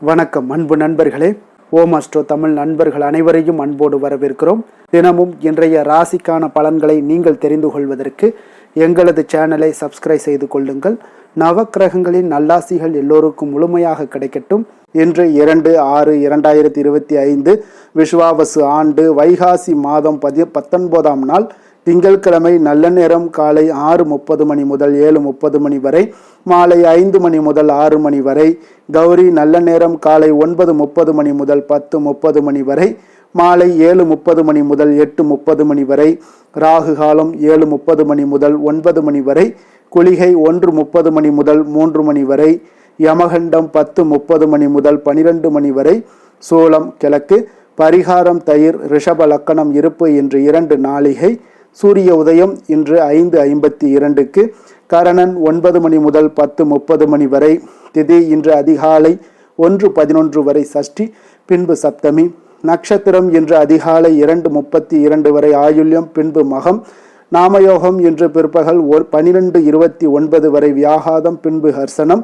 வணக்கம் அன்பு நண்பர்களே. ஓம் அஸ்ட்ரோ தமிழ் நண்பர்கள் அனைவரையும் அன்போடு வரவேற்கிறோம். தினமும் இன்றைய ராசிக்கான பலன்களை நீங்கள் தெரிந்து கொள்வதற்கு எங்களது சேனலை சப்ஸ்கிரைப் செய்து கொள்ளுங்கள். நவக்கிரகங்களின் நல்லாசிகள் எல்லோருக்கும் முழுமையாக கிடைக்கட்டும். இன்று 2/6/2025 விஸ்வாவசு ஆண்டு வைகாசி மாதம் 19ஆம் நாள் திங்கட்கிழமை. நல்ல நேரம் காலை 6:30 மணி முதல் 7:30 மணி வரை, மாலை 5 மணி முதல் 6 மணி வரை. கௌரி நல்ல நேரம் காலை 9:30 மணி முதல் 10:30 மணி வரை, மாலை 7:30 மணி முதல் 8:30 மணி வரை. ராகு காலம் 7:30 மணி முதல் 9 மணி வரை. குளிகை 1:30 மணி முதல் 3 மணி வரை. யமகண்டம் 10:30 மணி முதல் 12 மணி வரை. சூலம் கிழக்கு. பரிகாரம் தயிர். ரிஷப லக்கணம் இருப்பு இன்று 2 நாளிகை. சூரிய உதயம் இன்று 5:52க்கு. கரணன் 9 மணி முதல் 10:30 மணி வரை. திதி இன்று அதிகாலை 1:11 வரை சஷ்டி, பின்பு சப்தமி. நட்சத்திரம் இன்று அதிகாலை 2:32 வரை ஆயுள்யம், பின்பு மகம். நாமயோகம் இன்று பிற்பகல் 12:29 வரை வியாகாதம், பின்பு ஹர்சனம்.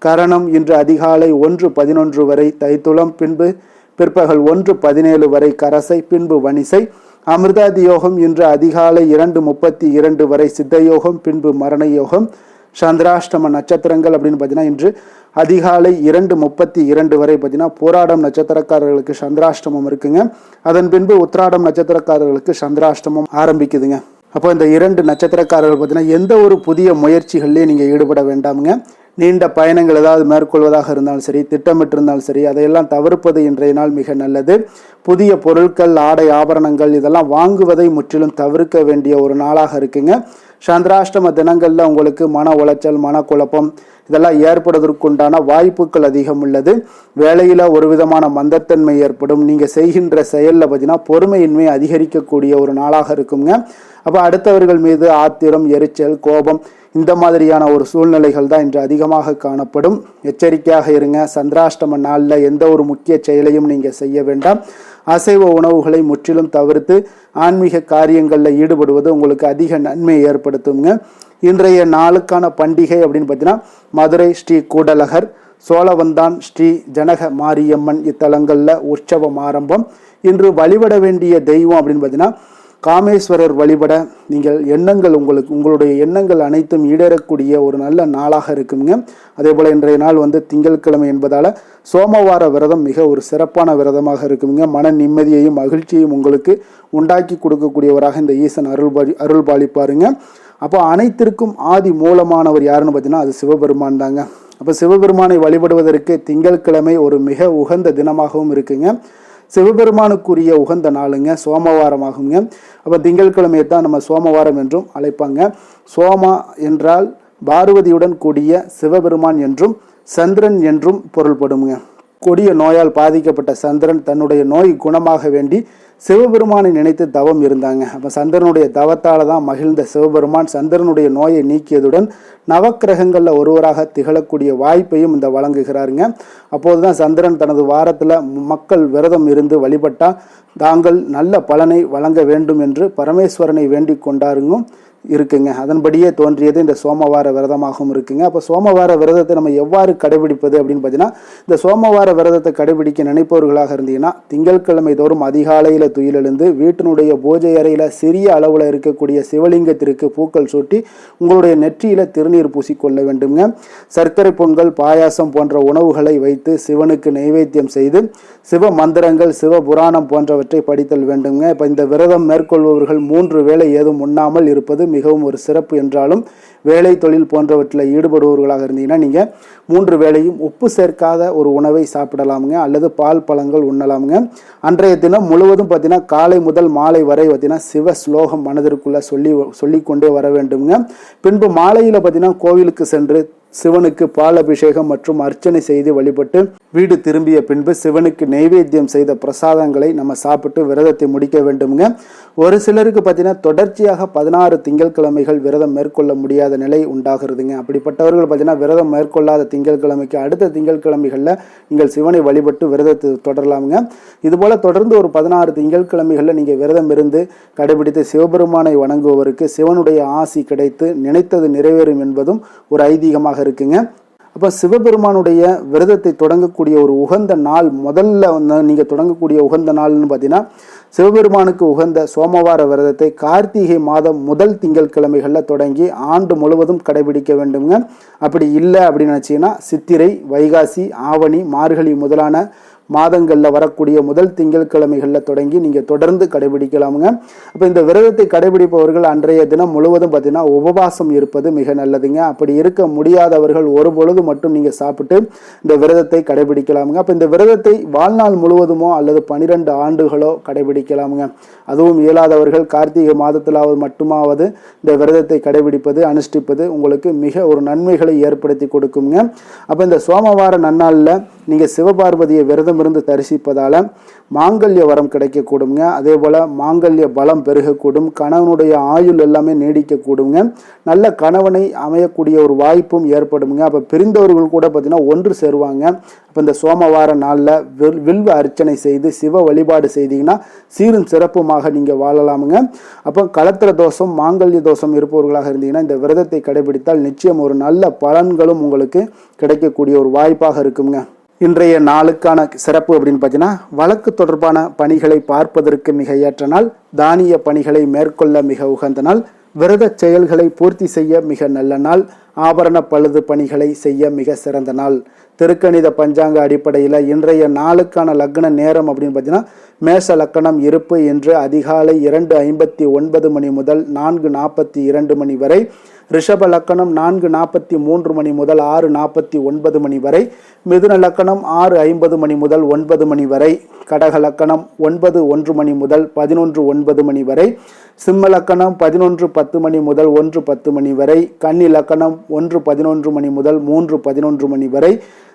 கரணம் இன்று அதிகாலை 1:11 வரை தைத்துளம், பின்பு பிற்பகல் 1:17 வரை கரசை, பின்பு வணிசை. அமிர்தாதி யோகம் இன்று அதிகாலை 2:32 வரை சித்தயோகம், பின்பு மரண யோகம். சந்திராஷ்டம நட்சத்திரங்கள் அப்படின்னு பார்த்தீங்கன்னா இன்று அதிகாலை 2:32 வரை பார்த்தீங்கன்னா போராடம் நட்சத்திரக்காரர்களுக்கு சந்திராஷ்டமம் இருக்குங்க. அதன் பின்பு உத்திராடம் நட்சத்திரக்காரர்களுக்கு சந்திராஷ்டமம் ஆரம்பிக்குதுங்க. அப்போ இந்த 2 நட்சத்திரக்காரர்கள் பார்த்தீங்கன்னா எந்த ஒரு புதிய முயற்சிகள்லையும் நீங்கள் ஈடுபட வேண்டாமுங்க. நீண்ட பயணங்கள் ஏதாவது மேற்கொள்வதாக இருந்தாலும் சரி, திட்டமிட்டிருந்தாலும் சரி, அதையெல்லாம் தவிர்ப்பது இன்றைய நாள் மிக நல்லது. புதிய பொருட்கள், ஆடை ஆபரணங்கள் இதெல்லாம் வாங்குவதை முற்றிலும் தவிர்க்க வேண்டிய ஒரு நாளாக இருக்குங்க. சந்திராஷ்டம தினங்களில் உங்களுக்கு மன உளைச்சல், மனக்குழப்பம் இதெல்லாம் ஏற்படுவதற்குண்டான வாய்ப்புகள் அதிகம் உள்ளது. வேலையில் ஒரு விதமான மந்தத்தன்மை ஏற்படும். நீங்கள் செய்கின்ற செயலில் பார்த்தீங்கன்னா பொறுமையின்மை அதிகரிக்கக்கூடிய ஒரு நாளாக இருக்குங்க. அப்போ அடுத்தவர்கள் மீது ஆத்திரம், எரிச்சல், கோபம் இந்த மாதிரியான ஒரு சூழ்நிலைகள் தான் இன்று அதிகமாக காணப்படும். எச்சரிக்கையாக இருங்க. சந்திராஷ்டம நாளில் எந்த ஒரு முக்கிய செயலையும் நீங்கள் செய்ய வேண்டாம். அசைவ உணவுகளை முற்றிலும் தவிர்த்து ஆன்மீக காரியங்களில் ஈடுபடுவது உங்களுக்கு அதிக நன்மை ஏற்படுத்துங்க. இன்றைய நாளுக்கான பண்டிகை அப்படின்னு பார்த்தீங்கன்னா மதுரை ஸ்ரீ கூடலகர், சோழவந்தான் ஸ்ரீ ஜனக மாரியம்மன் இத்தலங்களில் உற்சவம் ஆரம்பம். இன்று வழிபட வேண்டிய தெய்வம் அப்படின்னு பார்த்தீங்கன்னா காமேஸ்வரர் வழிபட நீங்கள் உங்களுடைய எண்ணங்கள் அனைத்தும் ஈடேறக்கூடிய ஒரு நல்ல நாளாக இருக்குங்க. அதே போல் இன்றைய நாள் திங்கட்கிழமை என்பதால் சோமவார விரதம் மிக ஒரு சிறப்பான விரதமாக இருக்குங்க. மன நிம்மதியையும் மகிழ்ச்சியையும் உங்களுக்கு உண்டாக்கி கொடுக்கக்கூடியவராக இந்த ஈசன் அருள்பாலிப்பாருங்க. அப்போ அனைத்திற்கும் ஆதி மூலமானவர் யாருன்னு பார்த்தீங்கன்னா அது சிவபெருமான் தாங்க. அப்போ சிவபெருமானை வழிபடுவதற்கு திங்கட்கிழமை ஒரு மிக உகந்த தினமாகவும் இருக்குங்க. சிவபெருமானுக்குரிய உகந்த நாளுங்க, சோமவாரமாகுங்க. அப்போ திங்கட்கிழமையை தான் நம்ம சோமவாரம் என்றும் அழைப்பாங்க. சோமா என்றால் பார்வதியுடன் கூடிய சிவபெருமான் என்றும் சந்திரன் என்றும் பொருள்படுங்க. கொடிய நோயால் பாதிக்கப்பட்ட சந்திரன் தன்னுடைய நோய் குணமாக வேண்டி சிவபெருமானை நினைத்து தவம் இருந்தாங்க. அப்போ சந்திரனுடைய தவத்தால் தான் மகிழ்ந்த சிவபெருமான் சந்திரனுடைய நோயை நீக்கியதுடன் நவக்கிரகங்களில் ஒருவராக திகழக்கூடிய வாய்ப்பையும் வழங்குகிறாருங்க. அப்போது தான் சந்திரன் தனது வாரத்தில் மக்கள் விரதம் இருந்து வழிபட்டால் தாங்கள் நல்ல பலனை வழங்க வேண்டும் என்று பரமேஸ்வரனை வேண்டிக் கொண்டாருங்க இருக்குங்க. அதன்படியே தோன்றியது இந்த சோமவார விரதமாகவும் இருக்குங்க. அப்போ சோமவார விரதத்தை நம்ம எவ்வாறு கடைபிடிப்பது அப்படின்னு பார்த்தீங்கன்னா, இந்த சோமவார விரதத்தை கடைபிடிக்க நினைப்பவர்களாக இருந்தீங்கன்னா திங்கட்கிழமை தோறும் அதிகாலையில் துயிலெழுந்து வீட்டினுடைய பூஜை அறையில் சிறிய அளவில் இருக்கக்கூடிய சிவலிங்கத்திற்கு பூக்கள் சூட்டி உங்களுடைய நெற்றியில் திருநீர் பூசிக்கொள்ள வேண்டுங்க. சர்க்கரை பொங்கல், பாயாசம் போன்ற உணவுகளை வைத்து சிவனுக்கு நைவேத்தியம் செய்து சிவ மந்திரங்கள், சிவ புராணம் போன்றவற்றை படித்தல் வேண்டுங்க. இப்போ இந்த விரதம் மேற்கொள்பவர்கள் 3 வேளை ஏதும் உண்ணாமல் இருப்பது மிகவும் ஒரு சிறப்பு என்றாலும் வேலை தொழில் போன்றவற்றில் ஈடுபடுபவர்களாக இருந்தீங்கன்னா நீங்கள் 3 வேளையும் உப்பு சேர்க்காத ஒரு உணவை சாப்பிடலாமுங்க, அல்லது பால் பழங்கள் உண்ணலாமுங்க. அன்றைய தினம் முழுவதும் பார்த்தீங்கன்னா காலை முதல் மாலை வரை பார்த்தீங்கன்னா சிவ ஸ்லோகம் மனதிற்குள்ள சொல்லிக்கொண்டே வர வேண்டுங்க. பின்பு மாலையில் பார்த்தீங்கன்னா கோவிலுக்கு சென்று சிவனுக்கு பால் அபிஷேகம் மற்றும் அர்ச்சனை செய்து வழிபட்டு வீடு திரும்பிய பின்பு சிவனுக்கு நெய்வேத்தியம் செய்த பிரசாதங்களை நம்ம சாப்பிட்டு விரதத்தை முடிக்க வேண்டும்ங்க. ஒரு சிலருக்கு பார்த்தீங்கன்னா தொடர்ச்சியாக 16 திங்கட்கிழமைகள் விரதம் மேற்கொள்ள முடியாத நிலை உண்டாகிறதுங்க. அப்படிப்பட்டவர்கள் பார்த்தீங்கன்னா விரதம் மேற்கொள்ளாத திங்கட்கிழமைக்கு அடுத்த திங்கட்கிழமைகளில் நீங்கள் சிவனை வழிபட்டு விரதத்தை தொடரலாமுங்க. இதுபோல் தொடர்ந்து ஒரு 16 திங்கட்கிழமைகளில் நீங்கள் விரதம் இருந்து கடைபிடித்து சிவபெருமானை வணங்குபவருக்கு சிவனுடைய ஆசி கிடைத்து நினைத்தது நிறைவேறும் என்பதும் ஒரு ஐதீகமாக இருக்குங்க. அப்போ சிவபெருமானுடைய விரதத்தை தொடங்கக்கூடிய ஒரு உகந்த நாள் முதல்ல நீங்கள் தொடங்கக்கூடிய உகந்த நாள்னு பார்த்தீங்கன்னா சிவபெருமானுக்கு உகந்த சோமவார விரதத்தை கார்த்திகை மாதம் முதல் திங்கட்கிழமைகளில் தொடங்கி ஆண்டு முழுவதும் கடைபிடிக்க வேண்டுங்க. அப்படி இல்லை அப்படின்னு நினச்சிங்கன்னா சித்திரை, வைகாசி, ஆவணி, மார்கழி முதலான மாதங்களில் வரக்கூடிய முதல் திங்கட்கிழமைகளில் தொடங்கி நீங்கள் தொடர்ந்து கடைபிடிக்கலாமுங்க. அப்போ இந்த விரதத்தை கடைபிடிப்பவர்கள் அன்றைய தினம் முழுவதும் பார்த்தீங்கன்னா உபவாசம் இருப்பது மிக நல்லதுங்க. அப்படி இருக்க முடியாதவர்கள் ஒரு பொழுது மட்டும் நீங்கள் சாப்பிட்டு இந்த விரதத்தை கடைபிடிக்கலாமுங்க. அப்போ இந்த விரதத்தை வாழ்நாள் முழுவதுமோ அல்லது 12 ஆண்டுகளோ கடைபிடிக்கலாமுங்க. அதுவும் இயலாதவர்கள் கார்த்திகை மாதத்திலாவது மட்டுமாவது இந்த விரதத்தை கடைபிடிப்பது அனுஷ்டிப்பது உங்களுக்கு மிக ஒரு நன்மைகளை ஏற்படுத்தி கொடுக்குங்க. அப்போ இந்த சோமவார நன்னாளில் நீங்கள் சிவபார்வதியை விரதம் இருந்து தரிசிப்பதால மாங்கல்ய வரம் கிடைக்கக்கூடுங்க. அதே போல் மாங்கல்ய பலம் பெருகக்கூடும். கணவனுடைய ஆயுள் எல்லாமே நீடிக்கக்கூடுங்க. நல்ல கணவனை அமையக்கூடிய ஒரு வாய்ப்பும் ஏற்படுங்க. அப்போ பிரிந்தவர்கள் கூட பார்த்தீங்கன்னா ஒன்று சேருவாங்க. அப்போ இந்த சோமவார நாளில் வில்வ அர்ச்சனை செய்து சிவ வழிபாடு செய்தீங்கன்னா சீரும் சிறப்புமாக நீங்கள் வாழலாமுங்க. அப்போ களத்திர தோஷம், மாங்கல்ய தோஷம் இருப்பவர்களாக இருந்தீங்கன்னா இந்த விரதத்தை கடைபிடித்தால் நிச்சயம் ஒரு நல்ல பலன்களும் உங்களுக்கு கிடைக்கக்கூடிய ஒரு வாய்ப்பாக இருக்குங்க. இன்றைய நாளுக்கான சிறப்பு அப்படின்னு பார்த்தீங்கன்னா வழக்கு தொடர்பான பணிகளை பார்ப்பதற்கு மிக ஏற்ற நாள், தானிய பணிகளை மேற்கொள்ள மிக உகந்த நாள், விரத செயல்களை பூர்த்தி செய்ய மிக நல்ல நாள், ஆபரண பழுது பணிகளை செய்ய மிக சிறந்த நாள். திருக்கணித பஞ்சாங்க அடிப்படையில் இன்றைய நாளுக்கான லக்ன நேரம் அப்படின்னு பார்த்தீங்கன்னா மேஷ லக்கணம் இருப்பு என்று அதிகாலை 2:59 மணி முதல் 4:42 மணி வரை, ரிஷப லக்கணம் 4:43 மணி முதல் 6:49 மணி வரை, மிதுன லக்கணம் 6:50 மணி முதல் 9 மணி வரை, கடக லக்கணம் 9:01 மணி முதல் 11:09 மணி வரை, சிம்ம லக்கணம் 11:10 மணி முதல் 1:10 மணி வரை, கன்னி லக்கணம் 1:11 மணி முதல் 3:11 மணி வரை,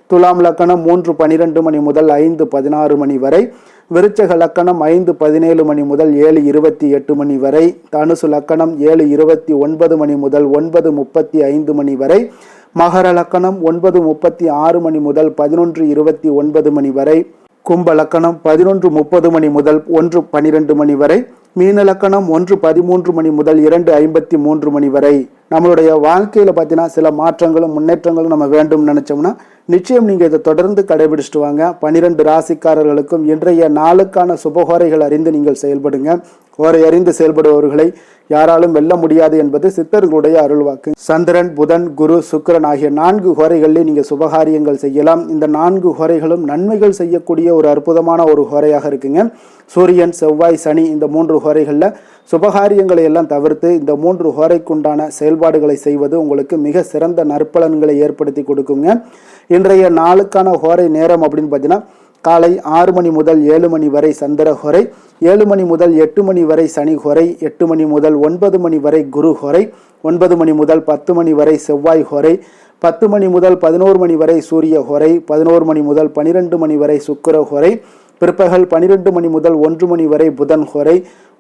துலாம் லக்கணம் 3:12 மணி முதல் 5:16 மணி வரை, விருச்சக லக்கணம் 5:17 மணி முதல் 7:28 மணி வரை, தனுசு லக்கணம் 7:29 மணி முதல் 9:35 மணி வரை, மகர லக்கணம் 9:36 மணி முதல் 11:29 மணி வரை, கும்ப லக்கணம் 11:30 மணி முதல் 1:12 மணி வரை, மீன லக்கணம் 1:13 மணி முதல் 2:53 மணி வரை. நம்மளுடைய வாழ்க்கையில் பார்த்தீங்கன்னா சில மாற்றங்களும் முன்னேற்றங்களும் நம்ம வேண்டும் நினைச்சோம்னா நிச்சயம் நீங்கள் இதை தொடர்ந்து கடைபிடிச்சிட்டு வாங்க. 12 ராசிக்காரர்களுக்கும் இன்றைய நாளுக்கான சுபகோரைகள் அறிந்து நீங்கள் செயல்படுங்க. கோரை அறிந்து செயல்படுபவர்களை யாராலும் வெல்ல முடியாது என்பது சித்தர்களுடைய அருள்வாக்கு. சந்திரன், புதன், குரு, சுக்கிரன் ஆகிய 4 ஹோரைகளில் நீங்கள் சுபகாரியங்கள் செய்யலாம். இந்த 4 ஹோரைகளும் நன்மைகள் செய்யக்கூடிய ஒரு அற்புதமான ஒரு ஹோரையாக இருக்குங்க. சூரியன், செவ்வாய், சனி இந்த 3 ஹோரைகளில் சுபகாரியங்களை எல்லாம் தவிர்த்து இந்த 3 ஹோரைக்குண்டான செயல்பாடுகளை செய்வது உங்களுக்கு மிக சிறந்த நற்பலன்களை ஏற்படுத்தி கொடுக்குங்க. இன்றைய நாளுக்கான ஹோரை நேரம் அப்படின்னு பார்த்தீங்கன்னா காலை 6 மணி முதல் 7 மணி வரை சந்திர ஹோரை, 7 மணி முதல் 8 மணி வரை சனி ஹோரை, 8 மணி முதல் 9 மணி வரை குரு ஹோரை, 9 மணி முதல் 10 மணி வரை செவ்வாய் ஹோரை, 10 மணி முதல் 11 மணி வரை சூரிய ஹோரை, 11 மணி முதல் 12 மணி வரை சுக்கிர ஹோரை, பிற்பகல் 12 மணி முதல் 1 மணி வரை புதன் ஹோரை,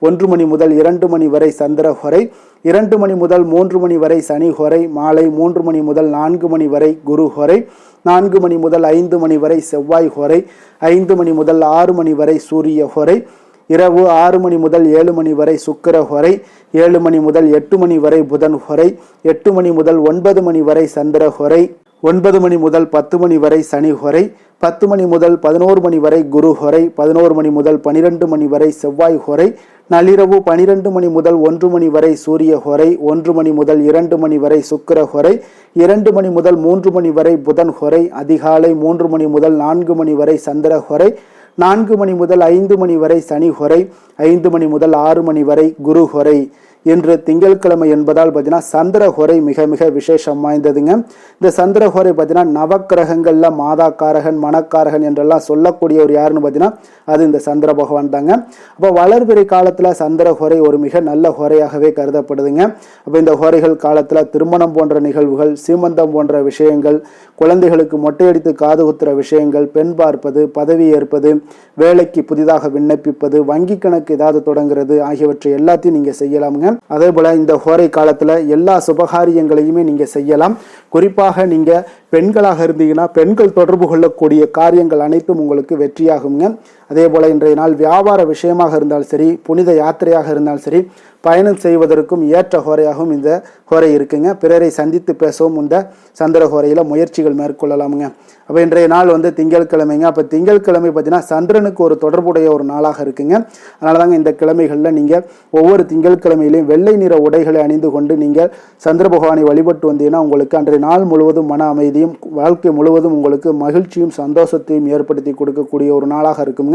1 மணி முதல் 2 மணி வரை சந்திர ஹோரை, 2 மணி முதல் 3 மணி வரை சனி ஹோரை, மாலை 3 மணி முதல் 4 மணி வரை குரு ஹோரை, 4 மணி முதல் 5 மணி வரை செவ்வாய் ஹோரை, 5 மணி முதல் 6 மணி வரை சூரிய ஹோரை, இரவு 6 மணி முதல் 7 மணி வரை சுக்கிர ஹோரை, 7 மணி முதல் 8 மணி வரை புதன் ஹோரை, 8 மணி முதல் 9 மணி வரை சந்திர ஹோரை, 9 மணி முதல் 10 மணி வரை சனி ஹோரை, 10 மணி முதல் 11 மணி வரை குரு ஹோரை, 11 மணி முதல் 12 மணி வரை செவ்வாய் ஹோரை, நள்ளிரவு 12 மணி முதல் 1 மணி வரை சூரிய ஹோரை, 1 மணி முதல் 2 மணி வரை சுக்கிர ஹோரை, 2 மணி முதல் 3 மணி வரை புதன் ஹோரை, அதிகாலை 3 மணி முதல் 4 மணி வரை சந்திர ஹோரை, 4 மணி முதல் 5 மணி வரை சனி ஹோரை, 5 மணி முதல் 6 மணி வரை குரு ஹோரை. இன்று திங்கட்கிழமை என்பதால் பார்த்தீங்கன்னா சந்திரஹோரை மிக மிக விசேஷம் வாய்ந்ததுங்க. இந்த சந்திரஹோரை பார்த்தீங்கன்னா நவக்கிரகங்கள்ல மாதாக்காரகன் மணக்காரகன் என்றெல்லாம் சொல்லக்கூடிய ஒரு யாருன்னு பார்த்தீங்கன்னா அது இந்த சந்திர பகவான் தாங்க. அப்போ வளர்பிறை காலத்துல சந்திரஹோரை ஒரு மிக நல்ல ஹோரையாகவே கருதப்படுதுங்க. அப்போ இந்த ஹோரைகள் காலத்துல திருமணம் போன்ற நிகழ்வுகள், சீமந்தம் போன்ற விஷயங்கள், குழந்தைகளுக்கு மொட்டையடித்து காது குத்துற விஷயங்கள், பெண் பார்ப்பது, பதவி ஏற்பது, வேலைக்கு புதிதாக விண்ணப்பிப்பது, வங்கி கணக்கு ஏதாவது தொடங்குறது ஆகியவற்றை எல்லாத்தையும் நீங்க செய்யலாமுங்க. அதே போல இந்த ஹோரை காலத்துல எல்லா சுபகாரியங்களையுமே நீங்க செய்யலாம். குறிப்பாக நீங்க பெண்களாக இருந்தீங்கன்னா பெண்கள் தொடர்பு கொள்ளக்கூடிய காரியங்கள் அனைத்தும் உங்களுக்கு வெற்றியாகுங்க. அதே போல இன்றைய நாள் வியாபார விஷயமாக இருந்தாலும் சரி, புனித யாத்திரையாக இருந்தாலும் சரி, பயணம் செய்வதற்கும் ஏற்ற ஹோரையாகவும் இந்த ஹோரை இருக்குங்க. பிறரை சந்தித்து பேசவும் இந்த சந்திர ஹோரையில முயற்சிகள் மேற்கொள்ளலாமுங்க. அப்போ இன்றைய நாள் திங்கட்கிழமைங்க. அப்போ திங்கட்கிழமை பார்த்தீங்கன்னா சந்திரனுக்கு ஒரு தொடர்புடைய ஒரு நாளாக இருக்குங்க. அதனால தாங்க இந்த கிழமைகளில் நீங்கள் ஒவ்வொரு திங்கட்கிழமையிலையும் வெள்ளை நிற உடைகளை அணிந்து கொண்டு நீங்கள் சந்திர பகவானை வழிபட்டு வந்தீங்கன்னா உங்களுக்கு அன்றைய நாள் முழுவதும் மன அமைதியும் வாழ்க்கை முழுவதும் உங்களுக்கு மகிழ்ச்சியும் சந்தோஷத்தையும் ஏற்படுத்தி கொடுக்கக்கூடிய ஒரு நாளாக இருக்குங்க.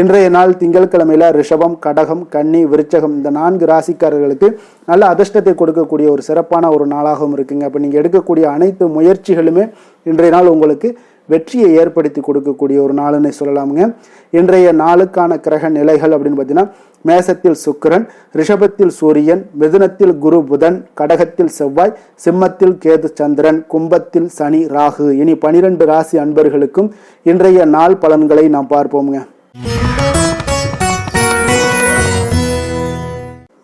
இன்றைய நாள் திங்கட்கிழமையில ரிஷபம், கடகம், கன்னி, விருச்சகம் இந்த 4 ராசிக்காரர்களுக்கு நல்ல அதிர்ஷ்டத்தை கொடுக்கக்கூடிய ஒரு சிறப்பான ஒரு நாளாகவும் இருக்குங்க. அப்போ நீங்கள் எடுக்கக்கூடிய அனைத்து முயற்சிகளுமே இன்றைய நாள் உங்களுக்கு வெற்றியை ஏற்படுத்தி கொடுக்கக்கூடிய ஒரு நாளுன்னு சொல்லலாமுங்க. இன்றைய நாளுக்கான கிரக நிலைகள் அப்படின்னு பார்த்தீங்கன்னா மேசத்தில் சுக்கிரன், ரிஷபத்தில் சூரியன், மிதுனத்தில் குரு புதன், கடகத்தில் செவ்வாய், சிம்மத்தில் கேது சந்திரன், கும்பத்தில் சனி ராகு. இனி 12 ராசி அன்பர்களுக்கும் இன்றைய நாள் பலன்களை நாம் பார்ப்போமுங்க.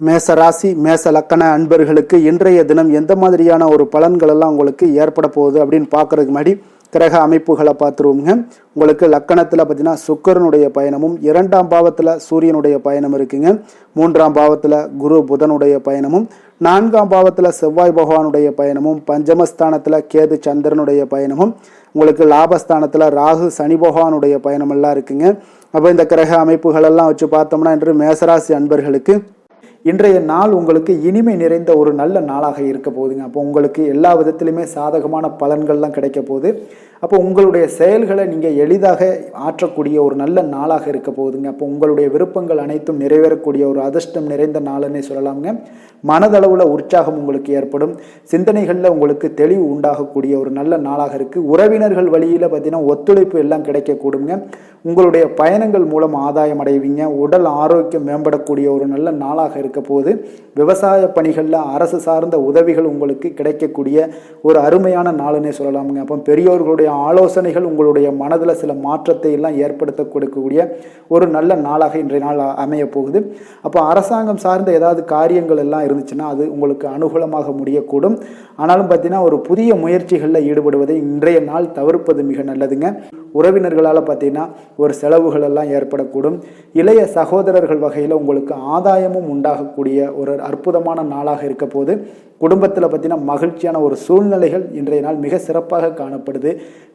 மேச ராசி மேச லக்கண அன்பர்களுக்கு இன்றைய தினம் எந்த மாதிரியான ஒரு பலன்கள் எல்லாம் உங்களுக்கு ஏற்பட போகுது அப்படின்னு பார்க்கறதுக்கு முன்னாடி கிரக அமைப்புகளை பார்த்துருவோங்க. உங்களுக்கு லக்கணத்தில் பார்த்தீங்கன்னா சுக்கிரனுடைய பயணமும், 2ஆம் பாவத்தில் சூரியனுடைய பயணம் இருக்குங்க, 3ஆம் பாவத்தில் குரு புதனுடைய பயணமும், 4ஆம் பாவத்தில் செவ்வாய் பகவானுடைய பயணமும், பஞ்சமஸ்தானத்தில் கேது சந்திரனுடைய பயணமும், உங்களுக்கு லாபஸ்தானத்தில் ராகு சனி பகவானுடைய பயணம் எல்லாம் இருக்குங்க. அப்போ இந்த கிரக அமைப்புகள் எல்லாம் வச்சு பார்த்தோம்னா இன்று மேசராசி அன்பர்களுக்கு இன்றைய நாள் உங்களுக்கு இனிமை நிறைந்த ஒரு நல்ல நாளாக இருக்க போகுதுங்க. அப்போ உங்களுக்கு எல்லா விதத்திலுமே சாதகமான பலன்கள்லாம் கிடைக்க போகுது. அப்போ உங்களுடைய செயல்களை நீங்கள் எளிதாக ஆற்றக்கூடிய ஒரு நல்ல நாளாக இருக்க போகுதுங்க. அப்போ உங்களுடைய விருப்பங்கள் அனைத்தும் நிறைவேறக்கூடிய ஒரு அதிர்ஷ்டம் நிறைந்த நாளுன்னே சொல்லலாமுங்க. மனதளவில் உற்சாகம் உங்களுக்கு ஏற்படும், சிந்தனைகளில் உங்களுக்கு தெளிவு உண்டாகக்கூடிய ஒரு நல்ல நாளாக இருக்குது. உறவினர்கள் வழியில் பார்த்தீங்கன்னா ஒத்துழைப்பு எல்லாம் கிடைக்கக்கூடுங்க. உங்களுடைய பயணங்கள் மூலம் ஆதாயம் அடைவீங்க. உடல் ஆரோக்கியம் மேம்படக்கூடிய ஒரு நல்ல நாளாக இருக்க போது. விவசாய பணிகளில் அரசு சார்ந்த உதவிகள் உங்களுக்கு கிடைக்கக்கூடிய ஒரு அருமையான நாளுன்னே சொல்லலாமுங்க. அப்போ பெரியோர்களுடைய ஆலோசனைகள் உங்களுடைய மனதில் சில மாற்றத்தை எல்லாம் ஏற்படுத்த கொடுக்கக்கூடிய ஒரு நல்ல நாளாக இன்றைய நாள் அமைய போகுது. அப்போ அரசாங்கம் சார்ந்த ஏதாவது காரியங்கள் எல்லாம் இருந்துச்சுன்னா அது உங்களுக்கு அனுகூலமாக முடியக்கூடும். ஆனாலும் பார்த்தீங்கன்னா ஒரு புதிய முயற்சிகளில் ஈடுபடுவதை இன்றைய நாள் தவிர்ப்பது மிக நல்லதுங்க. உறவினர்களால் பார்த்தீங்கன்னா ஒரு செலவுகள் எல்லாம் ஏற்படக்கூடும். இளைய சகோதரர்கள் வகையில் உங்களுக்கு ஆதாயமும் உண்டாகக்கூடிய ஒரு அற்புதமான நாளாக இருக்க போது. குடும்பத்தில் பார்த்தீங்கன்னா மகிழ்ச்சியான ஒரு சூழ்நிலைகள் இன்றைய நாள் மிக சிறப்பாக காணப்படுது.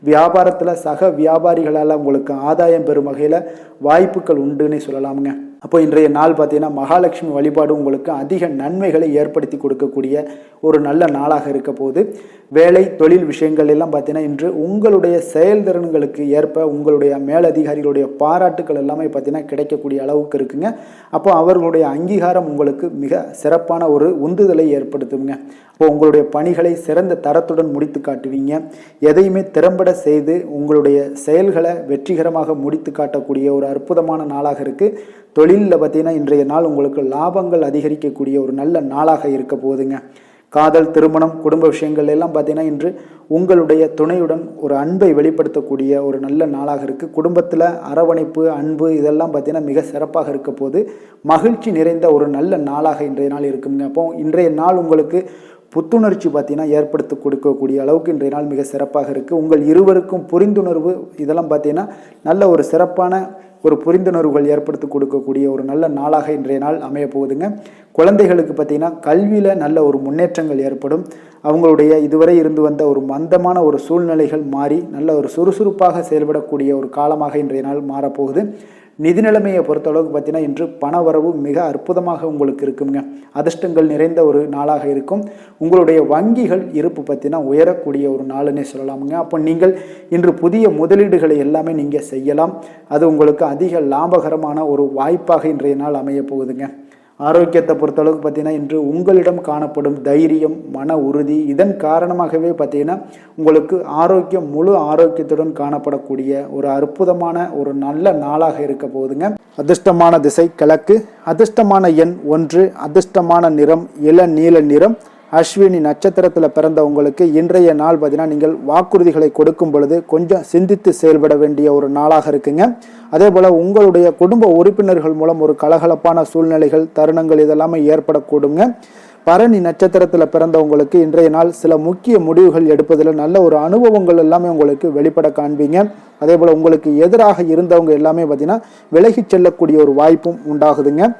வியாபாரத்தில் சக வியாபாரிகளால் உங்களுக்கு ஆதாயம் பெறும் வகையில் வாய்ப்புகள் உண்டுன்னு சொல்லலாமுங்க. அப்போ இன்றைய நாள் பார்த்தீங்கன்னா மகாலட்சுமி வழிபாடு உங்களுக்கு அதிக நன்மைகளை ஏற்படுத்தி கொடுக்கக்கூடிய ஒரு நல்ல நாளாக இருக்க போது. வேலை தொழில் விஷயங்கள் எல்லாம் பார்த்தீங்கன்னா இன்று உங்களுடைய செயல்திறன்களுக்கு ஏற்ப உங்களுடைய மேலதிகாரிகளுடைய பாராட்டுக்கள் எல்லாமே பார்த்தீங்கன்னா கிடைக்கக்கூடிய அளவுக்கு இருக்குங்க. அப்போ அவர்களுடைய அங்கீகாரம் உங்களுக்கு மிக சிறப்பான ஒரு உந்துதலை ஏற்படுத்துங்க. அப்போ உங்களுடைய பணிகளை சிறந்த தரத்துடன் முடித்து காட்டுவீங்க. எதையுமே திறம்பட செய்து உங்களுடைய செயல்களை வெற்றிகரமாக முடித்து காட்டக்கூடிய ஒரு அற்புதமான நாளாக இருக்குது. தொழிலில் பார்த்தீங்கன்னா இன்றைய நாள் உங்களுக்கு லாபங்கள் அதிகரிக்கக்கூடிய ஒரு நல்ல நாளாக இருக்க போகுதுங்க. காதல், திருமணம், குடும்ப விஷயங்கள் எல்லாம் பார்த்தீங்கன்னா இன்று உங்களுடைய துணையுடன் ஒரு அன்பை வெளிப்படுத்தக்கூடிய ஒரு நல்ல நாளாக இருக்குது. குடும்பத்தில் அரவணைப்பு, அன்பு இதெல்லாம் பார்த்தீங்கன்னா மிக சிறப்பாக இருக்க போது. மகிழ்ச்சி நிறைந்த ஒரு நல்ல நாளாக இன்றைய நாள் இருக்குங்க. அப்போ இன்றைய நாள் உங்களுக்கு புத்துணர்ச்சி பார்த்தீங்கன்னா ஏற்படுத்தி கொடுக்கக்கூடிய அளவுக்கு இன்றைய நாள் மிக சிறப்பாக இருக்குது. உங்கள் இருவருக்கும் புரிந்துணர்வு இதெல்லாம் பார்த்தீங்கன்னா நல்ல ஒரு சிறப்பான ஒரு புரிந்துணர்வுகள் ஏற்படுத்தி கொடுக்கக்கூடிய ஒரு நல்ல நாளாக இன்றைய நாள் அமைய போகுதுங்க. குழந்தைகளுக்கு பார்த்தீங்கன்னா கல்வியில் நல்ல ஒரு முன்னேற்றங்கள் ஏற்படும். அவங்களுடைய இதுவரை இருந்து வந்த ஒரு மந்தமான ஒரு சூழ்நிலைகள் மாறி நல்ல ஒரு சுறுசுறுப்பாக செயல்படக்கூடிய ஒரு காலமாக இன்றைய நாள் மாறப்போகுது. நிதி நிலைமையை பொறுத்தளவுக்கு பார்த்தீங்கன்னா இன்று பண வரவு மிக அற்புதமாக உங்களுக்கு இருக்குங்க. அதிர்ஷ்டங்கள் நிறைந்த ஒரு நாளாக இருக்கும். உங்களுடைய வங்கிகள் இருப்பு பார்த்தீங்கன்னா உயரக்கூடிய ஒரு நாளுன்னே சொல்லலாமுங்க. அப்போ நீங்கள் இன்று புதிய முதலீடுகளை எல்லாமே நீங்கள் செய்யலாம். அது உங்களுக்கு அதிக லாபகரமான ஒரு வாய்ப்பாக இன்றைய நாள் அமைய போகுதுங்க. ஆரோக்கியத்தை பொறுத்தளவுக்கு பார்த்தீங்கன்னா இன்று உங்களிடம் காணப்படும் தைரியம், மன உறுதி, இதன் காரணமாகவே பார்த்தீங்கன்னா உங்களுக்கு ஆரோக்கியம், முழு ஆரோக்கியத்துடன் காணப்படக்கூடிய ஒரு அற்புதமான ஒரு நல்ல நாளாக இருக்க போகுதுங்க. அதிர்ஷ்டமான திசை கிழக்கு, அதிர்ஷ்டமான எண் 1, அதிர்ஷ்டமான நிறம் இளநீல நிறம். அஸ்வினி நட்சத்திரத்தில் பிறந்த உங்களுக்கு இன்றைய நாள் பார்த்தீங்கன்னா நீங்கள் வாக்குறுதிகளை கொடுக்கும் பொழுது கொஞ்சம் சிந்தித்து செயல்பட வேண்டிய ஒரு நாளாக இருக்குங்க. அதே போல் உங்களுடைய குடும்ப உறுப்பினர்கள் மூலம் ஒரு கலகலப்பான சூழ்நிலைகள், தருணங்கள் இதெல்லாமே ஏற்படக்கூடுங்க. பரணி நட்சத்திரத்தில் பிறந்தவங்களுக்கு இன்றைய நாள் சில முக்கிய முடிவுகள் எடுப்பதில் நல்ல ஒரு அனுபவங்கள் எல்லாமே உங்களுக்கு வெளிப்பட காண்பீங்க. அதே போல் உங்களுக்கு எதிராக இருந்தவங்க எல்லாமே பார்த்தீங்கன்னா விலகிச் செல்லக்கூடிய ஒரு வாய்ப்பும் உண்டாகுதுங்க.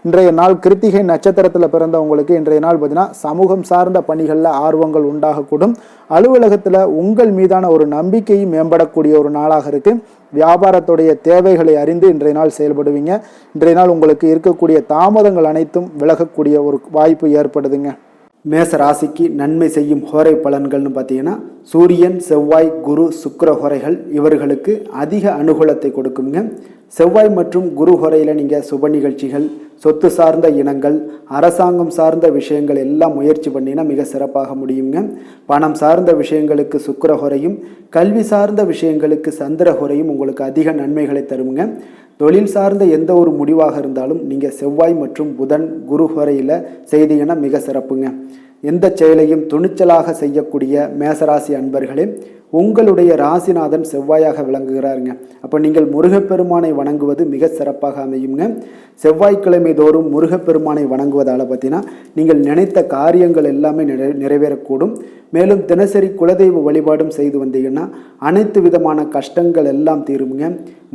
இன்றைய நாள் கிருத்திகை நட்சத்திரத்தில் பிறந்தவங்களுக்கு இன்றைய நாள் பார்த்தீங்கன்னா சமூகம் சார்ந்த பணிகளில் ஆர்வங்கள் உண்டாகக்கூடும். அலுவலகத்தில் உங்கள் மீதான ஒரு நம்பிக்கையும் மேம்படக்கூடிய ஒரு நாளாக இருக்கு. வியாபாரத்துடைய தேவைகளை அறிந்து இன்றைய நாள் செயல்படுவீங்க. இன்றைய நாள் உங்களுக்கு இருக்கக்கூடிய தாமதங்கள் அனைத்தும் விலகக்கூடிய ஒரு வாய்ப்பு ஏற்படுதுங்க. மேச ராசிக்கு நன்மை செய்யும் ஹோரை பலன்கள்னு பார்த்தீங்கன்னா சூரியன், செவ்வாய், குரு, சுக்கிர ஹோரைகள் இவர்களுக்கு அதிக அனுகூலத்தை கொடுக்குங்க. செவ்வாய் மற்றும் குரு ஹோரையில் நீங்கள் சுப நிகழ்ச்சிகள், சொத்து சார்ந்த இனங்கள், அரசாங்கம் சார்ந்த விஷயங்கள் எல்லாம் முயற்சி பண்ணினா மிக சிறப்பாக முடியுங்க. பணம் சார்ந்த விஷயங்களுக்கு சுக்கிர ஹோரையும், கல்வி சார்ந்த விஷயங்களுக்கு சந்திர ஹோரையும் உங்களுக்கு அதிக நன்மைகளை தருங்க. தொழில் சார்ந்த எந்த ஒரு முடிவாக இருந்தாலும் நீங்கள் செவ்வாய் மற்றும் புதன், குரு ஹோரையில் செய்தீங்கன்னா மிக சிறப்புங்க. எந்த செயலையும் துணிச்சலாக செய்யக்கூடிய மேசராசி அன்பர்களே, உங்களுடைய ராசிநாதன் செவ்வாயாக விளங்குகிறாருங்க. அப்போ நீங்கள் முருகப்பெருமானை வணங்குவது மிக சிறப்பாக அமையுங்க. செவ்வாய்க்கிழமை தோறும் முருகப்பெருமானை வணங்குவதால் பார்த்தீங்கன்னா நீங்கள் நினைத்த காரியங்கள் எல்லாமே நிறைவேறக்கூடும். மேலும் தினசரி குலதெய்வ வழிபாடும் செய்து வந்தீங்கன்னா அனைத்து விதமான கஷ்டங்கள் எல்லாம் தீருங்க.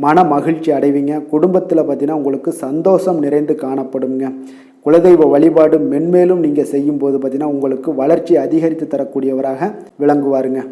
மன மகிழ்ச்சி அடைவீங்க. குடும்பத்தில் பார்த்தீங்கன்னா உங்களுக்கு சந்தோஷம் நிறைந்து காணப்படுங்க. குலதெய்வ வழிபாடு மென்மேலும் நீங்கள் செய்யும்போது பார்த்தீங்கன்னா உங்களுக்கு வளர்ச்சி அதிகரித்து தரக்கூடியவராக விளங்குவாருங்க.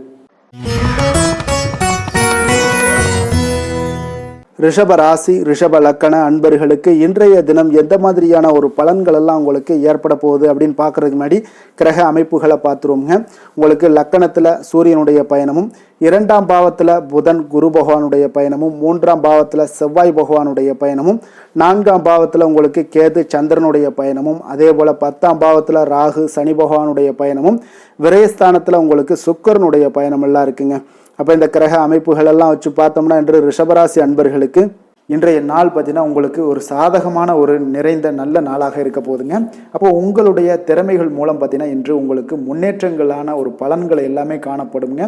ரிஷப ராசி, ரிஷப லக்கண அன்பர்களுக்கு இன்றைய தினம் எந்த மாதிரியான ஒரு பலன்கள் எல்லாம் உங்களுக்கு ஏற்பட போகுது அப்படின்னு பார்க்கறதுக்கு முன்னாடி கிரக அமைப்புகளை பார்த்துருவோங்க. உங்களுக்கு லக்கணத்தில் சூரியனுடைய பயணமும், 2ஆம் பாவத்தில் புதன் குரு பகவானுடைய பயணமும், 3ஆம் பாவத்தில் செவ்வாய் பகவானுடைய பயணமும், 4ஆம் பாவத்தில் உங்களுக்கு கேது சந்திரனுடைய பயணமும், அதே போல் 10ஆம் பாவத்தில் ராகு சனி பகவானுடைய பயணமும், விரயஸ்தானத்தில் உங்களுக்கு சுக்கிரனுடைய பயணம் எல்லாம் இருக்குங்க. அப்போ இந்த கிரக அமைப்புகள் எல்லாம் வச்சு பார்த்தோம்னா இன்று ரிஷபராசி அன்பர்களுக்கு இன்றைய நாள் பார்த்தீங்கன்னா உங்களுக்கு ஒரு சாதகமான ஒரு நிறைந்த நல்ல நாளாக இருக்க போகுதுங்க. அப்போ உங்களுடைய திறமைகள் மூலம் பார்த்தீங்கன்னா இன்று உங்களுக்கு முன்னேற்றங்களான ஒரு பலன்களை எல்லாமே காணப்படுங்க.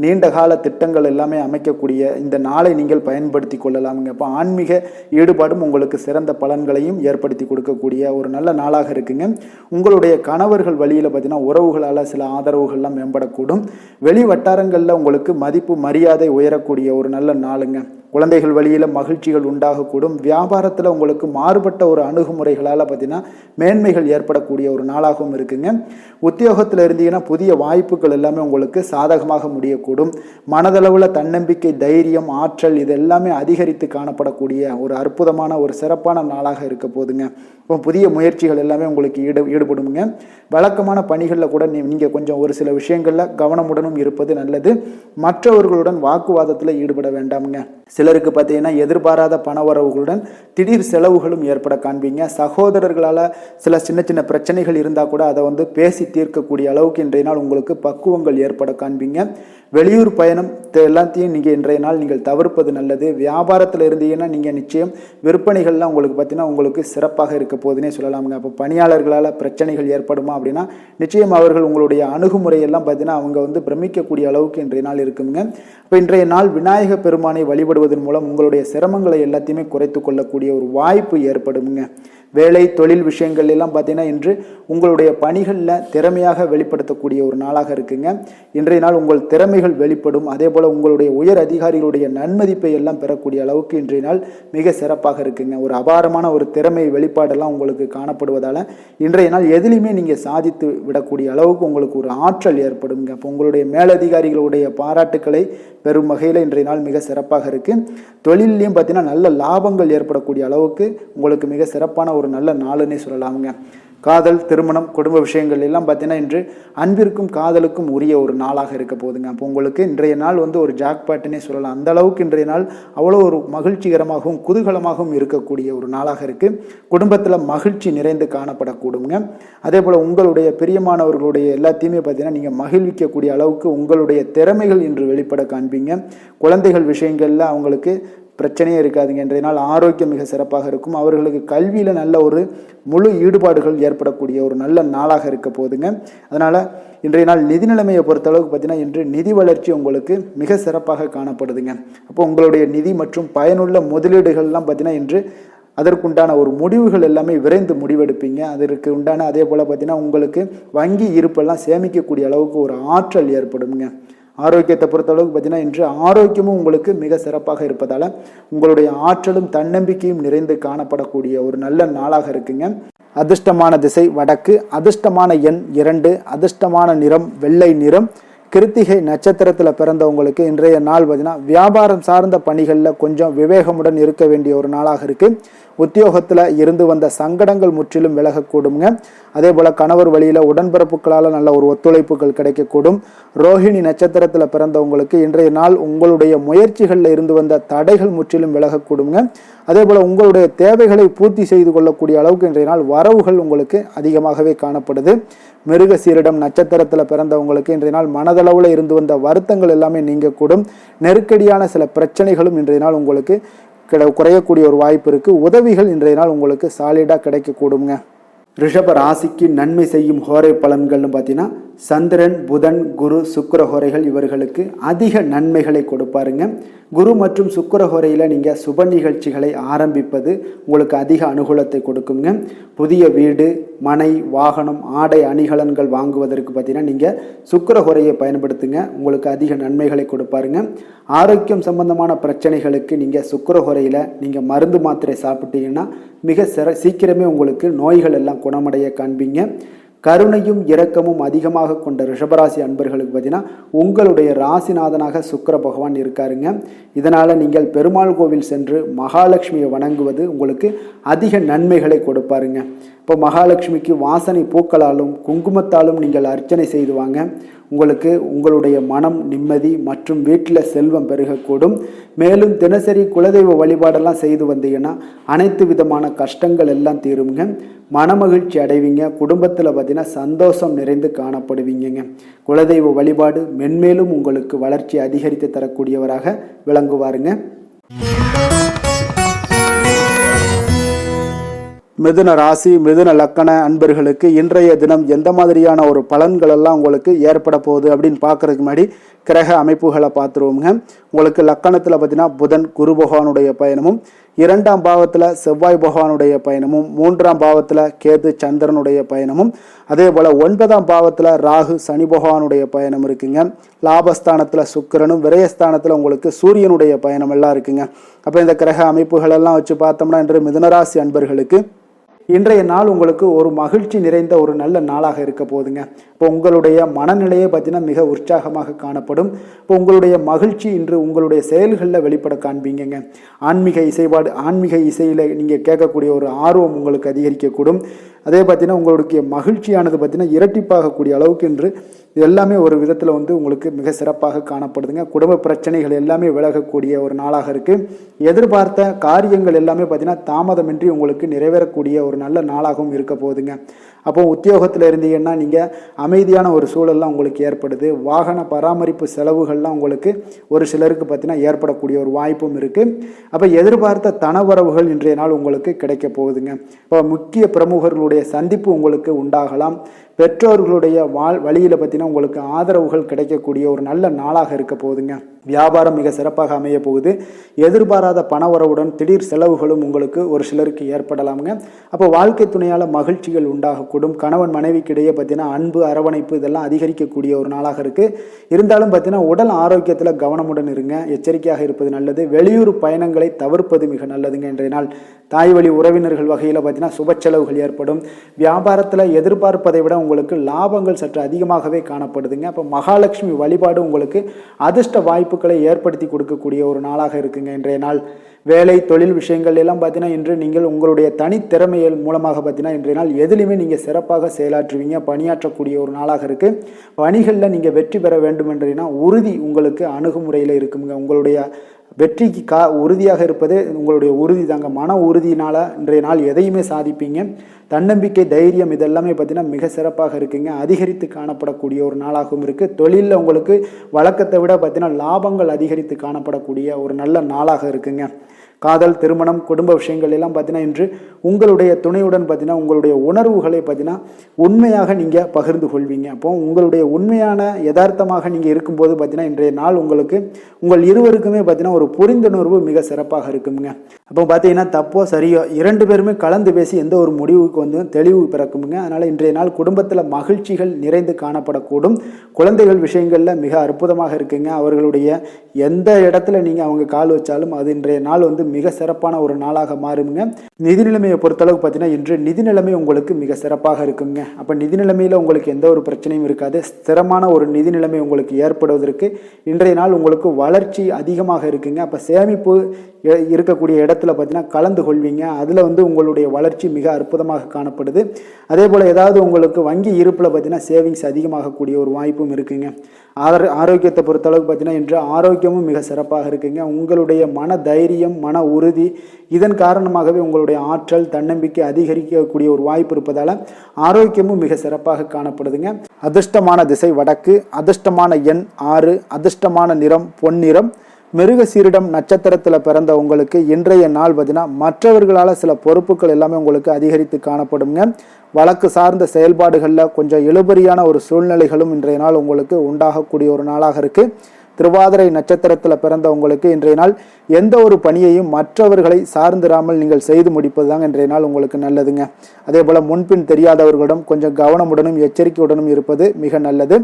நீண்ட கால திட்டங்கள் எல்லாமே அமைக்கக்கூடிய இந்த நாளை நீங்கள் பயன்படுத்தி கொள்ளலாமுங்க. அப்போ ஆன்மீக ஈடுபாடும் உங்களுக்கு சிறந்த பலன்களையும் ஏற்படுத்தி கொடுக்கக்கூடிய ஒரு நல்ல நாளாக இருக்குங்க. உங்களுடைய கணவர்கள் வழியில் பார்த்தீங்கன்னா உறவுகளால் சில ஆதரவுகள்லாம் மேம்படக்கூடும். வெளி வட்டாரங்களில் உங்களுக்கு மதிப்பு மரியாதை உயரக்கூடிய ஒரு நல்ல நாளுங்க. குழந்தைகள் வழியில் மகிழ்ச்சிகள் உண்டாகக்கூடும். வியாபாரத்தில் உங்களுக்கு மாறுபட்ட ஒரு அணுகுமுறைகளால் பார்த்தீங்கன்னா மேன்மைகள் ஏற்படக்கூடிய ஒரு நாளாகவும் இருக்குங்க. உத்தியோகத்தில் இருந்தீங்கன்னா புதிய வாய்ப்புகள் எல்லாமே உங்களுக்கு சாதகமாக முடியக்கூடும். மனதளவில் தன்னம்பிக்கை, தைரியம், ஆற்றல் இது எல்லாமே அதிகரித்து காணப்படக்கூடிய ஒரு அற்புதமான ஒரு சிறப்பான நாளாக இருக்க போதுங்க. இப்போ புதிய முயற்சிகள் எல்லாமே உங்களுக்கு ஈடுபடுங்க. வழக்கமான பணிகளில் கூட நீங்கள் கொஞ்சம் ஒரு சில விஷயங்களில் கவனமுடனும் இருப்பது நல்லது. மற்றவர்களுடன் வாக்குவாதத்தில் ஈடுபட வேண்டாமுங்க. சிலருக்கு பார்த்தீங்கன்னா எதிர்பாராத பணவரவுகளுடன் திடீர் செலவுகளும் ஏற்பட காண்பீங்க. சகோதரர்களால் சில சின்ன சின்ன பிரச்சனைகள் இருந்தால் கூட அதை பேசி தீர்க்கக்கூடிய அளவுக்கு இன்றைய நாள் உங்களுக்கு பக்குவங்கள் ஏற்பட காண்பீங்க. வெளியூர் பயணம் எல்லாத்தையும் நீங்கள் இன்றைய நாள் நீங்கள் தவிர்ப்பது நல்லது. வியாபாரத்தில் இருந்தீங்கன்னா நீங்கள் நிச்சயம் விற்பனைகள்லாம் உங்களுக்கு பார்த்தீங்கன்னா உங்களுக்கு சிறப்பாக இருக்க போதுன்னே சொல்லலாமுங்க. அப்போ பணியாளர்களால் பிரச்சனைகள் ஏற்படுமா அப்படின்னா நிச்சயம் அவர்கள் உங்களுடைய அணுகுமுறையெல்லாம் பார்த்தீங்கன்னா அவங்க பிரமிக்கக்கூடிய அளவுக்கு இன்றைய நாள் இருக்குங்க. இப்போ இன்றைய நாள் விநாயக பெருமானை வழிபடுவதன் மூலம் உங்களுடைய சிரமங்களை எல்லாத்தையுமே குறைத்து கொள்ளக்கூடிய ஒரு வாய்ப்பு ஏற்படுங்க. வேலை தொழில் விஷயங்கள் எல்லாம் பார்த்தீங்கன்னா இன்று உங்களுடைய பணிகளில் திறமையாக வெளிப்படுத்தக்கூடிய ஒரு நாளாக இருக்குங்க. இன்றைய நாள் உங்கள் திறமைகள் வெளிப்படும். அதே போல் உங்களுடைய உயர் அதிகாரிகளுடைய நன்மதிப்பை எல்லாம் பெறக்கூடிய அளவுக்கு இன்றைய நாள் மிக சிறப்பாக இருக்குங்க. ஒரு அபாரமான ஒரு திறமை வெளிப்பாடெல்லாம் உங்களுக்கு காணப்படுவதால் இன்றைய நாள் எதிலையுமே நீங்கள் சாதித்து விடக்கூடிய அளவுக்கு உங்களுக்கு ஒரு ஆற்றல் ஏற்படுங்க. அப்போ உங்களுடைய மேலதிகாரிகளுடைய பாராட்டுக்களை பெரும் வகையில் இன்றைய நாள் மிக சிறப்பாக இருக்குது. தொழிலையும் பார்த்தீங்கன்னா நல்ல லாபங்கள் ஏற்படக்கூடிய அளவுக்கு உங்களுக்கு மிக சிறப்பான ஒரு நல்ல நாளுன்னே சொல்லலாமுங்க. காதல், திருமணம், குடும்ப விஷயங்கள் எல்லாம் பார்த்தீங்கன்னா இன்று அன்பிற்கும் காதலுக்கும் உரிய ஒரு நாளாக இருக்க போகுதுங்க. அப்போ உங்களுக்கு இன்றைய நாள் ஒரு ஜாக்பாட்டுன்னே சொல்லலாம். அந்த அளவுக்கு இன்றைய நாள் அவ்வளோ ஒரு மகிழ்ச்சிகரமாகவும் குதூகலமாகவும் இருக்கக்கூடிய ஒரு நாளாக இருக்குது. குடும்பத்தில் மகிழ்ச்சி நிறைந்து காணப்படக்கூடுங்க. அதே போல் உங்களுடைய பிரியமானவர்களுடைய எல்லாத்தையுமே பார்த்தீங்கன்னா நீங்கள் மகிழ்விக்கக்கூடிய அளவுக்கு உங்களுடைய திறமைகள் இன்று வெளிப்பட காண்பீங்க. குழந்தைகள் விஷயங்களில் அவங்களுக்கு பிரச்சனையே இருக்காதுங்க. இன்றைய நாள் ஆரோக்கியம் மிக சிறப்பாக இருக்கும். அவர்களுக்கு கல்வியில் நல்ல ஒரு முழு ஈடுபாடுகள் ஏற்படக்கூடிய ஒரு நல்ல நாளாக இருக்க போகுதுங்க. அதனால் இன்றைய நாள் நிதி நிலைமையை பொறுத்தளவுக்கு பார்த்தீங்கன்னா இன்று நிதி வளர்ச்சி உங்களுக்கு மிக சிறப்பாக காணப்படுதுங்க. அப்போ உங்களுடைய நிதி மற்றும் பயனுள்ள முதலீடுகள்லாம் பார்த்தீங்கன்னா இன்று அதற்குண்டான ஒரு முடிவுகள் எல்லாமே விரைந்து முடிவெடுப்பீங்க. அதற்கு உண்டான அதே போல் பார்த்தீங்கன்னா உங்களுக்கு வங்கி இருப்பெல்லாம் சேமிக்கக்கூடிய அளவுக்கு ஒரு ஆற்றல் ஏற்படுங்க. ஆரோக்கியத்தை பொறுத்தளவுக்கு பார்த்தீங்கன்னா இன்று ஆரோக்கியமும் உங்களுக்கு மிக சிறப்பாக இருப்பதால் உங்களுடைய ஆற்றலும் தன்னம்பிக்கையும் நிறைந்து காணப்படக்கூடிய ஒரு நல்ல நாளாக இருக்குங்க. அதிர்ஷ்டமான திசை வடக்கு, அதிர்ஷ்டமான எண் 2, அதிர்ஷ்டமான நிறம் வெள்ளை நிறம். கிருத்திகை நட்சத்திரத்தில் பிறந்தவங்களுக்கு இன்றைய நாள் பார்த்தீங்கன்னா வியாபாரம் சார்ந்த பணிகளில் கொஞ்சம் விவேகமுடன் இருக்க வேண்டிய ஒரு நாளாக இருக்குது. உத்தியோகத்தில் இருந்து வந்த சங்கடங்கள் முற்றிலும் விலகக்கூடுங்க. அதே போல் கணவர் வழியில் உடன்பிறப்புகளால் நல்ல ஒரு ஒத்துழைப்புகள் கிடைக்கக்கூடும். ரோஹிணி நட்சத்திரத்தில் பிறந்தவங்களுக்கு இன்றைய நாள் உங்களுடைய முயற்சிகளில் இருந்து வந்த தடைகள் முற்றிலும் விலகக்கூடுங்க. அதே போல் உங்களுடைய தேவைகளை பூர்த்தி செய்து கொள்ளக்கூடிய அளவுக்கு இன்றைய நாள் வரவுகள் உங்களுக்கு அதிகமாகவே காணப்படுது. மிருகசீரிடம் நட்சத்திரத்தில் பிறந்தவங்களுக்கு இன்றைய நாள் மனதளவில் இருந்து வந்த வருத்தங்கள் எல்லாமே நீங்கக்கூடும். நெருக்கடியான சில பிரச்சனைகளும் இன்றைய நாள் உங்களுக்கு குறையக்கூடிய ஒரு வாய்ப்பு இருக்குது. உதவிகள் இன்றைய நாள் உங்களுக்கு சாலிடாக கிடைக்கக்கூடுங்க. ரிஷப ராசிக்கு நன்மை செய்யும் ஹோரை பலன்கள்னு பார்த்தீங்கன்னா சந்திரன், புதன், குரு, சுக்கிர ஹோரைகள் இவர்களுக்கு அதிக நன்மைகளை கொடுப்பாருங்க. குரு மற்றும் சுக்கிர ஹோரையில் நீங்கள் சுப நிகழ்ச்சிகளை ஆரம்பிப்பது உங்களுக்கு அதிக அனுகூலத்தை கொடுக்குங்க. புதிய வீடு, மனை, வாகனம், ஆடை அணிகலன்கள் வாங்குவதற்கு பார்த்தீங்கன்னா நீங்கள் சுக்கிர ஹோரையை பயன்படுத்துங்க. உங்களுக்கு அதிக நன்மைகளை கொடுப்பாருங்க. ஆரோக்கியம் சம்பந்தமான பிரச்சனைகளுக்கு நீங்கள் சுக்கிர ஹோரையில் நீங்கள் மருந்து மாத்திரை சாப்பிட்டீங்கன்னா மிக சீக்கிரமே உங்களுக்கு நோய்கள் எல்லாம் குணமடைய காண்பீங்க. கருணையும் இரக்கமும் அதிகமாக கொண்ட ரிஷபராசி அன்பர்களுக்கு பார்த்தீங்கன்னா உங்களுடைய ராசிநாதனாக சுக்கிர பகவான் இருக்காருங்க. இதனால் நீங்கள் பெருமாள் கோவில் சென்று மகாலட்சுமியை வணங்குவது உங்களுக்கு அதிக நன்மைகளை கொடுப்பாருங்க. இப்போ மகாலட்சுமிக்கு வாசனை பூக்களாலும் குங்குமத்தாலும் நீங்கள் அர்ச்சனை செய்து வாங்க. உங்களுக்கு உங்களுடைய மனம் நிம்மதி மற்றும் வீட்டில் செல்வம் பெருகக்கூடும். மேலும் தினசரி குலதெய்வ வழிபாடெல்லாம் செய்து வந்தீங்கன்னா அனைத்து விதமான கஷ்டங்கள் எல்லாம் தீருங்க. மனமகிழ்ச்சி அடைவீங்க. குடும்பத்தில் பார்த்தீங்கன்னா சந்தோஷம் நிறைந்து காணப்படுவீங்க. குலதெய்வ வழிபாடு மென்மேலும் உங்களுக்கு வளர்ச்சி அதிகரித்து தரக்கூடியவராக விளங்குவாருங்க. மிதுன ராசி, மிதுன லக்கண அன்பர்களுக்கு இன்றைய தினம் எந்த மாதிரியான ஒரு பலன்கள் எல்லாம் உங்களுக்கு ஏற்பட போகுது அப்படின்னு பார்க்கறதுக்கு முன்னாடி கிரக அமைப்புகளை பார்த்துருவோங்க. உங்களுக்கு லக்கணத்தில் பார்த்தீங்கன்னா புதன் குரு பகவானுடைய பயணமும், 2ஆம் பாவத்தில் செவ்வாய் பகவானுடைய பயணமும், 3ஆம் பாவத்தில் கேது சந்திரனுடைய பயணமும், அதே போல் 9ஆம் பாவத்தில் ராகு சனி பகவானுடைய பயணம் இருக்குங்க. லாபஸ்தானத்தில் சுக்கிரனும், விரயஸ்தானத்தில் உங்களுக்கு சூரியனுடைய பயணம் எல்லாம் இருக்குங்க. அப்போ இந்த கிரக அமைப்புகளெல்லாம் வச்சு பார்த்தோம்னா இன்று மிதுனராசி அன்பர்களுக்கு இன்றைய நாள் உங்களுக்கு ஒரு மகிழ்ச்சி நிறைந்த ஒரு நல்ல நாளாக இருக்க போகுதுங்க. இப்போ உங்களுடைய மனநிலையை பார்த்தீங்கன்னா மிக உற்சாகமாக காணப்படும். இப்போ உங்களுடைய மகிழ்ச்சி இன்று உங்களுடைய செயல்களில் வெளிப்பட காண்பீங்க. ஆன்மீக இசையில் நீங்கள் கேட்கக்கூடிய ஒரு ஆர்வம் உங்களுக்கு அதிகரிக்கக்கூடும். அதே பார்த்தீங்கன்னா உங்களுடைய மகிழ்ச்சியானது பார்த்தீங்கன்னா இரட்டிப்பாகக்கூடிய அளவுக்கு இன்று இது எல்லாமே ஒரு விதத்தில் உங்களுக்கு மிக சிறப்பாக காணப்படுதுங்க. குடும்ப பிரச்சனைகள் எல்லாமே விலகக்கூடிய ஒரு நாளாக இருக்குது. எதிர்பார்த்த காரியங்கள் எல்லாமே பார்த்தீங்கன்னா தாமதமின்றி உங்களுக்கு நிறைவேறக்கூடிய ஒரு நல்ல நாளாகவும் இருக்க போகுதுங்க. அப்போ உத்தியோகத்தில் இருந்தீங்கன்னா நீங்கள் அமைதியான ஒரு சூழல்லாம் உங்களுக்கு ஏற்படுது. வாகன பராமரிப்பு செலவுகள்லாம் உங்களுக்கு ஒரு சிலருக்கு பார்த்தீங்கன்னா ஏற்படக்கூடிய ஒரு வாய்ப்பும் இருக்குது. அப்போ எதிர்பார்த்த தனவரவுகள் இன்றைய நாள் உங்களுக்கு கிடைக்க போகுதுங்க. இப்போ முக்கிய பிரமுகர்களுடைய சந்திப்பு உங்களுக்கு உண்டாகலாம். பெற்றோர்களுடைய வழியில் பார்த்தீங்கன்னா உங்களுக்கு ஆதரவுகள் கிடைக்கக்கூடிய ஒரு நல்ல நாளாக இருக்க போகுதுங்க. வியாபாரம் மிக சிறப்பாக அமைய போகுது. எதிர்பாராத பணவரவுடன் திடீர் செலவுகளும் உங்களுக்கு ஒரு சிலருக்கு ஏற்படலாமுங்க. அப்போ வாழ்க்கை துணையால் மகிழ்ச்சிகள் உண்டாகக்கூடும். கணவன் மனைவிக்கிடையே பார்த்தீங்கன்னா அன்பு, அரவணைப்பு இதெல்லாம் அதிகரிக்கக்கூடிய ஒரு நாளாக இருக்குது. இருந்தாலும் பார்த்தீங்கன்னா உடல் ஆரோக்கியத்தில் கவனமுடன் இருங்க. எச்சரிக்கையாக இருப்பது நல்லது. வெளியூர் பயணங்களை தவிர்ப்பது மிக நல்லதுங்க. இன்றைய நாள் தாய் வழி உறவினர்கள் வகையில் பார்த்தீங்கன்னா சுப செலவுகள் ஏற்படும். வியாபாரத்தில் எதிர்பார்ப்பதை விட உங்களுக்கு லாபங்கள் சற்று அதிகமாகவே காணப்படுதுங்க. அப்போ மகாலட்சுமி வழிபாடு உங்களுக்கு அதிர்ஷ்ட வாய்ப்புகளை ஏற்படுத்தி கொடுக்கக்கூடிய ஒரு நாளாக இருக்குங்க இன்றைய நாள். வேலை தொழில் விஷயங்கள் எல்லாம் பார்த்தீங்கன்னா இன்று நீங்கள் உங்களுடைய தனித்திறமைகள் மூலமாக பார்த்தீங்கன்னா இன்றைய நாள் எதிலுமே நீங்கள் சிறப்பாக செயலாற்றுவீங்க, பணியாற்றக்கூடிய ஒரு நாளாக இருக்குது. பணிகளில் நீங்கள் வெற்றி பெற வேண்டும் என்றீங்கன்னா உறுதி உங்களுக்கு அணுகுமுறையில் இருக்குங்க. உங்களுடைய வெற்றிக்கு உறுதியாக இருப்பது உங்களுடைய உறுதி தாங்க. மன உறுதியினால் இன்றைய நாள் எதையுமே சாதிப்பீங்க. தன்னம்பிக்கை, தைரியம் இதெல்லாமே பார்த்தீங்கன்னா மிக சிறப்பாக இருக்குங்க. அதிகரித்து காணப்படக்கூடிய ஒரு நாளாகவும் இருக்குது. தொழிலில் உங்களுக்கு வழக்கத்தை விட பார்த்தீங்கன்னா லாபங்கள் அதிகரித்து காணப்படக்கூடிய ஒரு நல்ல நாளாக இருக்குங்க. காதல், திருமணம், குடும்ப விஷயங்கள் எல்லாம் பார்த்தீங்கன்னா இன்று உங்களுடைய துணையுடன் பார்த்தீங்கன்னா உங்களுடைய உணர்வுகளை பார்த்தீங்கன்னா உண்மையாக நீங்கள் பகிர்ந்து கொள்வீங்க. அப்போ உங்களுடைய உண்மையான யதார்த்தமாக நீங்கள் இருக்கும்போது பார்த்தீங்கன்னா இன்றைய நாள் உங்களுக்கு உங்கள் இருவருக்குமே பார்த்தீங்கன்னா ஒரு புரிந்துணர்வு மிக சிறப்பாக இருக்குங்க. அப்போ பார்த்தீங்கன்னா தப்போ சரியோ 2 பேருமே கலந்து பேசி எந்த ஒரு முடிவுக்கு வந்து தெளிவு பிறக்குங்க. அதனால் இன்றைய நாள் குடும்பத்தில் மகிழ்ச்சிகள் நிறைந்து காணப்படக்கூடும். குழந்தைகள் விஷயங்களில் மிக அற்புதமாக இருக்குங்க. அவர்களுடைய எந்த இடத்துல நீங்கள் அவங்க கால் வச்சாலும் அது இன்றைய நாள் வந்து மிக சிறப்பான ஒரு நாளாக மாறுங்க. நிதி நிலைமையை பொறுத்தளவுக்கு பார்த்தீங்கன்னா இன்று நிதி நிலைமை உங்களுக்கு மிக சிறப்பாக இருக்குங்க. அப்போ நிதி நிலைமையில் உங்களுக்கு எந்த ஒரு பிரச்சனையும் இருக்காது. ஸ்திரமான ஒரு நிதி நிலைமை உங்களுக்கு ஏற்படுவதற்கு இன்றைய நாள் உங்களுக்கு வளர்ச்சி அதிகமாக இருக்குங்க. அப்போ சேமிப்பு இருக்கக்கூடிய இடத்துல பார்த்தீங்கன்னா கலந்து கொள்வீங்க. அதில் வந்து உங்களுடைய வளர்ச்சி மிக அற்புதமாக காணப்படுது. அதே போல் ஏதாவது உங்களுக்கு வங்கி இருப்பில் பார்த்தீங்கன்னா சேவிங்ஸ் அதிகமாகக்கூடிய ஒரு வாய்ப்பும் இருக்குங்க. ஆரோக்கியத்தை பொறுத்தளவுக்கு பார்த்தீங்கன்னா இன்று ஆரோக்கியமும் மிக சிறப்பாக இருக்குங்க. உங்களுடைய மன தைரியம், மன உறுதி இதன் காரணமாகவே உங்களுடைய ஆற்றல், தன்னம்பிக்கை அதிகரிக்கக்கூடிய ஒரு வாய்ப்பு இருப்பதால் ஆரோக்கியமும் மிக சிறப்பாக காணப்படுதுங்க. அதிர்ஷ்டமான திசை வடக்கு, அதிர்ஷ்டமான எண் 6, அதிர்ஷ்டமான நிறம் பொன்னிறம். மிருகசீரிடம் நட்சத்திரத்தில் பிறந்த உங்களுக்கு இன்றைய நாள் பார்த்தீங்கன்னா மற்றவர்களால் சில பொறுப்புகள் எல்லாமே உங்களுக்கு அதிகரித்து காணப்படுங்க. வழக்கு சார்ந்த செயல்பாடுகளில் கொஞ்சம் இழுபறியான ஒரு சூழ்நிலைகளும் இன்றைய நாள் உங்களுக்கு உண்டாகக்கூடிய ஒரு நாளாக இருக்குது. திருவாதிரை நட்சத்திரத்தில் பிறந்த உங்களுக்கு இன்றைய நாள் எந்த ஒரு பணியையும் மற்றவர்களை சார்ந்திராமல் நீங்கள் செய்து முடிப்பது தாங்க இன்றைய நாள் உங்களுக்கு நல்லதுங்க. அதே போல் முன்பின் தெரியாதவர்களிடம் கொஞ்சம் கவனமுடனும் எச்சரிக்கையுடனும் இருப்பது மிக நல்லது.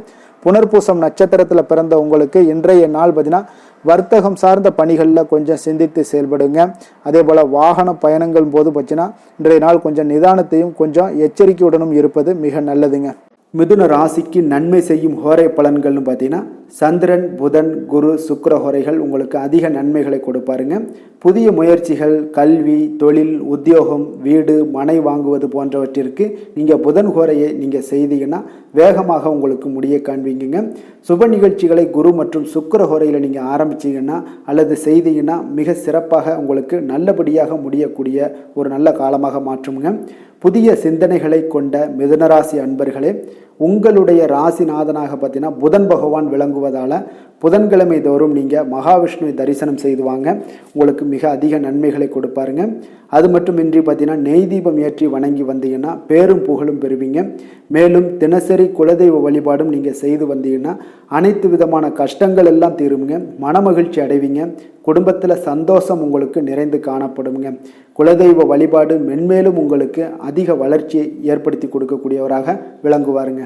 புனர்பூசம் நட்சத்திரத்தில் பிறந்த உங்களுக்கு இன்றைய நாள் பார்த்தீங்கன்னா வர்த்தகம் சார்ந்த பணிகளில் கொஞ்சம் சிந்தித்து செயல்படுங்க. அதே போல் வாகன பயணங்கள் போது பார்த்தீங்கன்னா இன்றைய நாள் கொஞ்சம் நிதானத்தையும் கொஞ்சம் எச்சரிக்கையுடனும் இருப்பது மிக நல்லதுங்க. மிதுன ராசிக்கு நன்மை செய்யும் ஹோரை பலன்கள்னு பார்த்தீங்கன்னா சந்திரன், புதன், குரு, சுக்கிர ஹோரைகள் உங்களுக்கு அதிக நன்மைகளை கொடுப்பாருங்க. புதிய முயற்சிகள், கல்வி, தொழில், உத்தியோகம், வீடு, மனை வாங்குவது போன்றவற்றிற்கு நீங்கள் புதன் ஹோரையை நீங்கள் செய்தீங்கன்னா வேகமாக உங்களுக்கு முடிய காண்பீங்க. சுப நிகழ்ச்சிகளை குரு மற்றும் சுக்கிர ஹோரையில் நீங்கள் ஆரம்பிச்சிங்கன்னா அல்லது செய்தீங்கன்னா மிக சிறப்பாக உங்களுக்கு நல்லபடியாக முடியக்கூடிய ஒரு நல்ல காலமாக மாற்றுங்க. புதிய சிந்தனைகளை கொண்ட மிதுனராசி அன்பர்களே, உங்களுடைய ராசிநாதனாக பார்த்தீங்கன்னா புதன் பகவான் விளங்குவதால் புதன்கிழமை தோறும் நீங்கள் மகாவிஷ்ணுவை தரிசனம் செய்து வாங்க. உங்களுக்கு மிக அதிக நன்மைகளை கொடுப்பாருங்க. அது மட்டுமின்றி பார்த்தீங்கன்னா நெய் தீபம் ஏற்றி வணங்கி வந்தீங்கன்னா பேரும் புகழும் பெறுவீங்க. மேலும் தினசரி குலதெய்வ வழிபாடும் நீங்கள் செய்து வந்தீங்கன்னா அனைத்து விதமான கஷ்டங்கள் எல்லாம் தீருங்க. மனமகிழ்ச்சி அடைவீங்க. குடும்பத்தில் சந்தோஷம் உங்களுக்கு நிறைந்து காணப்படுங்க. குலதெய்வ வழிபாடு மென்மேலும் உங்களுக்கு அதிக வளர்ச்சியை ஏற்படுத்தி கொடுக்கக்கூடியவராக விளங்குவாருங்க.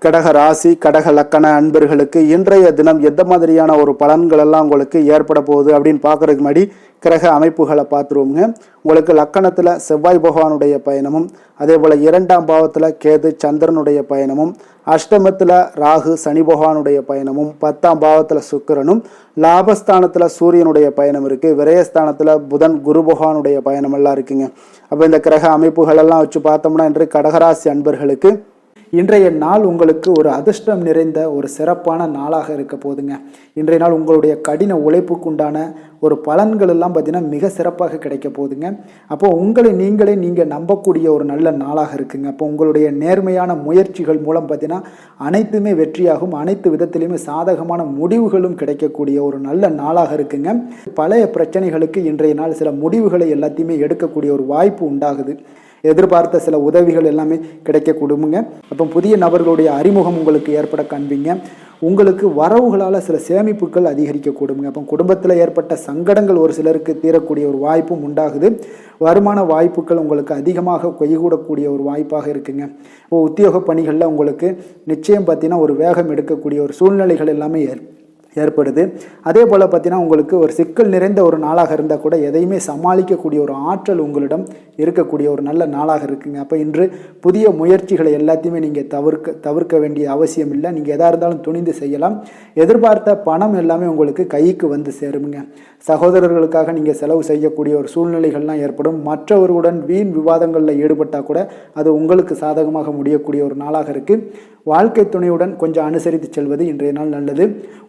கடக ராசி, கடக லக்கண அன்பர்களுக்கு இன்றைய தினம் எந்த மாதிரியான ஒரு பலன்கள் எல்லாம் உங்களுக்கு ஏற்பட போகுது அப்படின்னு பார்க்கறதுக்கு முன்னாடி கிரக அமைப்புகளை பார்த்துருவோங்க. உங்களுக்கு லக்கணத்தில் செவ்வாய் பகவானுடைய பயணமும், அதே போல் 2ஆம் பாவத்தில் கேது சந்திரனுடைய பயணமும், அஷ்டமத்தில் ராகு சனி பகவானுடைய பயணமும், 10ஆம் பாவத்தில் சுக்கிரனும், லாபஸ்தானத்தில் சூரியனுடைய பயணம் இருக்குது, விரயஸ்தானத்தில் புதன் குரு பகவானுடைய பயணம் எல்லாம் இருக்குங்க. அப்போ இந்த கிரக அமைப்புகள் எல்லாம் வச்சு பார்த்தோம்னா இன்று கடகராசி அன்பர்களுக்கு இன்றைய நாள் உங்களுக்கு ஒரு அதிர்ஷ்டம் நிறைந்த ஒரு சிறப்பான நாளாக இருக்க போதுங்க. இன்றைய நாள் உங்களுடைய கடின உழைப்புக்கு உண்டான ஒரு பலன்கள் எல்லாம் பார்த்தீங்கன்னா மிக சிறப்பாக கிடைக்க போகுதுங்க. அப்போ உங்களை நீங்கள் நம்பக்கூடிய ஒரு நல்ல நாளாக இருக்குங்க. அப்போ உங்களுடைய நேர்மையான முயற்சிகள் மூலம் பார்த்தீங்கன்னா அனைத்துமே வெற்றியாகும். அனைத்து விதத்திலையுமே சாதகமான முடிவுகளும் கிடைக்கக்கூடிய ஒரு நல்ல நாளாக இருக்குங்க. பழைய பிரச்சனைகளுக்கு இன்றைய நாள் சில முடிவுகளை எல்லாத்தையுமே எடுக்கக்கூடிய ஒரு வாய்ப்பு உண்டாகுது. எதிர்பார்த்த சில உதவிகள் எல்லாமே கிடைக்க கொடுங்க. அப்போ புதிய நபர்களுடைய அறிமுகம் உங்களுக்கு ஏற்பட காண்பீங்க. உங்களுக்கு வரவுகளால் சில சேமிப்புகள் அதிகரிக்க கொடுங்க. அப்போ குடும்பத்தில் ஏற்பட்ட சங்கடங்கள் ஒரு சிலருக்கு தீரக்கூடிய ஒரு வாய்ப்பும் உண்டாகுது. வருமான வாய்ப்புகள் உங்களுக்கு அதிகமாக கைகூடக்கூடிய ஒரு வாய்ப்பாக இருக்குங்க. உத்தியோக பணிகளில் உங்களுக்கு நிச்சயம் பார்த்தீங்கன்னா ஒரு வேகம் எடுக்கக்கூடிய ஒரு சூழ்நிலைகள் எல்லாமே ஏற்படுது. அதே போல் பார்த்தீங்கன்னா உங்களுக்கு ஒரு சிக்கல் நிறைந்த ஒரு நாளாக இருந்தால் கூட எதையுமே சமாளிக்கக்கூடிய ஒரு ஆற்றல் உங்களிடம் இருக்கக்கூடிய ஒரு நல்ல நாளாக இருக்குங்க. அப்போ இன்று புதிய முயற்சிகளை எல்லாத்தையுமே நீங்கள் தவிர்க்க வேண்டிய அவசியம் இல்லை. நீங்கள் எதாக இருந்தாலும் துணிந்து செய்யலாம். எதிர்பார்த்த பணம் எல்லாமே உங்களுக்கு கைக்கு வந்து சேருங்க. சகோதரர்களுக்காக நீங்கள் செலவு செய்யக்கூடிய ஒரு சூழ்நிலைகள்லாம் ஏற்படும். மற்றவர்களுடன் வீண் விவாதங்களில் ஈடுபட்டால் கூட அது உங்களுக்கு சாதகமாக முடியக்கூடிய ஒரு நாளாக இருக்குது. வாழ்க்கை துணையுடன் கொஞ்சம் அனுசரித்து செல்வது இன்றைய நாள் நல்லது.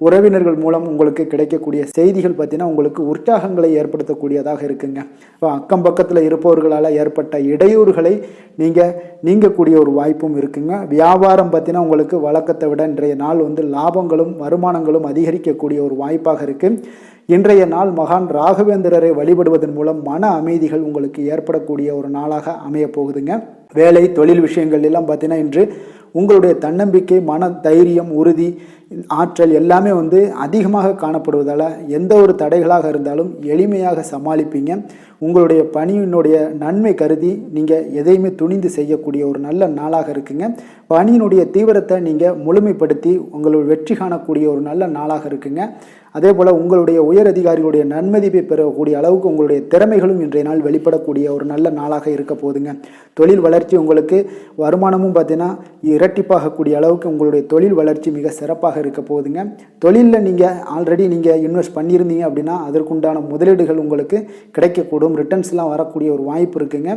உறவினர்கள் மூலம் உங்களுக்கு கிடைக்கக்கூடிய செய்திகள் பார்த்தீங்கன்னா உங்களுக்கு உற்சாகங்களை ஏற்படுத்தக்கூடியதாக இருக்குங்க. இப்போ அக்கம் பக்கத்தில் இருப்பவர்களால் ஏற்பட்ட இடையூறுகளை நீங்கக்கூடிய ஒரு வாய்ப்பும் இருக்குங்க. வியாபாரம் பார்த்தீங்கன்னா உங்களுக்கு வழக்கத்தை விட இன்றைய நாள் லாபங்களும் வருமானங்களும் அதிகரிக்கக்கூடிய ஒரு வாய்ப்பாக இருக்குது. இன்றைய நாள் மகான் ராகவேந்திரரை வழிபடுவதன் மூலம் மன அமைதிகள் உங்களுக்கு ஏற்படக்கூடிய ஒரு நாளாக அமைய போகுதுங்க. வேலை தொழில் விஷயங்கள் எல்லாம் பார்த்தீங்கன்னா இன்று உங்களுடைய தன்னம்பிக்கை, மன தைரியம், உறுதி, ஆற்றல் எல்லாமே அதிகமாக காணப்படுவதால் எந்த ஒரு தடைகளாக இருந்தாலும் எளிமையாக சமாளிப்பீங்க. உங்களுடைய பணியினுடைய நன்மை கருதி நீங்கள் எதையுமே துணிந்து செய்யக்கூடிய ஒரு நல்ல நாளாக இருக்குங்க. பணியினுடைய தீவிரத்தை நீங்கள் முழுமைப்படுத்தி உங்களுடைய வெற்றி காணக்கூடிய ஒரு நல்ல நாளாக இருக்குங்க. அதே போல் உங்களுடைய உயர் அதிகாரிகளுடைய நன்மதிப்பை பெறக்கூடிய அளவுக்கு உங்களுடைய திறமைகளும் இன்றைய நாள் வெளிப்படக்கூடிய ஒரு நல்ல நாளாக இருக்க போகுதுங்க. தொழில் வளர்ச்சி உங்களுக்கு வருமானமும் பார்த்தீங்கன்னா இரட்டிப்பாகக்கூடிய அளவுக்கு உங்களுடைய தொழில் வளர்ச்சி மிக சிறப்பாக இருக்க போகுதுங்க. தொழிலில் நீங்கள் ஆல்ரெடி இன்வெஸ்ட் பண்ணியிருந்தீங்க அப்படின்னா அதற்குண்டான முதலீடுகள் உங்களுக்கு கிடைக்கக்கூடும். ரிட்டர்ன்ஸ்லாம் வரக்கூடிய ஒரு வாய்ப்பு இருக்குங்க.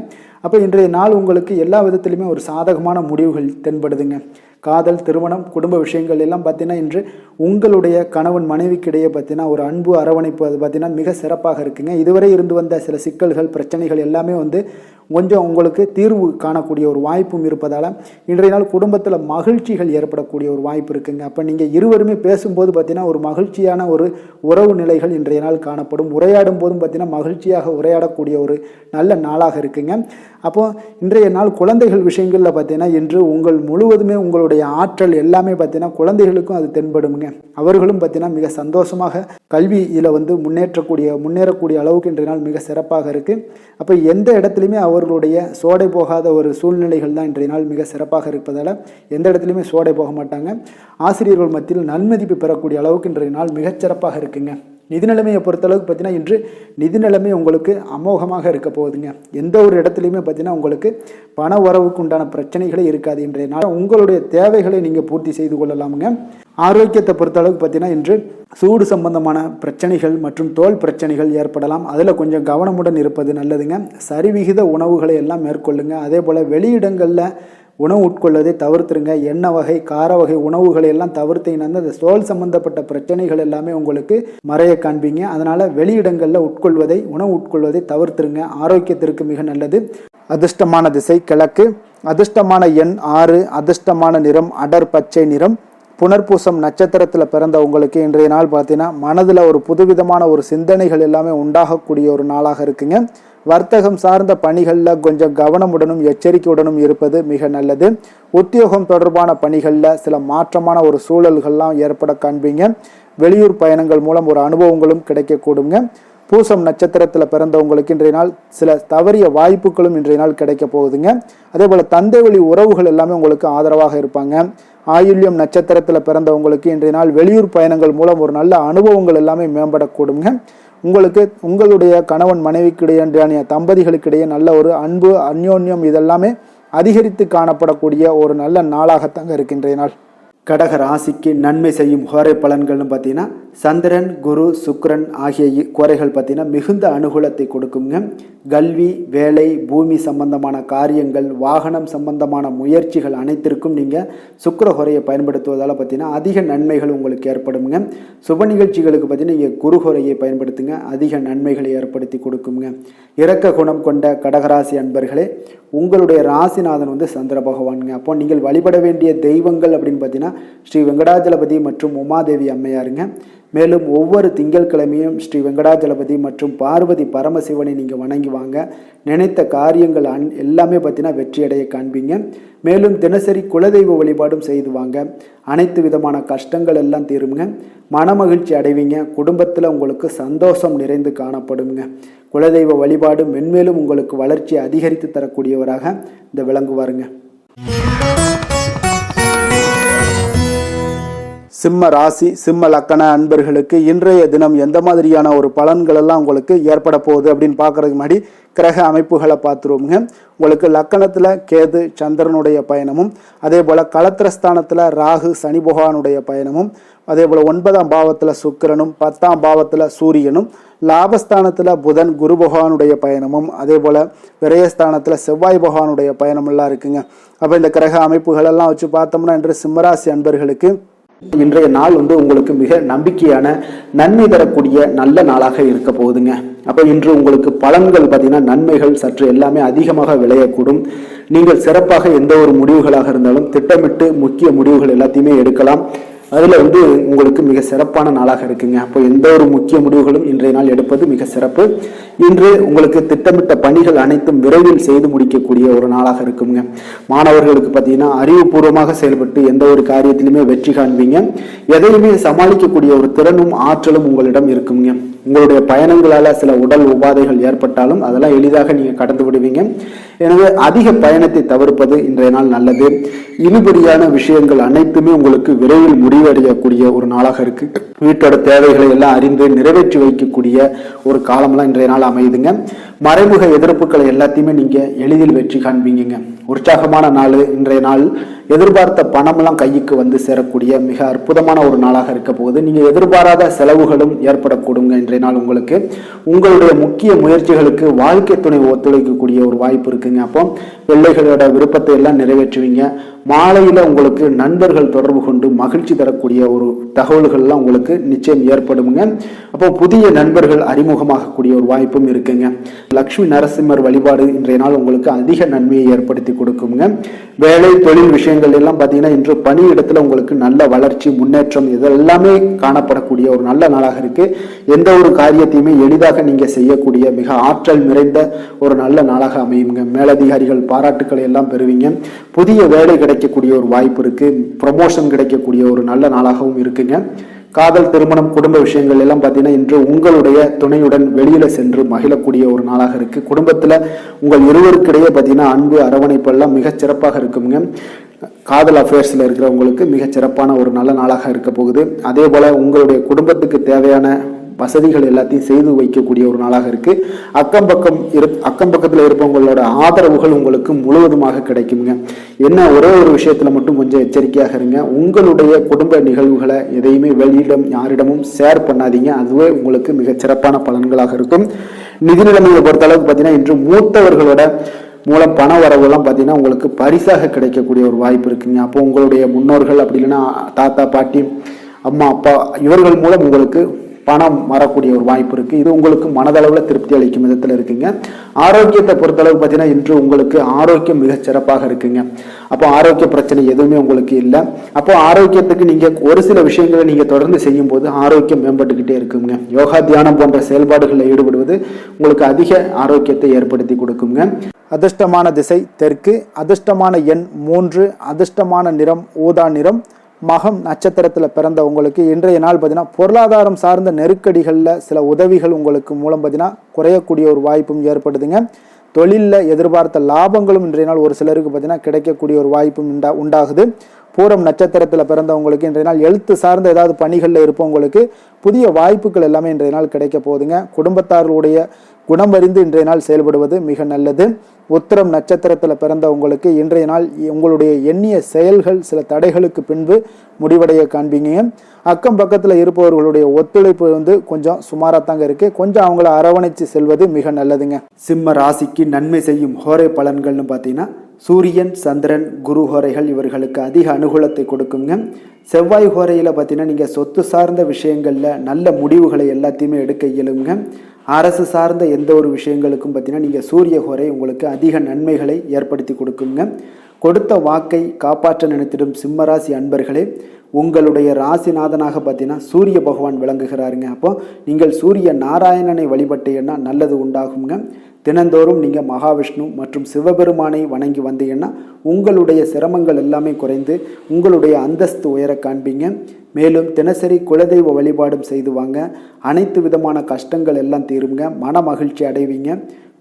அப்போ இன்றைய நாள் உங்களுக்கு எல்லா விதத்திலுமே ஒரு சாதகமான முடிவுகள் தென்படுதுங்க. காதல், திருமணம், குடும்ப விஷயங்கள் எல்லாம் பார்த்தீங்கன்னா இன்று உங்களுடைய கணவன் மனைவிக்கிடையே பார்த்தீங்கன்னா ஒரு அன்பு அரவணைப்பு அது பார்த்தீங்கன்னா மிக சிறப்பாக இருக்குங்க. இதுவரை இருந்து வந்த சில சிக்கல்கள் பிரச்சனைகள் எல்லாமே கொஞ்சம் உங்களுக்கு தீர்வு காணக்கூடிய ஒரு வாய்ப்பும் இருப்பதால் இன்றைய நாள் குடும்பத்தில் மகிழ்ச்சிகள் ஏற்படக்கூடிய ஒரு வாய்ப்பு இருக்குங்க. அப்போ நீங்கள் இருவருமே பேசும்போது பார்த்தீங்கன்னா ஒரு மகிழ்ச்சியான ஒரு உறவு நிலைகள் இன்றைய நாள் காணப்படும். உரையாடும் போதும் பார்த்தீங்கன்னா மகிழ்ச்சியாக உரையாடக்கூடிய ஒரு நல்ல நாளாக இருக்குங்க. அப்போது இன்றைய நாள் குழந்தைகள் விஷயங்களில் பார்த்தீங்கன்னா இன்று முழுவதுமே உங்களுடைய ஆற்றல் எல்லாமே பார்த்தீங்கன்னா குழந்தைகளுக்கும் அது தென்படுங்க. அவர்களும் பார்த்தீங்கன்னா மிக சந்தோஷமாக கல்வியில் முன்னேறக்கூடிய அளவுக்கு இன்றைய நாள் மிக சிறப்பாக இருக்குது. அப்போ எந்த இடத்துலையுமே அவர்களுடைய சோடை போகாத ஒரு சூழ்நிலைகள் தான் இன்றைய நாள் மிக சிறப்பாக இருப்பதால் எந்த இடத்துலையுமே சோடை போக மாட்டாங்க. ஆசிரியர்கள் மத்தியில் நன்மதிப்பு பெறக்கூடிய அளவுக்கு இன்றைய நாள் மிகச்சிறப்பாக இருக்குங்க. நிதி நிலைமையை பொறுத்தளவுக்கு பார்த்தீங்கன்னா இன்று நிதி நிலைமை உங்களுக்கு அமோகமாக இருக்க போகுதுங்க. எந்த ஒரு இடத்துலையுமே பார்த்தீங்கன்னா உங்களுக்கு பண வரவுக்கு உண்டான பிரச்சனைகளே இருக்காது. இன்றைய நாள் உங்களுடைய தேவைகளை நீங்கள் பூர்த்தி செய்து கொள்ளலாமுங்க. ஆரோக்கியத்தை பொறுத்தளவுக்கு பார்த்தீங்கன்னா இன்று சூடு சம்பந்தமான பிரச்சனைகள் மற்றும் தோல் பிரச்சனைகள் ஏற்படலாம். அதில் கொஞ்சம் கவனமுடன் இருப்பது நல்லதுங்க. சரிவிகித உணவுகளை எல்லாம் மேற்கொள்ளுங்க. அதே போல் வெளியிடங்களில் உணவு உட்கொள்வதை தவிர்த்துருங்க. எண்ணெய் வகை, கார வகை உணவுகளை எல்லாம் தவிர்த்தீங்கன்னா அந்த தோல் சம்பந்தப்பட்ட பிரச்சனைகள் எல்லாமே உங்களுக்கு மறைய காண்பீங்க. அதனால் வெளியிடங்களில் உணவு உட்கொள்வதை தவிர்த்துருங்க. ஆரோக்கியத்திற்கு மிக நல்லது. அதிர்ஷ்டமான திசை கிழக்கு. அதிர்ஷ்டமான எண் 6. அதிர்ஷ்டமான நிறம் அடர் பச்சை நிறம். புனர்பூசம் நட்சத்திரத்தில் பிறந்த உங்களுக்கு இன்றைய நாள் பார்த்தீங்கன்னா மனதில் ஒரு புதுவிதமான ஒரு சிந்தனைகள் எல்லாமே உண்டாகக்கூடிய ஒரு நாளாக இருக்குங்க. வர்த்தகம் சார்ந்த பணிகளில் கொஞ்சம் கவனமுடனும் எச்சரிக்கையுடனும் இருப்பது மிக நல்லது. உத்தியோகம் தொடர்பான பணிகளில் சில மாற்றமான ஒரு சூழல்கள்லாம் ஏற்பட காண்பீங்க. வெளியூர் பயணங்கள் மூலம் ஒரு அனுபவங்களும் கிடைக்கக்கூடுங்க. பூசம் நட்சத்திரத்தில் பிறந்தவங்களுக்கு இன்றைய நாள் சில தவறிய வாய்ப்புகளும் இன்றைய நாள் கிடைக்க போகுதுங்க. அதே போல் தந்தை வழி உறவுகள் எல்லாமே உங்களுக்கு ஆதரவாக இருப்பாங்க. ஆயுள்யம் நட்சத்திரத்தில் பிறந்தவங்களுக்கு இன்றைய நாள் வெளியூர் பயணங்கள் மூலம் ஒரு நல்ல அனுபவங்கள் எல்லாமே மேம்படக்கூடுங்க. உங்களுடைய கணவன் மனைவிக்கிடையே தம்பதிகளுக்கிடையே நல்ல ஒரு அன்பு, அந்யோன்யம் இதெல்லாமே அதிகரித்து காணப்படக்கூடிய ஒரு நல்ல நாளாகத்தாங்க இருக்கின்ற நாள். கடக ராசிக்கு நன்மை செய்யும் கோரை பலன்கள்னு பார்த்தீங்கன்னா சந்திரன், குரு, சுக்கிரன் ஆகிய கோரைகள் பார்த்தீங்கன்னா மிகுந்த அனுகூலத்தை கொடுக்குங்க. கல்வி, வேலை, பூமி சம்பந்தமான காரியங்கள், வாகனம் சம்பந்தமான முயற்சிகள் அனைத்திற்கும் நீங்கள் சுக்கிர கோரையை பயன்படுத்துவதால் பார்த்தீங்கன்னா அதிக நன்மைகள் உங்களுக்கு ஏற்படுங்க. சுப நிகழ்ச்சிகளுக்கு பார்த்தீங்கன்னா நீங்கள் குரு கோரையை பயன்படுத்துங்க, அதிக நன்மைகளை ஏற்படுத்தி கொடுக்குங்க. இரக்க குணம் கொண்ட கடகராசி அன்பர்களே, உங்களுடைய ராசிநாதன் சந்திர பகவானுங்க. அப்போ நீங்கள் வழிபட வேண்டிய தெய்வங்கள் அப்படின்னு பார்த்தீங்கன்னா ஸ்ரீ வெங்கடாஜலபதி மற்றும் உமாதேவி அம்மையாருங்க. மேலும் ஒவ்வொரு திங்கட்கிழமையும் ஸ்ரீ வெங்கடாஜலபதி மற்றும் பார்வதி பரமசிவனை நீங்கள் வணங்கி வாங்க. நினைத்த காரியங்கள் எல்லாமே பார்த்தீங்கன்னா வெற்றியடைய காண்பீங்க. மேலும் தினசரி குலதெய்வ வழிபாடும் செய்து வாங்க. அனைத்து விதமான கஷ்டங்கள் எல்லாம் தீருங்க. மனமகிழ்ச்சி அடைவீங்க. குடும்பத்தில் உங்களுக்கு சந்தோஷம் நிறைந்து காணப்படுங்க. குலதெய்வ வழிபாடு மென்மேலும் உங்களுக்கு வளர்ச்சியை அதிகரித்து தரக்கூடியவராக விளங்குவாருங்க. சிம்ம ராசி சிம்ம லக்கண அன்பர்களுக்கு இன்றைய தினம் எந்த மாதிரியான ஒரு பலன்கள் எல்லாம் உங்களுக்கு ஏற்பட போகுது அப்படின்னு பார்க்கறதுக்கு முன்னாடி கிரக அமைப்புகளை பார்த்துருவோங்க. உங்களுக்கு லக்கணத்தில் கேது சந்திரனுடைய பயணமும், அதே போல் களத்திரஸ்தானத்தில் ராகு சனி பகவானுடைய பயணமும், அதே போல் 9ஆம் பாவத்தில் சுக்கிரனும், 10ஆம் பாவத்தில் சூரியனும், லாபஸ்தானத்தில் புதன் குரு பகவானுடைய பயணமும், அதே போல் விரயஸ்தானத்தில் செவ்வாய் பகவானுடைய பயணமெல்லாம் இருக்குங்க. அப்போ இந்த கிரக அமைப்புகளெல்லாம் வச்சு பார்த்தோம்னா இன்று சிம்மராசி அன்பர்களுக்கு இன்றைய நாள் உங்களுக்கு மிக நம்பிக்கையான நன்மை தரக்கூடிய நல்ல நாளாக இருக்க போகுதுங்க. அப்போ இன்று உங்களுக்கு பலன்கள் பார்த்தீங்கன்னா நன்மைகள் சற்று எல்லாமே அதிகமாக விளையக்கூடும். நீங்கள் சிறப்பாக எந்த ஒரு முடிவுகளாக இருந்தாலும் திட்டமிட்டு முக்கிய முடிவுகள் எல்லாத்தையுமே எடுக்கலாம். அதில் உங்களுக்கு மிக சிறப்பான நாளாக இருக்குங்க. அப்போ எந்த ஒரு முக்கிய முடிவுகளும் இன்றைய நாள் எடுப்பது மிக சிறப்பு. இன்று உங்களுக்கு திட்டமிட்ட பணிகள் அனைத்தும் விரைவில் செய்து முடிக்கக்கூடிய ஒரு நாளாக இருக்குங்க. மாணவர்களுக்கு பார்த்தீங்கன்னா அறிவுபூர்வமாக செயல்பட்டு எந்த ஒரு காரியத்திலுமே வெற்றி காண்பீங்க. எதையுமே சமாளிக்கக்கூடிய ஒரு திறனும் ஆற்றலும் உங்களிடம் இருக்குங்க. உங்களுடைய பயணங்களால் சில உடல் உபாதைகள் ஏற்பட்டாலும் அதெல்லாம் எளிதாக நீங்கள் கடந்து விடுவீங்க. எனவே அதிக பயணத்தை தவிர்ப்பது இன்றைய நாள் நல்லது. இழுபறியான விஷயங்கள் அனைத்துமே உங்களுக்கு விரைவில் முடிவடையக்கூடிய ஒரு நாளாக இருக்கு. வீட்டோட தேவைகளை எல்லாம் அறிந்து நிறைவேற்றி வைக்கக்கூடிய ஒரு காலம்லாம் இன்றைய நாள் அமையுதுங்க. மறைமுக எதிர்ப்புகளை எல்லாத்தையுமே நீங்க எளிதில் வெற்றி காண்பீங்க. உற்சாகமான நாள் இன்றைய நாள். எதிர்பார்த்த பணம்லாம் கைக்கு வந்து சேரக்கூடிய மிக அற்புதமான ஒரு நாளாக இருக்க போகுது. நீங்க எதிர்பாராத செலவுகளும் ஏற்படக்கூடுங்க இன்றைய நாள். உங்களுக்கு உங்களுடைய முக்கிய முயற்சிகளுக்கு வாழ்க்கை துணை ஒத்துழைக்கக்கூடிய ஒரு வாய்ப்பு இருக்குங்க. அப்போ பிள்ளைகளோட விருப்பத்தை எல்லாம் நிறைவேற்றுவீங்க. மாலையில உங்களுக்கு நண்பர்கள் தொடர்பு கொண்டு மகிழ்ச்சி தரக்கூடிய ஒரு தகவல்கள்லாம் உங்களுக்கு நிச்சயம் ஏற்படுங்க. அப்போ புதிய நண்பர்கள் அறிமுகமாகக்கூடிய ஒரு வாய்ப்பும் இருக்குங்க. லக்ஷ்மி நரசிம்மர் வழிபாடு இன்றைய நாள் உங்களுக்கு அதிக நன்மையை ஏற்படுத்தி கொடுக்குங்க. வேலை தொழில் விஷயங்கள் எல்லாம் பார்த்தீங்கன்னா இன்று பணியிடத்துல உங்களுக்கு நல்ல வளர்ச்சி முன்னேற்றம் இதெல்லாமே காணப்படக்கூடிய ஒரு நல்ல நாளாக இருக்கு. எந்த ஒரு காரியத்தையுமே எளிதாக நீங்க செய்யக்கூடிய மிக ஆற்றல் நிறைந்த ஒரு நல்ல நாளாக அமையுங்க. மேலதிகாரிகள் பாராட்டுக்களை எல்லாம் பெறுவீங்க. புதிய வேலை கிடைக்கக்கூடிய ஒரு வாய்ப்பு இருக்கு. ப்ரமோஷன் கிடைக்கக்கூடிய ஒரு நல்ல நாளாகவும் இருக்குங்க. காதல் திருமணம் குடும்ப விஷயங்கள் எல்லாம் பார்த்தீங்கன்னா இன்று உங்களுடைய துணையுடன் வெளியில சென்று மகிழக்கூடிய ஒரு நாளாக இருக்கு. குடும்பத்துல உங்கள் இருவருக்கிடையே பார்த்தீங்கன்னா அன்பு அரவணைப்பு எல்லாம் மிகச் சிறப்பாக இருக்குங்க. காதல் அஃபேர்ஸ்ல இருக்கிறவங்களுக்கு மிகச் சிறப்பான ஒரு நல்ல நாளாக இருக்க போகுது. அதே போல உங்களுடைய குடும்பத்துக்கு தேவையான வசதிகள் எல்லாத்தையும் செய்து வைக்கக்கூடிய ஒரு நாளாக இருக்கு. அக்கம் பக்கத்துல இருப்பவங்களோட ஆதரவுகள் உங்களுக்கு முழுவதுமாக கிடைக்குங்க. என்ன ஒரே ஒரு விஷயத்துல மட்டும் கொஞ்சம் எச்சரிக்கையாக இருங்க. உங்களுடைய குடும்ப நிகழ்வுகளை எதையுமே வெளியிடம் யாரிடமும் ஷேர் பண்ணாதீங்க. அதுவே உங்களுக்கு மிகச் சிறப்பான பலன்களாக இருக்கும். நிதி நிலைமையை பொறுத்த அளவுக்கு பார்த்தீங்கன்னா இன்று மூத்தவர்களோட மூலம் பண வரவுலாம் பார்த்தீங்கன்னா உங்களுக்கு பரிசாக கிடைக்கக்கூடிய ஒரு வாய்ப்பு இருக்குங்க. அப்போ உங்களுடைய முன்னோர்கள் அப்படி இல்லைன்னா தாத்தா பாட்டி அம்மா அப்பா இவர்கள் மூலம் உங்களுக்கு பணம் வரக்கூடிய ஒரு வாய்ப்பு இருக்கு. இது உங்களுக்கு மனதளவில் திருப்தி அளிக்கும் விதத்தில் இருக்குங்க. ஆரோக்கியத்தை பொறுத்தளவு பார்த்தீங்கன்னா இன்று உங்களுக்கு ஆரோக்கியம் மிகச் சிறப்பாக இருக்குங்க. அப்போ ஆரோக்கிய பிரச்சனை எதுவுமே உங்களுக்கு இல்லை. அப்போ ஆரோக்கியத்துக்கு நீங்க ஒரு சில விஷயங்களை நீங்க தொடர்ந்து செய்யும் போது ஆரோக்கியம் மேம்பட்டுக்கிட்டே இருக்குங்க. யோகா தியானம் போன்ற செயல்பாடுகளில் ஈடுபடுவது உங்களுக்கு அதிக ஆரோக்கியத்தை ஏற்படுத்தி கொடுக்குங்க. அதிர்ஷ்டமான திசை தெற்கு, அதிர்ஷ்டமான எண் 3, அதிர்ஷ்டமான நிறம் ஊதா நிறம். மகம் நட்சத்திரத்தில் பிறந்த உங்களுக்கு இன்றைய நாள் பார்த்தீங்கன்னா பொருளாதாரம் சார்ந்த நெருக்கடிகளில் சில உதவிகள் உங்களுக்கு மூலம் பார்த்தீங்கன்னா குறையக்கூடிய ஒரு வாய்ப்பும் ஏற்படுதுங்க. தொழிலில் எதிர்பார்த்த லாபங்களும் இன்றைய நாள் ஒரு சிலருக்கு பார்த்தீங்கன்னா கிடைக்கக்கூடிய ஒரு வாய்ப்பும் உண்டாகுது. பூரம் நட்சத்திரத்தில் பிறந்தவங்களுக்கு இன்றைய நாள் எழுத்து சார்ந்த ஏதாவது பணிகளில் இருப்பவங்களுக்கு புதிய வாய்ப்புகள் எல்லாமே இன்றைய நாள் கிடைக்க போகுதுங்க. குடும்பத்தார்களுடைய குணம் அறிந்து இன்றைய நாள் செயல்படுவது மிக நல்லது. உத்திரம் நட்சத்திரத்தில் பிறந்த உங்களுக்கு இன்றைய நாள் உங்களுடைய எண்ணிய செயல்கள் சில தடைகளுக்கு பின்பு முடிவடைய காண்பீங்க. அக்கம் பக்கத்தில் இருப்பவர்களுடைய ஒத்துழைப்பு கொஞ்சம் சுமாராக தாங்க இருக்கு. கொஞ்சம் அவங்கள அரவணைச்சு செல்வது மிக நல்லதுங்க. சிம்ம ராசிக்கு நன்மை செய்யும் ஹோரை பலன்கள்னு பார்த்தீங்கன்னா சூரியன் சந்திரன் குரு ஹோரைகள் இவர்களுக்கு அதிக அனுகூலத்தை கொடுக்குங்க. செவ்வாய் ஹோரையில் பார்த்தீங்கன்னா நீங்கள் சொத்து சார்ந்த விஷயங்களில் நல்ல முடிவுகளை எல்லாத்தையுமே எடுக்க இயலுங்க. அரசு சார்ந்த எந்த ஒரு விஷயங்களுக்கும் பார்த்தீங்கன்னா நீங்கள் சூரிய ஹோரை உங்களுக்கு அதிக நன்மைகளை ஏற்படுத்தி கொடுக்குங்க. கொடுத்த வாக்கை காப்பாற்ற நினைத்திடும் சிம்மராசி அன்பர்களே, உங்களுடைய ராசிநாதனாக பார்த்தீங்கன்னா சூரிய பகவான் விளங்குகிறாருங்க. அப்போ நீங்கள் சூரிய நாராயணனை வழிபட்டீங்கன்னா நல்லது உண்டாகுங்க. தினந்தோறும் நீங்கள் மகாவிஷ்ணு மற்றும் சிவபெருமானை வணங்கி வந்தீங்கன்னா உங்களுடைய சிரமங்கள் எல்லாமே குறைந்து உங்களுடைய அந்தஸ்து உயர காண்பீங்க. மேலும் தினசரி குலதெய்வ வழிபாடும் செய்து வாங்க. அனைத்து விதமான கஷ்டங்கள் எல்லாம் தீருங்க. மன மகிழ்ச்சி அடைவீங்க.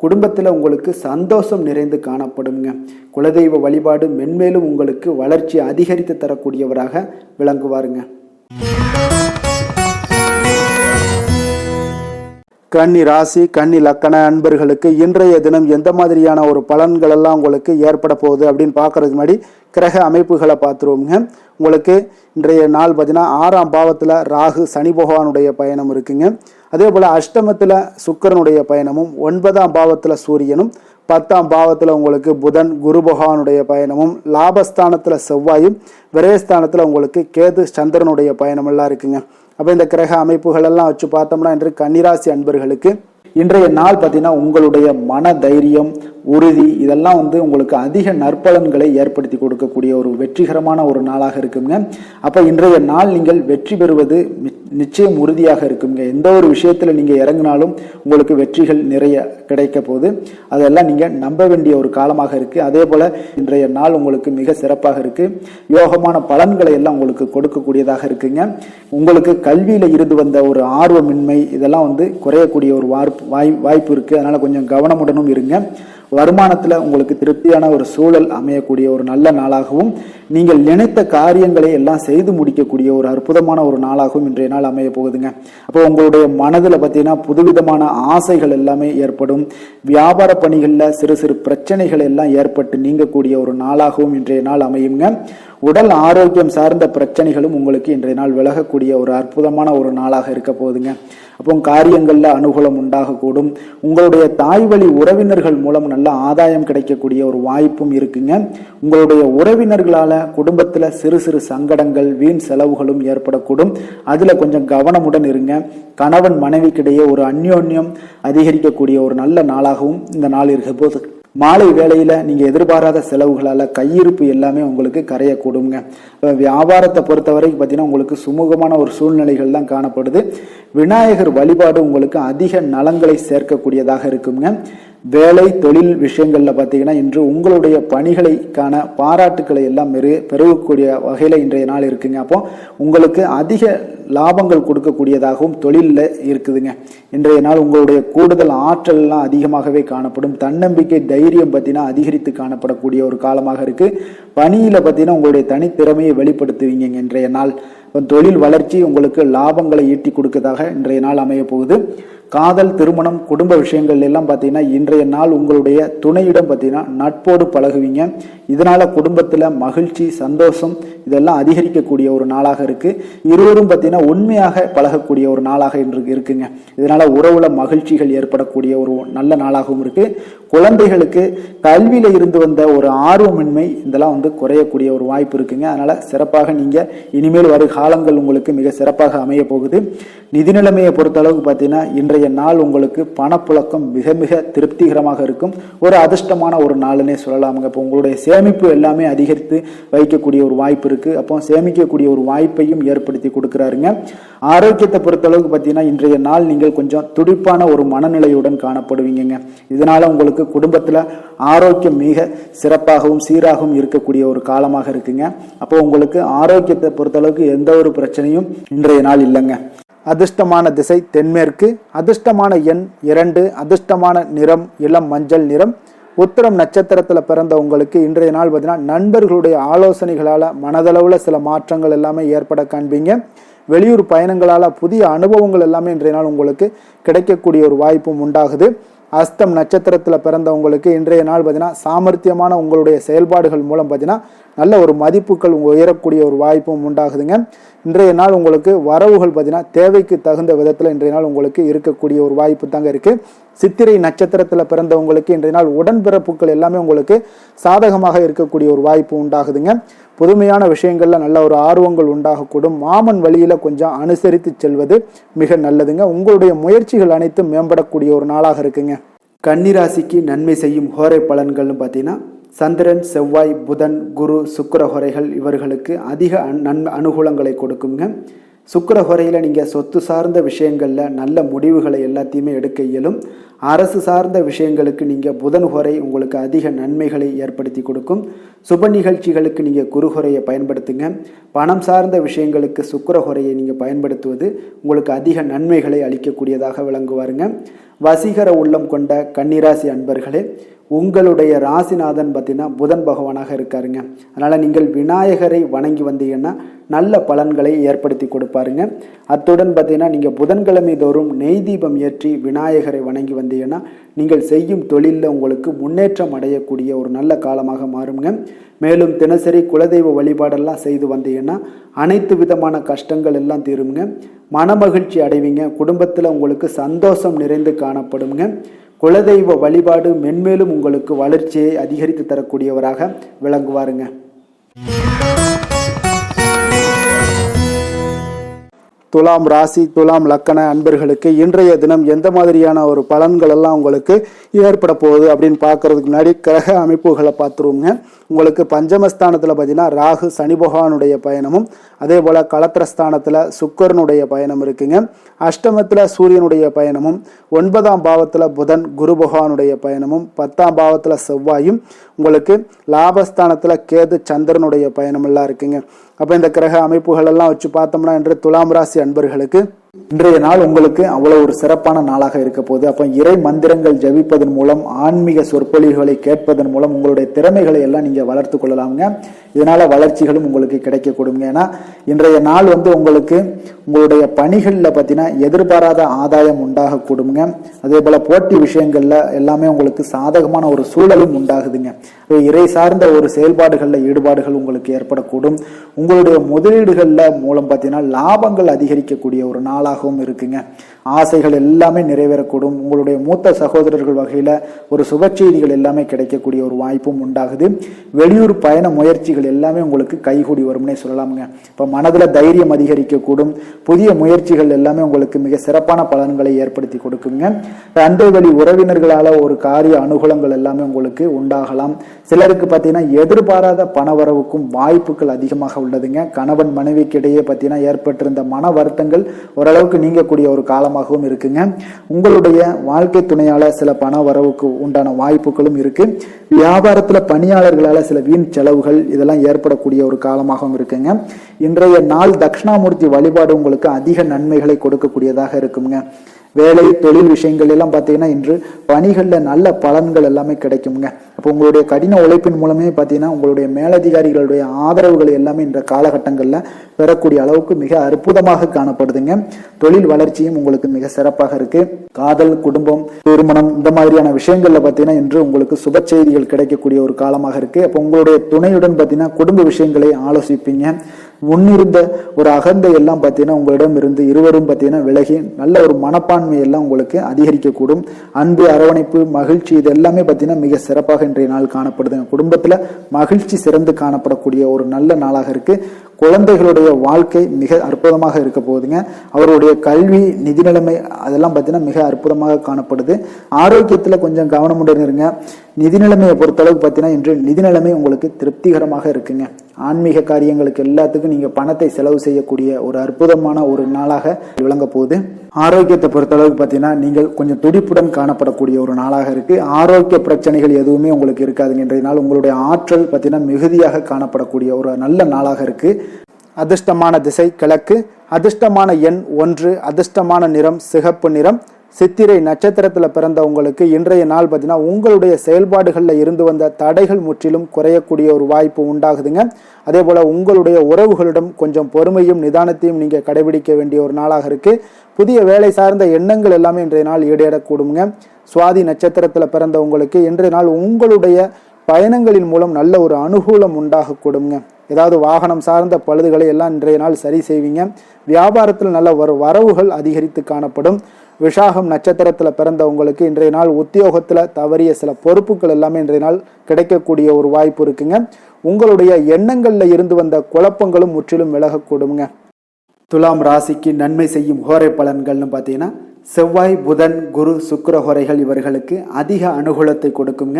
குடும்பத்தில் உங்களுக்கு சந்தோஷம் நிறைந்து காணப்படுங்க. குலதெய்வ வழிபாடு மென்மேலும் உங்களுக்கு வளர்ச்சி அதிகரித்து தரக்கூடியவராக விளங்குவாருங்க. கன்னி ராசி கன்னி லக்கண அன்பர்களுக்கு இன்றைய தினம் எந்த மாதிரியான ஒரு பலன்கள் எல்லாம் உங்களுக்கு ஏற்பட போகுது அப்படின்னு பார்க்கறதுக்கு முன்னாடி கிரக அமைப்புகளை பார்த்துருவோங்க. உங்களுக்கு இன்றைய நாள் பார்த்தீங்கன்னா 6ஆம் பாவத்தில் ராகு சனி பகவானுடைய பயணம் இருக்குங்க. அதே போல் அஷ்டமத்தில் சுக்கிரனுடைய பயணமும், 9ஆம் பாவத்தில் சூரியனும், 10ஆம் பாவத்தில் உங்களுக்கு புதன் குரு பகவானுடைய பயணமும், லாபஸ்தானத்தில் செவ்வாயும், விரயஸ்தானத்தில் உங்களுக்கு கேது சந்திரனுடைய பயணமெல்லாம் இருக்குங்க. அப்போ இந்த கிரக அமைப்புகள் எல்லாம் வச்சு பார்த்தோம்னா இன்று கன்னிராசி அன்பர்களுக்கு இன்றைய நாள் பார்த்தீங்கன்னா உங்களுடைய மன தைரியம், உறுதி இதெல்லாம் உங்களுக்கு அதிக நற்பலன்களை ஏற்படுத்தி கொடுக்கக்கூடிய ஒரு வெற்றிகரமான ஒரு நாளாக இருக்குங்க. அப்போ இன்றைய நாள் நீங்கள் வெற்றி பெறுவது நிச்சயம் உறுதியாக இருக்குங்க. எந்த ஒரு விஷயத்தில் நீங்கள் இறங்கினாலும் உங்களுக்கு வெற்றிகள் நிறைய கிடைக்க போகுது. அதெல்லாம் நீங்கள் நம்ப வேண்டிய ஒரு காலமாக இருக்குது. அதே போல் இன்றைய நாள் உங்களுக்கு மிக சிறப்பாக இருக்குது. யோகமான பலன்களை எல்லாம் உங்களுக்கு கொடுக்கக்கூடியதாக இருக்குங்க. உங்களுக்கு கல்வியில் இருந்து வந்த ஒரு ஆர்வமின்மை இதெல்லாம் குறையக்கூடிய ஒரு வாய்ப்பு இருக்குது. அதனால் கொஞ்சம் கவனமுடனும் இருங்க. வருமானத்தில் உங்களுக்கு திருப்தியான ஒரு சூழல் அமையக்கூடிய ஒரு நல்ல நாளாகவும், நீங்கள் நினைத்த காரியங்களை எல்லாம் செய்து முடிக்கக்கூடிய ஒரு அற்புதமான ஒரு நாளாகவும் இன்றைய நாள் அமைய போகுதுங்க. அப்போ உங்களுடைய மனதில் பார்த்தீங்கன்னா புதுவிதமான ஆசைகள் எல்லாமே ஏற்படும். வியாபார பணிகளில் சிறு சிறு பிரச்சனைகள் எல்லாம் ஏற்பட்டு நீங்கக்கூடிய ஒரு நாளாகவும் இன்றைய நாள் அமையுங்க. உடல் ஆரோக்கியம் சார்ந்த பிரச்சனைகளும் உங்களுக்கு இன்றைய நாள் விலகக்கூடிய ஒரு அற்புதமான ஒரு நாளாக இருக்க போகுதுங்க. அப்போ காரியங்கள்ல அனுகூலம் உண்டாகக்கூடும். உங்களுடைய தாய் வழி உறவினர்கள் மூலம் நல்ல ஆதாயம் கிடைக்கக்கூடிய ஒரு வாய்ப்பும் இருக்குங்க. உங்களுடைய உறவினர்களால குடும்பத்துல சிறு சிறு சங்கடங்கள், வீண் செலவுகளும் ஏற்படக்கூடும். அதுல கொஞ்சம் கவனமுடன் இருங்க. கணவன் மனைவிக்கிடையே ஒரு அந்யோன்யம் அதிகரிக்கக்கூடிய ஒரு நல்ல நாளாகவும் இந்த நாள் இருக்க போது. மாலை வேளையில நீங்க எதிர்பாராத செலவுகளால கையிருப்பு எல்லாமே உங்களுக்கு கரையக்கூடுங்க. வியாபாரத்தை பொறுத்த வரைக்கும் பார்த்தீங்கன்னா உங்களுக்கு சுமூகமான ஒரு சூழ்நிலைகள் தான் காணப்படுது. விநாயகர் வழிபாடு உங்களுக்கு அதிக நலங்களை சேர்க்கக்கூடியதாக இருக்குங்க. வேலை தொழில் விஷயங்கள்ல பார்த்தீங்கன்னா இன்று உங்களுடைய பணிகளுக்கான பாராட்டுக்களை எல்லாம் பெருகக்கூடிய வகையில இன்றைய நாள் இருக்குங்க. அப்போ உங்களுக்கு அதிக லாபங்கள் கொடுக்கக்கூடியதாகவும் தொழிலில் இருக்குதுங்க. இன்றைய நாள் உங்களுடைய கூடுதல் ஆற்றல் எல்லாம் அதிகமாகவே காணப்படும். தன்னம்பிக்கை தைரியம் பார்த்தீங்கன்னா அதிகரித்து காணப்படக்கூடிய ஒரு காலமாக இருக்கு. பணியில பார்த்தீங்கன்னா உங்களுடைய தனித்திறமையை வெளிப்படுத்துவீங்க. இன்றைய நாள் தொழில் வளர்ச்சி உங்களுக்கு லாபங்களை ஈட்டி கொடுக்கதாக இன்றைய நாள் அமைய போகுது. காதல், திருமணம், குடும்ப விஷயங்கள் எல்லாம் பார்த்தீங்கன்னா இன்றைய நாள் உங்களுடைய துணையிடம் பார்த்தீங்கன்னா நட்போடு பழகுவீங்க. இதனால குடும்பத்தில் மகிழ்ச்சி, சந்தோஷம் இதெல்லாம் அதிகரிக்கக்கூடிய ஒரு நாளாக இருக்கு. இருவரும் பார்த்தீங்கன்னா உண்மையாக பழகக்கூடிய ஒரு நாளாக இன்று இருக்குங்க. இதனால உறவுல மகிழ்ச்சிகள் ஏற்படக்கூடிய ஒரு நல்ல நாளாகவும் இருக்கு. குழந்தைகளுக்கு கல்வியில இருந்து வந்த ஒரு ஆர்வமின்மை இதெல்லாம் குறையக்கூடிய ஒரு வாய்ப்பு இருக்குங்க. அதனால சிறப்பாக நீங்க இனிமேல் வரும் காலங்கள் உங்களுக்கு மிக சிறப்பாக அமைய போகுது. நிதி நிலைமையை பொறுத்த அளவுக்கு பார்த்தீங்கன்னா இன்றைய நாள் உங்களுக்கு பணப்புழக்கம் மிக மிக திருப்திகரமாக இருக்கும். ஒரு அதிர்ஷ்டமான ஒரு நாளுன்னே சொல்லலாமுங்க. இப்போ உங்களுடைய சேமிப்பு எல்லாமே அதிகரித்து வைக்கக்கூடிய ஒரு வாய்ப்பு இருக்கு. அப்போ சேமிக்கக்கூடிய ஒரு வாய்ப்பையும் ஏற்படுத்தி கொடுக்குறாருங்க. ஆரோக்கியத்தை பொறுத்த அளவுக்கு பார்த்தீங்கன்னா இன்றைய நாள் நீங்கள் கொஞ்சம் துடிப்பான ஒரு மனநிலையுடன் காணப்படுவீங்க. இதனால உங்களுக்கு குடும்பத்துல ஆரோக்கியம் மிக சிறப்பாகவும் சீராகவும் இருக்கக்கூடிய ஒரு காலமாக இருக்குங்க. அப்போ உங்களுக்கு ஆரோக்கியத்தை பொறுத்த அளவுக்கு எந்த ஒரு பிரச்சனையும் இன்றைய நாள் இல்லைங்க. அதிர்ஷ்டமான திசை தென்மேற்கு, அதிர்ஷ்டமான எண் 2, அதிர்ஷ்டமான நிறம் இளம் மஞ்சள் நிறம். உத்திரம் நட்சத்திரத்தில் பிறந்த உங்களுக்கு இன்றைய நாள் பார்த்தீங்கன்னா நண்பர்களுடைய ஆலோசனைகளால் மனதளவில் சில மாற்றங்கள் எல்லாமே ஏற்பட காண்பீங்க. வெளியூர் பயணங்களால் புதிய அனுபவங்கள் எல்லாமே இன்றைய நாள் உங்களுக்கு கிடைக்கக்கூடிய ஒரு வாய்ப்பும் உண்டாகுது. அஸ்தம் நட்சத்திரத்தில் பிறந்தவங்களுக்கு இன்றைய நாள் பார்த்தீங்கன்னா சாமர்த்தியமான உங்களுடைய செயல்பாடுகள் மூலம் பார்த்தீங்கன்னா நல்ல ஒரு மதிப்புகள் உயரக்கூடிய ஒரு வாய்ப்பும் உண்டாகுதுங்க. இன்றைய நாள் உங்களுக்கு வரவுகள் பார்த்தீங்கன்னா தேவைக்கு தகுந்த விதத்தில் இன்றைய நாள் உங்களுக்கு இருக்கக்கூடிய ஒரு வாய்ப்பு தாங்க இருக்கு. சித்திரை நட்சத்திரத்தில் பிறந்தவங்களுக்கு இன்றைய நாள் உடன்பிறப்புகள் எல்லாமே உங்களுக்கு சாதகமாக இருக்கக்கூடிய ஒரு வாய்ப்பு உண்டாகுதுங்க. புதுமையான விஷயங்கள்ல நல்ல ஒரு ஆர்வங்கள் உண்டாகக்கூடும். மாமன் வழியில கொஞ்சம் அனுசரித்து செல்வது மிக நல்லதுங்க. உங்களுடைய முயற்சிகள் அனைத்தும் மேம்படக்கூடிய ஒரு நாளாக இருக்குங்க. கன்னிராசிக்கு நன்மை செய்யும் ஹோரை பலன்கள்னு பார்த்தீங்கன்னா சந்திரன், செவ்வாய், புதன், குரு, சுக்கிர ஹோரைகள் இவர்களுக்கு அதிக அனுகூலங்களை கொடுக்குங்க. சுக்கிர ஹோரையில் நீங்கள் சொத்து சார்ந்த விஷயங்களில் நல்ல முடிவுகளை எல்லாத்தையுமே எடுக்க இயலும். அரசு சார்ந்த விஷயங்களுக்கு நீங்கள் புதன் ஹோரை உங்களுக்கு அதிக நன்மைகளை ஏற்படுத்தி கொடுக்கும். சுப நிகழ்ச்சிகளுக்கு நீங்கள் குரு ஹோரையை பயன்படுத்துங்க. பணம் சார்ந்த விஷயங்களுக்கு சுக்கிர ஹோரையை நீங்கள் பயன்படுத்துவது உங்களுக்கு அதிக நன்மைகளை அளிக்கக்கூடியதாக விளங்குவாருங்க. வசீகர உள்ளம் கொண்ட கன்னிராசி அன்பர்களே, உங்களுடைய ராசிநாதன் பார்த்தீங்கன்னா புதன் பகவானாக இருக்காருங்க. அதனால் நீங்கள் விநாயகரை வணங்கி வந்தீங்கன்னா நல்ல பலன்களை ஏற்படுத்தி கொடுப்பாருங்க. அத்துடன் பார்த்தீங்கன்னா நீங்கள் புதன்கிழமை தோறும் நெய் தீபம் ஏற்றி விநாயகரை வணங்கி வந்தீங்கன்னா நீங்கள் செய்யும் தொழிலில் உங்களுக்கு முன்னேற்றம் அடையக்கூடிய ஒரு நல்ல காலமாக மாறுங்க. மேலும் தினசரி குலதெய்வ வழிபாடெல்லாம் செய்து வந்தீங்கன்னா அனைத்து விதமான கஷ்டங்கள் எல்லாம் தீருங்க. மனமகிழ்ச்சி அடைவீங்க. குடும்பத்தில் உங்களுக்கு சந்தோஷம் நிறைந்து காணப்படுங்க. குலதெய்வ வழிபாடு மென்மேலும் உங்களுக்கு வளர்ச்சியை அதிகரித்து தரக்கூடியவராக விளங்குவாருங்க. துலாம் ராசி துலாம் லக்கண அன்பர்களுக்கு இன்றைய தினம் எந்த மாதிரியான ஒரு பலன்கள் எல்லாம் உங்களுக்கு ஏற்பட போகுது அப்படின்னு பார்க்கறதுக்கு முன்னாடி கிரக அமைப்புகளை பார்த்துருவோங்க. உங்களுக்கு பஞ்சமஸ்தானத்தில் பார்த்தீங்கன்னா ராகு சனி பகவானுடைய பயணமும், அதே போல் களத்திரஸ்தானத்தில் சுக்கரனுடைய பயணம் இருக்குங்க. அஷ்டமத்தில் சூரியனுடைய பயணமும், 9ஆம் பாவத்தில் புதன் குரு பகவானுடைய பயணமும், 10ஆம் பாவத்தில் செவ்வாயும், உங்களுக்கு லாபஸ்தானத்தில் கேது சந்திரனுடைய பயணம் எல்லாம் இருக்குங்க. அப்போ இந்த கிரக அமைப்புகள் எல்லாம் வச்சு பார்த்தோம்னா இன்று துலாம் ராசி அன்பர்களுக்கு இன்றைய நாள் உங்களுக்கு அவ்வளவு ஒரு சிறப்பான நாளாக இருக்க போகுது. அப்போ இறை மந்திரங்கள் ஜபிப்பதன் மூலம், ஆன்மீக சொற்பொழிவுகளை கேட்பதன் மூலம் உங்களுடைய திறமைகளை எல்லாம் நீங்கள் வளர்த்து கொள்ளலாமுங்க. இதனால வளர்ச்சிகளும் உங்களுக்கு கிடைக்க கொடுங்க. ஏன்னா இன்றைய நாள் உங்களுக்கு உங்களுடைய பணிகளில் பார்த்தீங்கன்னா எதிர்பாராத ஆதாயம் உண்டாக கொடுங்க. அதே போல போட்டி விஷயங்கள்ல எல்லாமே உங்களுக்கு சாதகமான ஒரு சூழலும் உண்டாகுதுங்க. இறை சார்ந்த ஒரு செயல்பாடுகளில் ஈடுபாடுகள் உங்களுக்கு ஏற்படக்கூடும். உங்களுடைய முதலீடுகளில் மூலம் பார்த்தீங்கன்னா லாபங்கள் அதிகரிக்கக்கூடிய ஒரு நாளாகவும் இருக்குங்க. ஆசைகள் எல்லாமே நிறைவேறக்கூடும். உங்களுடைய மூத்த சகோதரர்கள் வகையில் ஒரு சுப செய்திகள் எல்லாமே கிடைக்கக்கூடிய ஒரு வாய்ப்பும் உண்டாகுது. வெளியூர் பயண முயற்சிகள் எல்லாமே உங்களுக்கு கைகூடி வரும்னே சொல்லலாமுங்க. இப்போ மனதில் தைரியம் அதிகரிக்கக்கூடும். புதிய முயற்சிகள் எல்லாமே உங்களுக்கு மிக சிறப்பான பலன்களை ஏற்படுத்தி கொடுக்குங்க. தந்தை வழி உறவினர்களால் ஒரு காரிய அனுகூலங்கள் எல்லாமே உங்களுக்கு உண்டாகலாம். சிலருக்கு பார்த்தீங்கன்னா எதிர்பாராத பணவரவுக்கும் வாய்ப்புகள் அதிகமாக உள்ளதுங்க. கணவன் மனைவிக்கு இடையே பார்த்தீங்கன்னா ஏற்பட்டிருந்த மன வருத்தங்கள் ஓரளவுக்கு நீங்கக்கூடிய ஒரு காலமாகவும் இருக்குங்க. உங்களுடைய வாழ்க்கை துணையால சில பண வரவுக்கு உண்டான வாய்ப்புகளும் இருக்கு. வியாபாரத்துல பணியாளர்களால சில வீண் செலவுகள் இதெல்லாம் ஏற்படக்கூடிய ஒரு காலமாகவும் இருக்குங்க. இன்றைய நாள் தட்சிணாமூர்த்தி வழிபாடு உங்களுக்கு அதிக நன்மைகளை கொடுக்கக்கூடியதாக இருக்குங்க. வேலை தொழில் விஷயங்கள் எல்லாம் பார்த்தீங்கன்னா இன்று பணிகளில் நல்ல பலன்கள் எல்லாமே கிடைக்குங்க. அப்போ உங்களுடைய கடின உழைப்பின் மூலமே பார்த்தீங்கன்னா உங்களுடைய மேலதிகாரிகளுடைய ஆதரவுகள் எல்லாமே இந்த காலகட்டங்களில் பெறக்கூடிய அளவுக்கு மிக அற்புதமாக காணப்படுதுங்க. தொழில் வளர்ச்சியும் உங்களுக்கு மிக சிறப்பாக இருக்கு. காதல், குடும்பம், திருமணம் இந்த மாதிரியான விஷயங்கள்ல பார்த்தீங்கன்னா இன்று உங்களுக்கு சுப செய்திகள் கிடைக்கக்கூடிய ஒரு காலமாக இருக்கு. அப்போ உங்களுடைய துணையுடன் பார்த்தீங்கன்னா குடும்ப விஷயங்களை ஆலோசிப்பீங்க. முன்னிருந்த ஒரு அகந்தை எல்லாம் பார்த்தீங்கன்னா உங்களிடம் இருந்து இருவரும் பார்த்தீங்கன்னா விலகி நல்ல ஒரு மனப்பான்மை எல்லாம் உங்களுக்கு அதிகரிக்கக்கூடும். அன்பு, அரவணைப்பு, மகிழ்ச்சி இது எல்லாமே பார்த்தீங்கன்னா மிக சிறப்பாக இன்றைய நாள் காணப்படுதுங்க. குடும்பத்துல மகிழ்ச்சி சிறந்து காணப்படக்கூடிய ஒரு நல்ல நாளாக இருக்கு. குழந்தைகளுடைய வாழ்க்கை மிக அற்புதமாக இருக்க போகுதுங்க. அவருடைய கல்வி, நிதி நிலைமை அதெல்லாம் பார்த்தீங்கன்னா மிக அற்புதமாக காணப்படுது. ஆரோக்கியத்தில் கொஞ்சம் கவனமுடன் இருங்க. நிதி நிலைமையை பொறுத்தளவுக்கு பார்த்தீங்கன்னா இன்று நிதி நிலைமை உங்களுக்கு திருப்திகரமாக இருக்குங்க. ஆன்மீக காரியங்களுக்கு எல்லாத்துக்கும் நீங்கள் பணத்தை செலவு செய்யக்கூடிய ஒரு அற்புதமான ஒரு நாளாக விளங்க போகுது. ஆரோக்கியத்தை பொறுத்தளவுக்கு பார்த்தீங்கன்னா நீங்கள் கொஞ்சம் துடிப்புடன் காணப்படக்கூடிய ஒரு நாளாக இருக்கு. ஆரோக்கிய பிரச்சனைகள் எதுவுமே உங்களுக்கு இருக்காதுங்க. இன்றைய நாள் உங்களுடைய ஆற்றல் பார்த்தீங்கன்னா மிகுதியாக காணப்படக்கூடிய ஒரு நல்ல நாளாக இருக்கு. அதிர்ஷ்டமான திசை கிழக்கு, அதிர்ஷ்டமான எண் 1, அதிர்ஷ்டமான நிறம் சிகப்பு நிறம். சித்திரை நட்சத்திரத்தில் பிறந்த உங்களுக்கு இன்றைய நாள் பார்த்தீங்கன்னா உங்களுடைய செயல்பாடுகளில் இருந்து வந்த தடைகள் முற்றிலும் குறையக்கூடிய ஒரு வாய்ப்பு உண்டாகுதுங்க. அதே போல் உங்களுடைய உறவுகளிடம் கொஞ்சம் பொறுமையும் நிதானத்தையும் நீங்கள் கடைபிடிக்க வேண்டிய ஒரு நாளாக இருக்குது. புதிய வேலை சார்ந்த எண்ணங்கள் எல்லாமே இன்றைய நாள் ஈடேறக்கூடுங்க. சுவாதி நட்சத்திரத்தில் பிறந்த உங்களுக்கு இன்றைய நாள் உங்களுடைய பயணங்களின் மூலம் நல்ல ஒரு அனுகூலம் உண்டாகக்கூடுங்க. ஏதாவது வாகனம் சார்ந்த பழுதுகளை எல்லாம் இன்றைய நாள் சரி செய்வீங்க. வியாபாரத்தில் நல்ல வரவுகள் அதிகரித்து காணப்படும். விஷாகம் நட்சத்திரத்தில் பிறந்த உங்களுக்கு இன்றைய நாள் உத்தியோகத்தில் தவறிய சில பொறுப்புகள் எல்லாமே இன்றைய நாள் கிடைக்கக்கூடிய ஒரு வாய்ப்பு இருக்குங்க. உங்களுடைய எண்ணங்களில் இருந்து வந்த குழப்பங்களும் முற்றிலும் விலகக்கூடுங்க. துலாம் ராசிக்கு நன்மை செய்யும் ஹோரை பலன்கள்னு பார்த்தீங்கன்னா செவ்வாய், புதன், குரு, சுக்கிர ஹோரைகள் இவர்களுக்கு அதிக அனுகூலத்தை கொடுக்குங்க.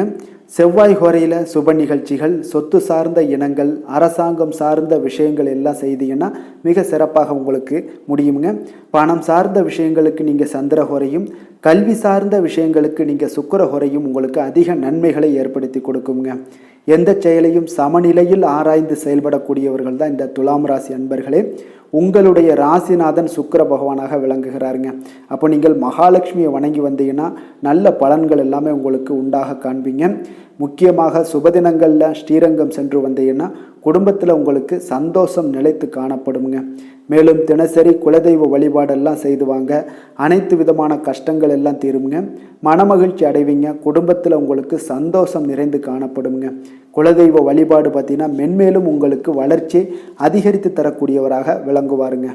செவ்வாய் ஹோரையில் சுப நிகழ்ச்சிகள், சொத்து சார்ந்த இனங்கள், அரசாங்கம் சார்ந்த விஷயங்கள் எல்லாம் செய்தீங்கன்னா மிக சிறப்பாக உங்களுக்கு முடியுங்க. பணம் சார்ந்த விஷயங்களுக்கு நீங்கள் சந்திர ஹோரையும், கல்வி சார்ந்த விஷயங்களுக்கு நீங்கள் சுக்கிர ஹோரையும் உங்களுக்கு அதிக நன்மைகளை ஏற்படுத்தி கொடுக்குங்க. எந்த செயலையும் சமநிலையில் ஆராய்ந்து செயல்படக்கூடியவர்கள் தான் இந்த துலாம் ராசி அன்பர்களே. உங்களுடைய ராசிநாதன் சுக்கிர பகவானாக விளங்குகிறாருங்க. அப்போ நீங்கள் மகாலட்சுமியை வணங்கி வந்தீங்கன்னா நல்ல பலன்கள் எல்லாமே உங்களுக்கு உண்டாக காண்பீங்க. முக்கியமாக சுபதினங்களில் ஸ்ரீரங்கம் சென்று வந்தீங்கன்னா குடும்பத்தில் உங்களுக்கு சந்தோஷம் நிலைத்து காணப்படுங்க. மேலும் தினசரி குலதெய்வ வழிபாடெல்லாம் செய்து வாங்க, அனைத்து விதமான கஷ்டங்கள் எல்லாம் தீருங்க, மனமகிழ்ச்சி அடைவீங்க, குடும்பத்தில் உங்களுக்கு சந்தோஷம் நிறைந்து காணப்படுங்க. குலதெய்வ வழிபாடு பார்த்தீங்கன்னா மென்மேலும் உங்களுக்கு வளர்ச்சி அதிகரித்து தரக்கூடியவராக விளங்குவாருங்க.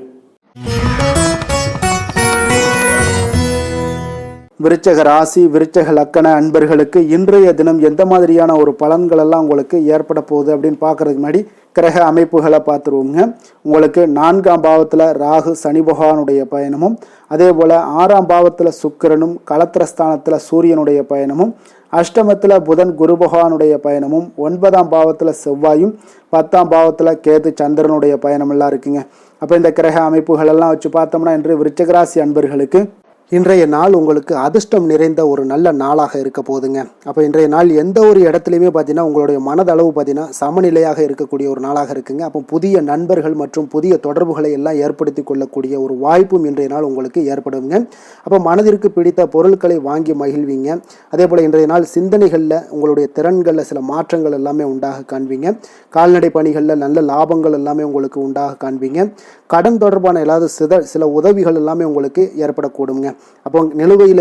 விருச்சக ராசி விருச்சக லக்கண அன்பர்களுக்கு இன்றைய தினம் எந்த மாதிரியான ஒரு பலன்கள் எல்லாம் உங்களுக்கு ஏற்பட போகுது அப்படின்னு பார்க்கறதுக்கு முன்னாடி கிரக அமைப்புகளை பார்த்துருவோங்க. உங்களுக்கு 4ஆம் பாவத்தில் ராகு சனி பகவானுடைய பயணமும், அதே போல் 6ஆம் பாவத்தில் சுக்கிரனும், களத்திரஸ்தானத்தில் சூரியனுடைய பயணமும், அஷ்டமத்தில் புதன் குரு பகவானுடைய பயணமும், 9ஆம் பாவத்தில் செவ்வாயும், 10ஆம் பாவத்தில் கேது சந்திரனுடைய பயணம் எல்லாம் இருக்குங்க. அப்போ இந்த கிரக அமைப்புகள் எல்லாம் வச்சு பார்த்தோம்னா இன்று விருச்சிக ராசி அன்பர்களுக்கு இன்றைய நாள் உங்களுக்கு அதிர்ஷ்டம் நிறைந்த ஒரு நல்ல நாளாக இருக்க போகுதுங்க. அப்போ இன்றைய நாள் எந்த ஒரு இடத்துலையுமே பார்த்தீங்கன்னா உங்களுடைய மனதளவு பார்த்தீங்கன்னா சமநிலையாக இருக்கக்கூடிய ஒரு நாளாக இருக்குங்க. அப்போ புதிய நண்பர்கள் மற்றும் புதிய தொடர்புகளை எல்லாம் ஏற்படுத்தி கொள்ளக்கூடிய ஒரு வாய்ப்பும் இன்றைய நாள் உங்களுக்கு ஏற்படுங்க. அப்போ மனதிற்கு பிடித்த பொருட்களை வாங்கி மகிழ்வீங்க. அதே போல் இன்றைய நாள் சிந்தனைகளில் உங்களுடைய திறன்களில் சில மாற்றங்கள் எல்லாமே உண்டாக காண்பீங்க. கால்நடை பணிகளில் நல்ல லாபங்கள் எல்லாமே உங்களுக்கு உண்டாக காண்பீங்க. கடன் தொடர்பான ஏதாவது சில உதவிகள் எல்லாமே உங்களுக்கு ஏற்படக்கூடுங்க. அப்போ நிலுவையில்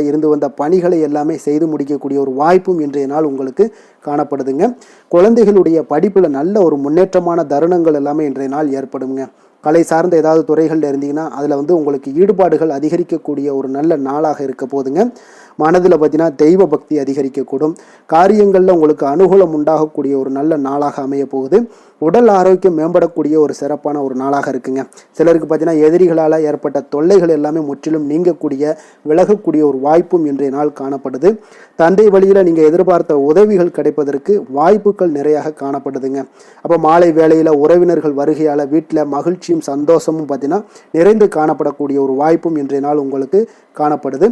இருந்து வந்த பணிகளை எல்லாமே செய்து முடிக்கக்கூடிய ஒரு வாய்ப்பும் இன்றைய நாள் உங்களுக்கு காணப்படுதுங்க. குழந்தைகளுடைய படிப்பில் நல்ல ஒரு முன்னேற்றமான தருணங்கள் எல்லாமே இன்றைய நாள் ஏற்படுங்க. கலை சார்ந்த ஏதாவது துறைகளில் இருந்தீங்கன்னா அதில் உங்களுக்கு ஈடுபாடுகள் அதிகரிக்கக்கூடிய ஒரு நல்ல நாளாக இருக்க போதுங்க. மனதில் பார்த்தீங்கன்னா தெய்வ பக்தி அதிகரிக்கக்கூடும். காரியங்களில் உங்களுக்கு அனுகூலம் உண்டாகக்கூடிய ஒரு நல்ல நாளாக அமைய போகுது. உடல் ஆரோக்கியம் மேம்படக்கூடிய ஒரு சிறப்பான ஒரு நாளாக இருக்குங்க. சிலருக்கு பார்த்தீங்கன்னா எதிரிகளால் ஏற்பட்ட தொல்லைகள் எல்லாமே முற்றிலும் நீங்கக்கூடிய விலகக்கூடிய ஒரு வாய்ப்பும் இன்றைய நாள் காணப்படுது. தந்தை வழியில் நீங்கள் எதிர்பார்த்த உதவிகள் கிடைப்பதற்கு வாய்ப்புகள் நிறையாக காணப்படுதுங்க. அப்போ மாலை வேளையில் உறவினர்கள் வருகையால் வீட்டில் மகிழ்ச்சியும் சந்தோஷமும் பார்த்தீங்கன்னா நிறைந்து காணப்படக்கூடிய ஒரு வாய்ப்பும் இன்றைய நாள் உங்களுக்கு காணப்படுது.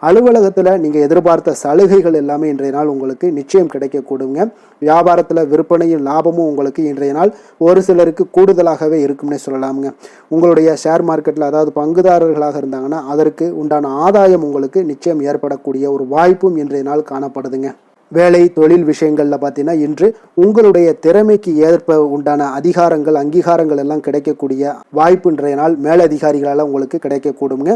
அலுவலகத்தில் நீங்கள் எதிர்பார்த்த சலுகைகள் எல்லாமே இன்றைய நாள் உங்களுக்கு நிச்சயம் கிடைக்கக்கூடுங்க. வியாபாரத்தில் விற்பனையும் லாபமும் உங்களுக்கு இன்றைய நாள் ஒரு சிலருக்கு கூடுதலாகவே இருக்கும்னே சொல்லலாமுங்க. உங்களுடைய ஷேர் மார்க்கெட்டில் அதாவது பங்குதாரர்களாக இருந்தாங்கன்னா அதற்கு உண்டான ஆதாயம் உங்களுக்கு நிச்சயம் ஏற்படக்கூடிய ஒரு வாய்ப்பும் இன்றைய நாள் காணப்படுதுங்க. வேலை தொழில் விஷயங்களில் பார்த்தீங்கன்னா இன்று உங்களுடைய திறமைக்கு ஏற்ப உண்டான அதிகாரங்கள் அங்கீகாரங்கள் எல்லாம் கிடைக்கக்கூடிய வாய்ப்பு இன்றைய நாள் மேலதிகாரிகளால் உங்களுக்கு கிடைக்கக்கூடுங்க.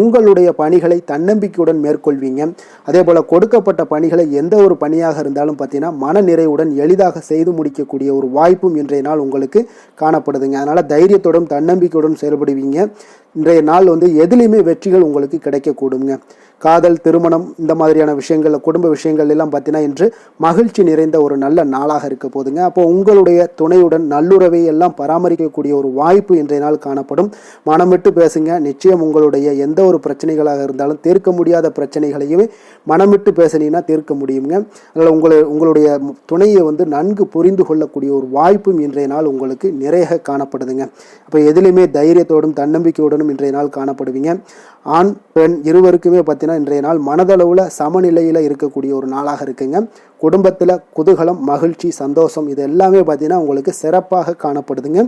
உங்களுடைய பணிகளை தன்னம்பிக்கையுடன் மேற்கொள்வீங்க. அதே போல் கொடுக்கப்பட்ட பணிகளை எந்த ஒரு பணியாக இருந்தாலும் பார்த்தீங்கன்னா மன நிறைவுடன் எளிதாக செய்து முடிக்கக்கூடிய ஒரு வாய்ப்பும் இன்றைய நாள் உங்களுக்கு காணப்படுதுங்க. அதனால் தைரியத்துடன் தன்னம்பிக்கையுடன் செயல்படுவீங்க. இன்றைய நாள் எதுலேயுமே வெற்றிகள் உங்களுக்கு கிடைக்கக்கூடுங்க. காதல் திருமணம் இந்த மாதிரியான விஷயங்கள் குடும்ப விஷயங்கள் எல்லாம் பார்த்தீங்கன்னா இன்று மகிழ்ச்சி நிறைந்த ஒரு நல்ல நாளாக இருக்க போதுங்க. அப்போ உங்களுடைய துணையுடன் நல்லுறவை எல்லாம் பராமரிக்கக்கூடிய ஒரு வாய்ப்பு இன்றைய நாள் காணப்படும். மனமிட்டு பேசுங்க. நிச்சயம் உங்களுடைய எந்த ஒரு பிரச்சனைகளாக இருந்தாலும் தீர்க்க முடியாத பிரச்சனைகளையுமே மனமிட்டு பேசினீங்கன்னா தீர்க்க முடியுங்க. அதனால் உங்களுடைய துணையை நன்கு புரிந்து கொள்ளக்கூடிய ஒரு வாய்ப்பும் இன்றைய நாள் உங்களுக்கு நிறைய காணப்படுதுங்க. அப்போ எதிலுமே தைரியத்தோடும் தன்னம்பிக்கையோடும் இன்றைய நாள் காணப்படுவீங்க. ஆண் பெண் இருவருக்குமே பார்த்தீங்கன்னா இன்றைய நாள் மனதளவில் சமநிலையில் இருக்கக்கூடிய ஒரு நாளாக இருக்குங்க. குடும்பத்தில் குதூகலம் மகிழ்ச்சி சந்தோஷம் இது எல்லாமே பார்த்தீங்கன்னா உங்களுக்கு சிறப்பாக காணப்படுதுங்க.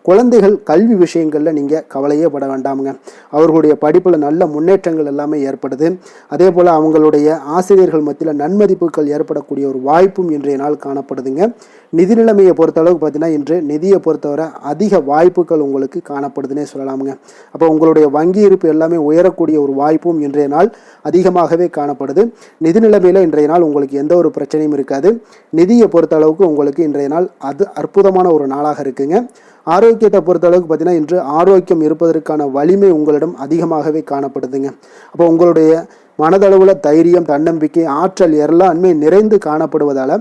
குழந்தைகள் கல்வி விஷயங்களில் நீங்கள் கவலையே பட வேண்டாமுங்க. அவர்களுடைய படிப்பில் நல்ல முன்னேற்றங்கள் எல்லாமே ஏற்படுது. அதே போல் அவங்களுடைய ஆசிரியர்கள் மத்தியில் நன்மதிப்புகள் ஏற்படக்கூடிய ஒரு வாய்ப்பும் இன்றைய நாள் காணப்படுதுங்க. நிதி நிலைமையை பொறுத்தளவுக்கு பார்த்தீங்கன்னா இன்று நிதியை பொறுத்தவரை அதிக வாய்ப்புகள் உங்களுக்கு காணப்படுதுன்னே சொல்லலாமுங்க. அப்போ உங்களுடைய வங்கி இருப்பு எல்லாமே உயரக்கூடிய ஒரு வாய்ப்பும் இன்றைய நாள் அதிகமாகவே காணப்படுது. நிதி நிலைமையில் இன்றைய நாள் உங்களுக்கு எந்த ஒரு பிரச்சனையும் இருக்காது. நிதியை பொறுத்த அளவுக்கு உங்களுக்கு இன்றைய நாள் அது அற்புதமான ஒரு நாளாக இருக்குங்க. ஆரோக்கியத்தை பொறுத்த அளவுக்கு பார்த்தீங்கன்னா இன்று ஆரோக்கியம் இருப்பதற்கான வலிமை உங்களிடம் அதிகமாகவே காணப்படுதுங்க. அப்போ உங்களுடைய மனதளவில் தைரியம் தன்னம்பிக்கை ஆற்றல் எல்லாமே நிறைந்து காணப்படுவதால்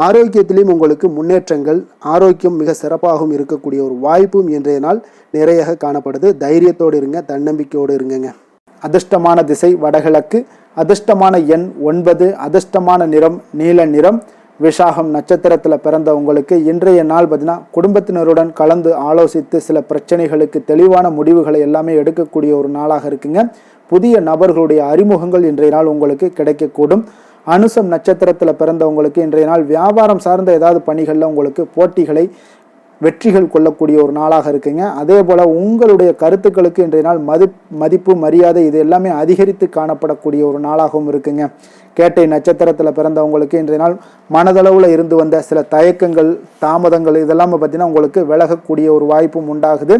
ஆரோக்கியத்திலையும் உங்களுக்கு முன்னேற்றங்கள் ஆரோக்கியம் மிக சிறப்பாகவும் இருக்கக்கூடிய ஒரு வாய்ப்பும் இன்றைய நாள் நிறைய காணப்படுது. தைரியத்தோடு இருங்க, தன்னம்பிக்கையோடு இருங்க. அதிர்ஷ்டமான திசை வடகிழக்கு, அதிர்ஷ்டமான எண் 9, அதிர்ஷ்டமான நிறம் நீல நிறம். விஷாகம் நட்சத்திரத்தில் பிறந்த உங்களுக்கு இன்றைய நாள் பார்த்தீங்கன்னா குடும்பத்தினருடன் கலந்து ஆலோசித்து சில பிரச்சனைகளுக்கு தெளிவான முடிவுகளை எல்லாமே எடுக்கக்கூடிய ஒரு நாளாக இருக்குங்க. புதிய நபர்களுடைய அறிமுகங்கள் இன்றைய நாள் உங்களுக்கு கிடைக்கக்கூடும். அனுசம் நட்சத்திரத்தில் பிறந்தவங்களுக்கு இன்றைய நாள் வியாபாரம் சார்ந்த ஏதாவது பணிகளில் உங்களுக்கு போட்டிகளை வெற்றிகள் கொள்ளக்கூடிய ஒரு நாளாக இருக்குங்க. அதே போல் உங்களுடைய கருத்துக்களுக்கு இன்றைய நாள் மதிப்பு மரியாதை இது எல்லாமே அதிகரித்து காணப்படக்கூடிய ஒரு நாளாகவும் இருக்குங்க. கேட்டை நட்சத்திரத்தில் பிறந்தவங்களுக்கு இன்றைய நாள் மனதளவில் இருந்து வந்த சில தயக்கங்கள் தாமதங்கள் இதெல்லாம் பார்த்தீங்கன்னா உங்களுக்கு விலகக்கூடிய ஒரு வாய்ப்பும் உண்டாகுது.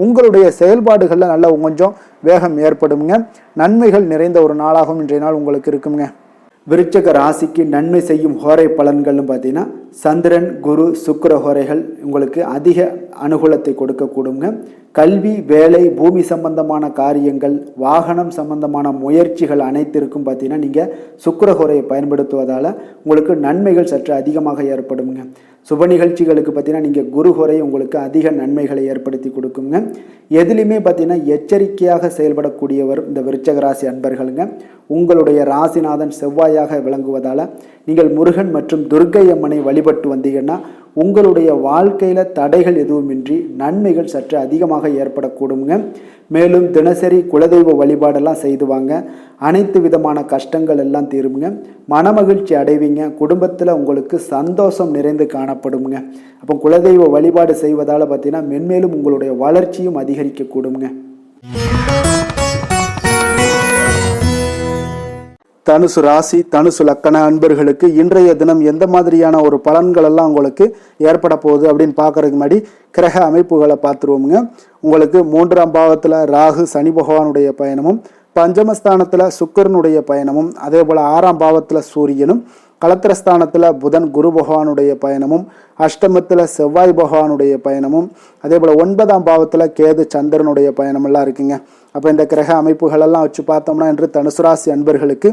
உங்களுடைய செயல்பாடுகளில் நல்ல கொஞ்சம் வேகம் ஏற்படுங்க. நன்மைகள் நிறைந்த ஒரு நாளாகவும் இன்றைய நாள் உங்களுக்கு இருக்குங்க. விருச்சக ராசிக்கு நன்மை செய்யும் ஹோரை பலன்கள்னு பார்த்தீங்கன்னா சந்திரன் குரு சுக்கிர ஹோரைகள் உங்களுக்கு அதிக அனுகூலத்தை கொடுக்கக்கூடுங்க. கல்வி வேலை பூமி சம்பந்தமான காரியங்கள் வாகனம் சம்பந்தமான முயற்சிகள் அனைத்திற்கும் பார்த்தீங்கன்னா நீங்கள் சுக்கிர ஹோரையை பயன்படுத்துவதால் உங்களுக்கு நன்மைகள் சற்று அதிகமாக ஏற்படுங்க. சுப நிகழ்ச்சிகளுக்கு பார்த்தீங்கன்னா நீங்கள் குரு ஹோரை உங்களுக்கு அதிக நன்மைகளை ஏற்படுத்தி கொடுக்குங்க. எதுலையுமே பார்த்தீங்கன்னா எச்சரிக்கையாக செயல்படக்கூடியவர் இந்த விருச்சக ராசி அன்பர்களுங்க. உங்களுடைய ராசிநாதன் செவ்வாயாக விளங்குவதால் நீங்கள் முருகன் மற்றும் துர்க்கை அம்மனை வழிபட்டு வந்தீங்கன்னா உங்களுடைய வாழ்க்கையில் தடைகள் எதுவுமின்றி நன்மைகள் சற்று அதிகமாக ஏற்படக்கூடுங்க. மேலும் தினசரி குலதெய்வ வழிபாடெல்லாம் செய்து வாங்க. அனைத்து விதமான கஷ்டங்கள் எல்லாம் தீருங்க. மனமகிழ்ச்சி அடைவீங்க. குடும்பத்தில் உங்களுக்கு சந்தோஷம் நிறைந்து காணப்படுங்க. அப்போ குலதெய்வ வழிபாடு செய்வதால் பார்த்தீங்கன்னா மென்மேலும் உங்களுடைய வளர்ச்சியும் அதிகரிக்கக்கூடுங்க. தனுசு ராசி தனுசு லக்கண அன்பர்களுக்கு இன்றைய தினம் எந்த மாதிரியான ஒரு பலன்கள் எல்லாம் உங்களுக்கு ஏற்பட போகுது அப்படின்னு பார்க்கறதுக்கு முன்னாடி கிரக அமைப்புகளை பார்த்துருவோமுங்க. உங்களுக்கு 3ஆம் பாவத்தில் ராகு சனி பகவானுடைய பயணமும், பஞ்சமஸ்தானத்தில் சுக்கிரனுடைய பயணமும், அதே போல் 6ஆம் பாவத்தில் சூரியனும், கலத்திரஸ்தானத்தில் புதன் குரு பகவானுடைய பயணமும், அஷ்டமத்தில் செவ்வாய் பகவானுடைய பயணமும், அதே போல் 9ஆம் பாவத்தில் கேது சந்திரனுடைய பயணமெல்லாம் இருக்குங்க. அப்போ இந்த கிரக அமைப்புகளெல்லாம் வச்சு பார்த்தோம்னா இன்று தனுசு ராசி அன்பர்களுக்கு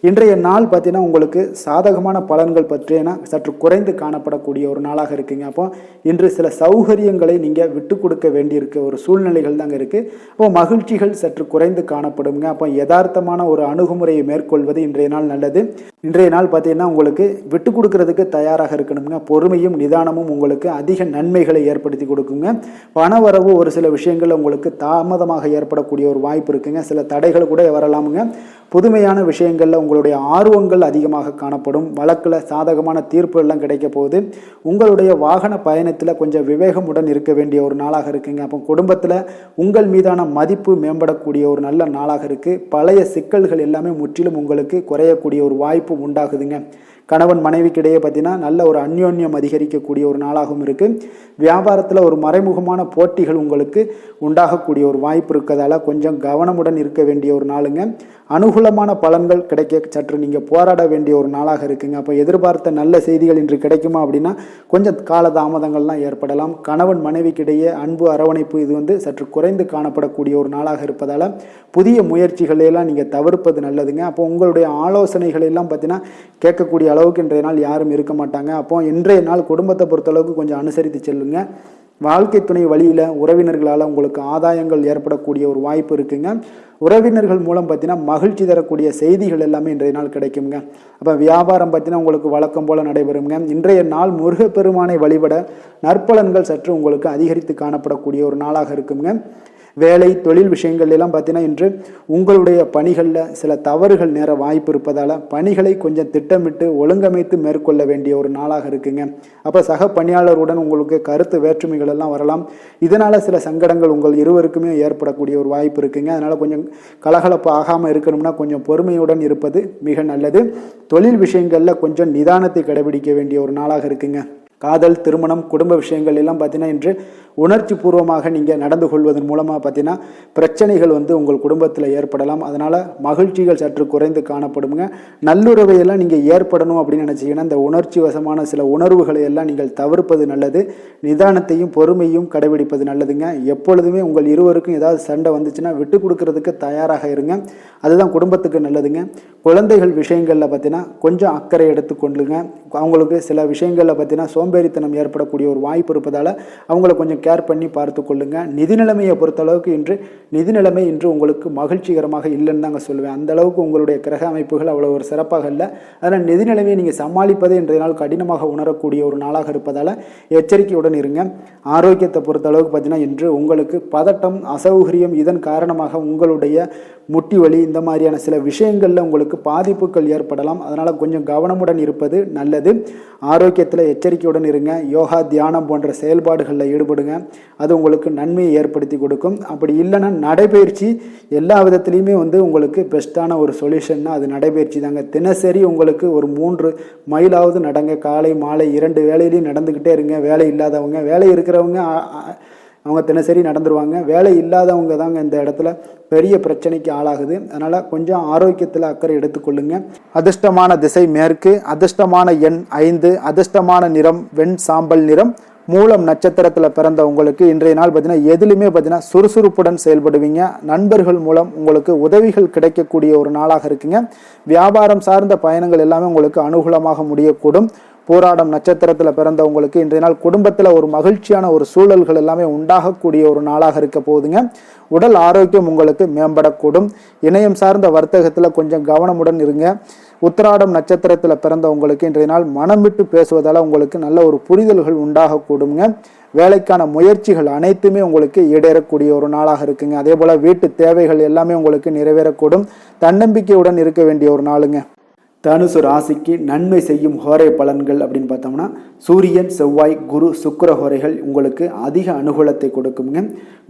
இன்றைய நாள் பார்த்தீங்கன்னா உங்களுக்கு சாதகமான பலன்கள் பற்றினா சற்று குறைந்து காணப்படக்கூடிய ஒரு நாளாக இருக்குங்க. அப்போ இன்று சில சௌகரியங்களை நீங்கள் விட்டு கொடுக்க வேண்டியிருக்க ஒரு சூழ்நிலைகள் தாங்க இருக்குது. அப்போ மகிழ்ச்சிகள் சற்று குறைந்து காணப்படுங்க. அப்போ யதார்த்தமான ஒரு அணுகுமுறையை மேற்கொள்வது இன்றைய நாள் நல்லது. இன்றைய நாள் பார்த்தீங்கன்னா உங்களுக்கு விட்டு கொடுக்கறதுக்கு தயாராக இருக்கணுங்க. பொறுமையும் நிதானமும் உங்களுக்கு அதிக நன்மைகளை ஏற்படுத்தி கொடுக்குங்க. பணவரவு ஒரு சில விஷயங்கள் உங்களுக்கு தாமதமாக ஏற்படக்கூடிய ஒரு வாய்ப்பு இருக்குங்க. சில தடைகள் கூட வரலாமுங்க. புதுமையான விஷயங்களில் உங்களுடைய ஆர்வங்கள் அதிகமாக காணப்படும். வழக்கில் சாதகமான தீர்ப்பு எல்லாம் கிடைக்க போகுது. உங்களுடைய வாகன பயணத்தில் கொஞ்சம் விவேகமுடன் இருக்க வேண்டிய ஒரு நாளாக இருக்குங்க. அப்போ குடும்பத்தில் உங்கள் மீதான மதிப்பு மேம்படக்கூடிய ஒரு நல்ல நாளாக இருக்குது. பழைய சிக்கல்கள் எல்லாமே முற்றிலும் உங்களுக்கு குறையக்கூடிய ஒரு வாய்ப்பு உண்டாகுதுங்க. கணவன் மனைவிக்கிடையே பார்த்தீங்கன்னா நல்ல ஒரு அந்யோன்யம் அதிகரிக்கக்கூடிய ஒரு நாளாகவும் இருக்குது. வியாபாரத்தில் ஒரு மறைமுகமான போட்டிகள் உங்களுக்கு உண்டாகக்கூடிய ஒரு வாய்ப்பு இருக்கிறதால கொஞ்சம் கவனமுடன் இருக்க வேண்டிய ஒரு நாளுங்க. அனுகூலமான பலன்கள் கிடைக்க சற்று நீங்கள் போராட வேண்டிய ஒரு நாளாக இருக்குங்க. அப்போ எதிர்பார்த்த நல்ல செய்திகள் இன்று கிடைக்குமா அப்படின்னா கொஞ்சம் காலதாமதங்கள்லாம் ஏற்படலாம். கணவன் மனைவிக்கிடையே அன்பு அரவணைப்பு இது சற்று குறைந்து காணப்படக்கூடிய ஒரு நாளாக இருப்பதால் புதிய முயற்சிகளையெல்லாம் நீங்கள் தவிர்ப்பது நல்லதுங்க. அப்போ உங்களுடைய ஆலோசனைகள் எல்லாம் பார்த்தீங்கன்னா கேட்கக்கூடிய அளவுக்கு இன்றைய நாள் யாரும் இருக்க மாட்டாங்க. அப்போ இன்றைய நாள் குடும்பத்தை பொறுத்தளவுக்கு கொஞ்சம் அனுசரித்து செல்லுங்க. வாழ்க்கை துணை வழியில் உறவினர்களால் உங்களுக்கு ஆதாயங்கள் ஏற்படக்கூடிய ஒரு வாய்ப்பு இருக்குங்க. உறவினர்கள் மூலம் பார்த்தீங்கன்னா மகிழ்ச்சி தரக்கூடிய செய்திகள் எல்லாமே இன்றைய நாள் கிடைக்குங்க. அப்போ வியாபாரம் பார்த்தீங்கன்னா உங்களுக்கு வழக்கம் போல் நடைபெறுங்க. இன்றைய நாள் முருகப்பெருமானை வழிபட நற்பலன்கள் சற்று உங்களுக்கு அதிகரித்து காணப்படக்கூடிய ஒரு நாளாக இருக்குங்க. வேலை தொழில் விஷயங்கள் எல்லாம் பார்த்தீங்கன்னா இன்று உங்களுடைய பணிகளில் சில தவறுகள் நேர வாய்ப்பு இருப்பதால் பணிகளை கொஞ்சம் திட்டமிட்டு ஒழுங்கமைத்து மேற்கொள்ள வேண்டிய ஒரு நாளாக இருக்குங்க. அப்போ சக பணியாளருடன் உங்களுக்கு கருத்து வேற்றுமைகள் எல்லாம் வரலாம். இதனால் சில சங்கடங்கள் உங்கள் இருவருக்குமே ஏற்படக்கூடிய ஒரு வாய்ப்பு இருக்குங்க. அதனால் கொஞ்சம் கலகலப்பு ஆகாமல் இருக்கணும்னா கொஞ்சம் பொறுமையுடன் இருப்பது மிக நல்லது. தொழில் விஷயங்களில் கொஞ்சம் நிதானத்தை கடைபிடிக்க வேண்டிய ஒரு நாளாக இருக்குங்க. காதல் திருமணம் குடும்ப விஷயங்கள் எல்லாம் பார்த்தீங்கன்னா இன்று உணர்ச்சி பூர்வமாக நீங்கள் நடந்து கொள்வதன் மூலமாக பார்த்தீங்கன்னா பிரச்சனைகள் உங்கள் குடும்பத்தில் ஏற்படலாம். அதனால் மகிழ்ச்சிகள் சற்று குறைந்து காணப்படுங்க. நல்லுறவையெல்லாம் நீங்கள் ஏற்படணும் அப்படின்னு நினச்சிங்கன்னா இந்த உணர்ச்சி வசமான சில உணர்வுகளை எல்லாம் நீங்கள் தவிர்ப்பது நல்லது. நிதானத்தையும் பொறுமையும் கடைபிடிப்பது நல்லதுங்க. எப்பொழுதுமே உங்கள் இருவருக்கும் ஏதாவது சண்டை வந்துச்சுன்னா விட்டு கொடுக்கறதுக்கு தயாராக இருங்க. அதுதான் குடும்பத்துக்கு நல்லதுங்க. குழந்தைகள் விஷயங்களில் பார்த்தீங்கன்னா கொஞ்சம் அக்கறை எடுத்துக்கொள்ளுங்க. அவங்களுக்கு சில விஷயங்களில் பார்த்தீங்கன்னா சோம்பேறித்தனம் ஏற்படக்கூடிய ஒரு வாய்ப்பு இருப்பதால் அவங்கள கொஞ்சம் கேர் பண்ணி பார்த்து கொள்ளுங்க. நிதி நிலைமையை பொறுத்தளவுக்கு நிதி நிலைமை இன்று உங்களுக்கு மகிழ்ச்சிகரமாக இல்லைன்னு தாங்க சொல்லுவேன். அந்த அளவுக்கு உங்களுடைய கிரக அமைப்புகள் அவ்வளோ ஒரு சிறப்பாக இல்லை. அதனால் நிதி நிலைமையை நீங்கள் சமாளிப்பதே இன்றைய நாள் கடினமாக உணரக்கூடிய ஒரு நாளாக இருப்பதால் எச்சரிக்கையுடன் இருங்க. ஆரோக்கியத்தை பொறுத்தளவுக்கு பார்த்தீங்கன்னா இன்று உங்களுக்கு பதட்டம், அசௌகரியம், இதன் காரணமாக உங்களுடைய முட்டி வலி இந்த மாதிரியான சில விஷயங்களில் உங்களுக்கு பாதிப்புகள் ஏற்படலாம். அதனால் கொஞ்சம் கவனமுடன் இருப்பது நல்லது. ஆரோக்கியத்தில் எச்சரிக்கையுடன் இருங்க. யோகா, தியானம் போன்ற செயல்பாடுகளில் ஈடுபடுங்க. அது உங்களுக்கு நன்மையை ஏற்படுத்தி கொடுக்கும். அப்படி இல்லைன்னா நடைபயிற்சி எல்லா விதத்துலேயுமே உங்களுக்கு பெஸ்ட்டான ஒரு சொல்யூஷன்னா அது நடைபயிற்சி தாங்க. தினசரி உங்களுக்கு ஒரு 3 மைலாவது நடங்க. காலை மாலை 2 வேளையிலையும் நடந்துக்கிட்டே இருங்க. வேலை இல்லாதவங்க, வேலை இருக்கிறவங்க அவங்க தினசரி நடந்துருவாங்க. வேலை இல்லாதவங்க தாங்க இந்த இடத்துல பெரிய பிரச்சனைக்கு ஆளாகுது. அதனால் கொஞ்சம் ஆரோக்கியத்தில் அக்கறை எடுத்துக்கொள்ளுங்க. அதிர்ஷ்டமான திசை மேற்கு, அதிர்ஷ்டமான எண் 5, அதிர்ஷ்டமான நிறம் வெண் சாம்பல் நிறம். மூலம் நட்சத்திரத்தில் பிறந்த உங்களுக்கு இன்றைய நாள் பார்த்தீங்கன்னா எதுலையுமே பார்த்தீங்கன்னா சுறுசுறுப்புடன் செயல்படுவீங்க. நண்பர்கள் மூலம் உங்களுக்கு உதவிகள் கிடைக்கக்கூடிய ஒரு நாளாக இருக்குங்க. வியாபாரம் சார்ந்த பயணங்கள் எல்லாமே உங்களுக்கு அனுகூலமாக முடியக்கூடும். போராடம் நட்சத்திரத்தில் பிறந்தவங்களுக்கு இன்றைய நாள் குடும்பத்தில் ஒரு மகிழ்ச்சியான ஒரு சூழல்கள் எல்லாமே உண்டாகக்கூடிய ஒரு நாளாக இருக்க போகுதுங்க. உடல் ஆரோக்கியம் உங்களுக்கு மேம்படக்கூடும். இணையம் சார்ந்த வர்த்தகத்தில் கொஞ்சம் கவனமுடன் இருங்க. உத்திராடம் நட்சத்திரத்தில் பிறந்தவங்களுக்கு இன்றைய நாள் மனம் விட்டு பேசுவதால் உங்களுக்கு நல்ல ஒரு புரிதல்கள் உண்டாகக்கூடுங்க. வேலைக்கான முயற்சிகள் அனைத்துமே உங்களுக்கு ஈடேறக்கூடிய ஒரு நாளாக இருக்குங்க. அதே போல் வீட்டு தேவைகள் எல்லாமே உங்களுக்கு நிறைவேறக்கூடும். தன்னம்பிக்கையுடன் இருக்க வேண்டிய ஒரு நாளுங்க. தனுசு ராசிக்கு நன்மை செய்யும் ஹோரை பலன்கள் அப்படின்னு பார்த்தோம்னா சூரியன், செவ்வாய், குரு, சுக்கிர ஹோரைகள் உங்களுக்கு அதிக அனுகூலத்தை கொடுக்குங்க.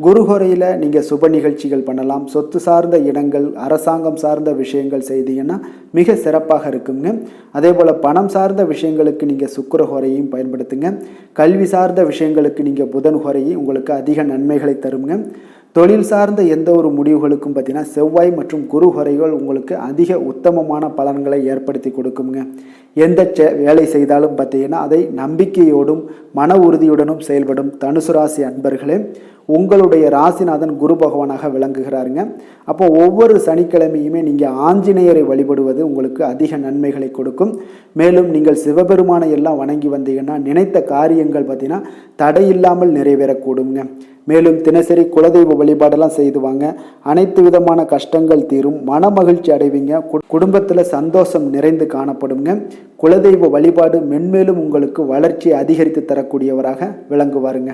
குரு ஹோரையில் நீங்கள் சுப நிகழ்ச்சிகள் பண்ணலாம். சொத்து சார்ந்த இடங்கள், அரசாங்கம் சார்ந்த விஷயங்கள் செய்தீங்கன்னா மிக சிறப்பாக இருக்குங்க. அதே போல் பணம் சார்ந்த விஷயங்களுக்கு நீங்கள் சுக்கிர ஹோரையும் பயன்படுத்துங்க. கல்வி சார்ந்த விஷயங்களுக்கு நீங்கள் புதன் ஹோரையும் உங்களுக்கு அதிக நன்மைகளை தருங்க. தொழில் சார்ந்த எந்த ஒரு முடிவுகளுக்கும் பார்த்தீங்கன்னா செவ்வாய் மற்றும் குரு ஹோரைகள் உங்களுக்கு அதிக உத்தமமான பலன்களை ஏற்படுத்தி கொடுக்குங்க. எந்த வேலை செய்தாலும் பார்த்தீங்கன்னா அதை நம்பிக்கையோடும் மன உறுதியுடனும் செயல்படும் தனுசு ராசி அன்பர்களே, உங்களுடைய ராசிநாதன் குரு பகவானாக விளங்குகிறாருங்க. அப்போ ஒவ்வொரு சனிக்கிழமையுமே நீங்கள் ஆஞ்சநேயரை வழிபடுவது உங்களுக்கு அதிக நன்மைகளை கொடுக்கும். மேலும் நீங்கள் சிவபெருமானை எல்லாம் வணங்கி வந்தீங்கன்னா நினைத்த காரியங்கள் பார்த்தீங்கன்னா தடையில்லாமல் நிறைவேறக்கூடுங்க. மேலும் தினசரி குலதெய்வ வழிபாடெல்லாம் செய்துவாங்க. அனைத்து விதமான கஷ்டங்கள் தீரும். மன மகிழ்ச்சி அடைவீங்க. குடும்பத்தில் சந்தோஷம் நிறைந்து காணப்படுங்க. குலதெய்வ வழிபாடு மென்மேலும் உங்களுக்கு வளர்ச்சியை அதிகரித்து தரக்கூடியவராக விளங்குவாருங்க.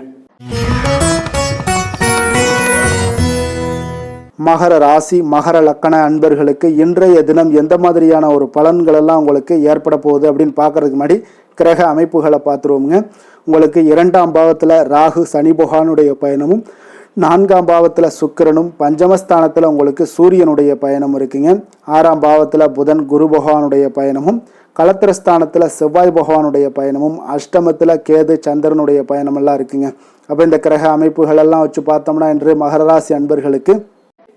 மகர ராசி, மகர லக்கண அன்பர்களுக்கு இன்றைய தினம் எந்த மாதிரியான ஒரு பலன்கள் எல்லாம் உங்களுக்கு ஏற்பட போகுது அப்படின்னு பார்க்கறதுக்கு முன்னாடி கிரக அமைப்புகளை பார்த்துருவோங்க. உங்களுக்கு 2ஆம் பாவத்தில் ராகு சனி பகவானுடைய பயணமும், 4ஆம் பாவத்தில் சுக்கிரனும், பஞ்சமஸ்தானத்தில் உங்களுக்கு சூரியனுடைய பயணம் இருக்குங்க. 6ஆம் பாவத்தில் புதன் குரு பகவானுடைய பயணமும், களத்திரஸ்தானத்தில் செவ்வாய் பகவானுடைய பயணமும், அஷ்டமத்தில் கேது சந்திரனுடைய பயணமெல்லாம் இருக்குங்க. அப்போ இந்த கிரக அமைப்புகள் எல்லாம் வச்சு பார்த்தோம்னா இன்று மகர ராசி அன்பர்களுக்கு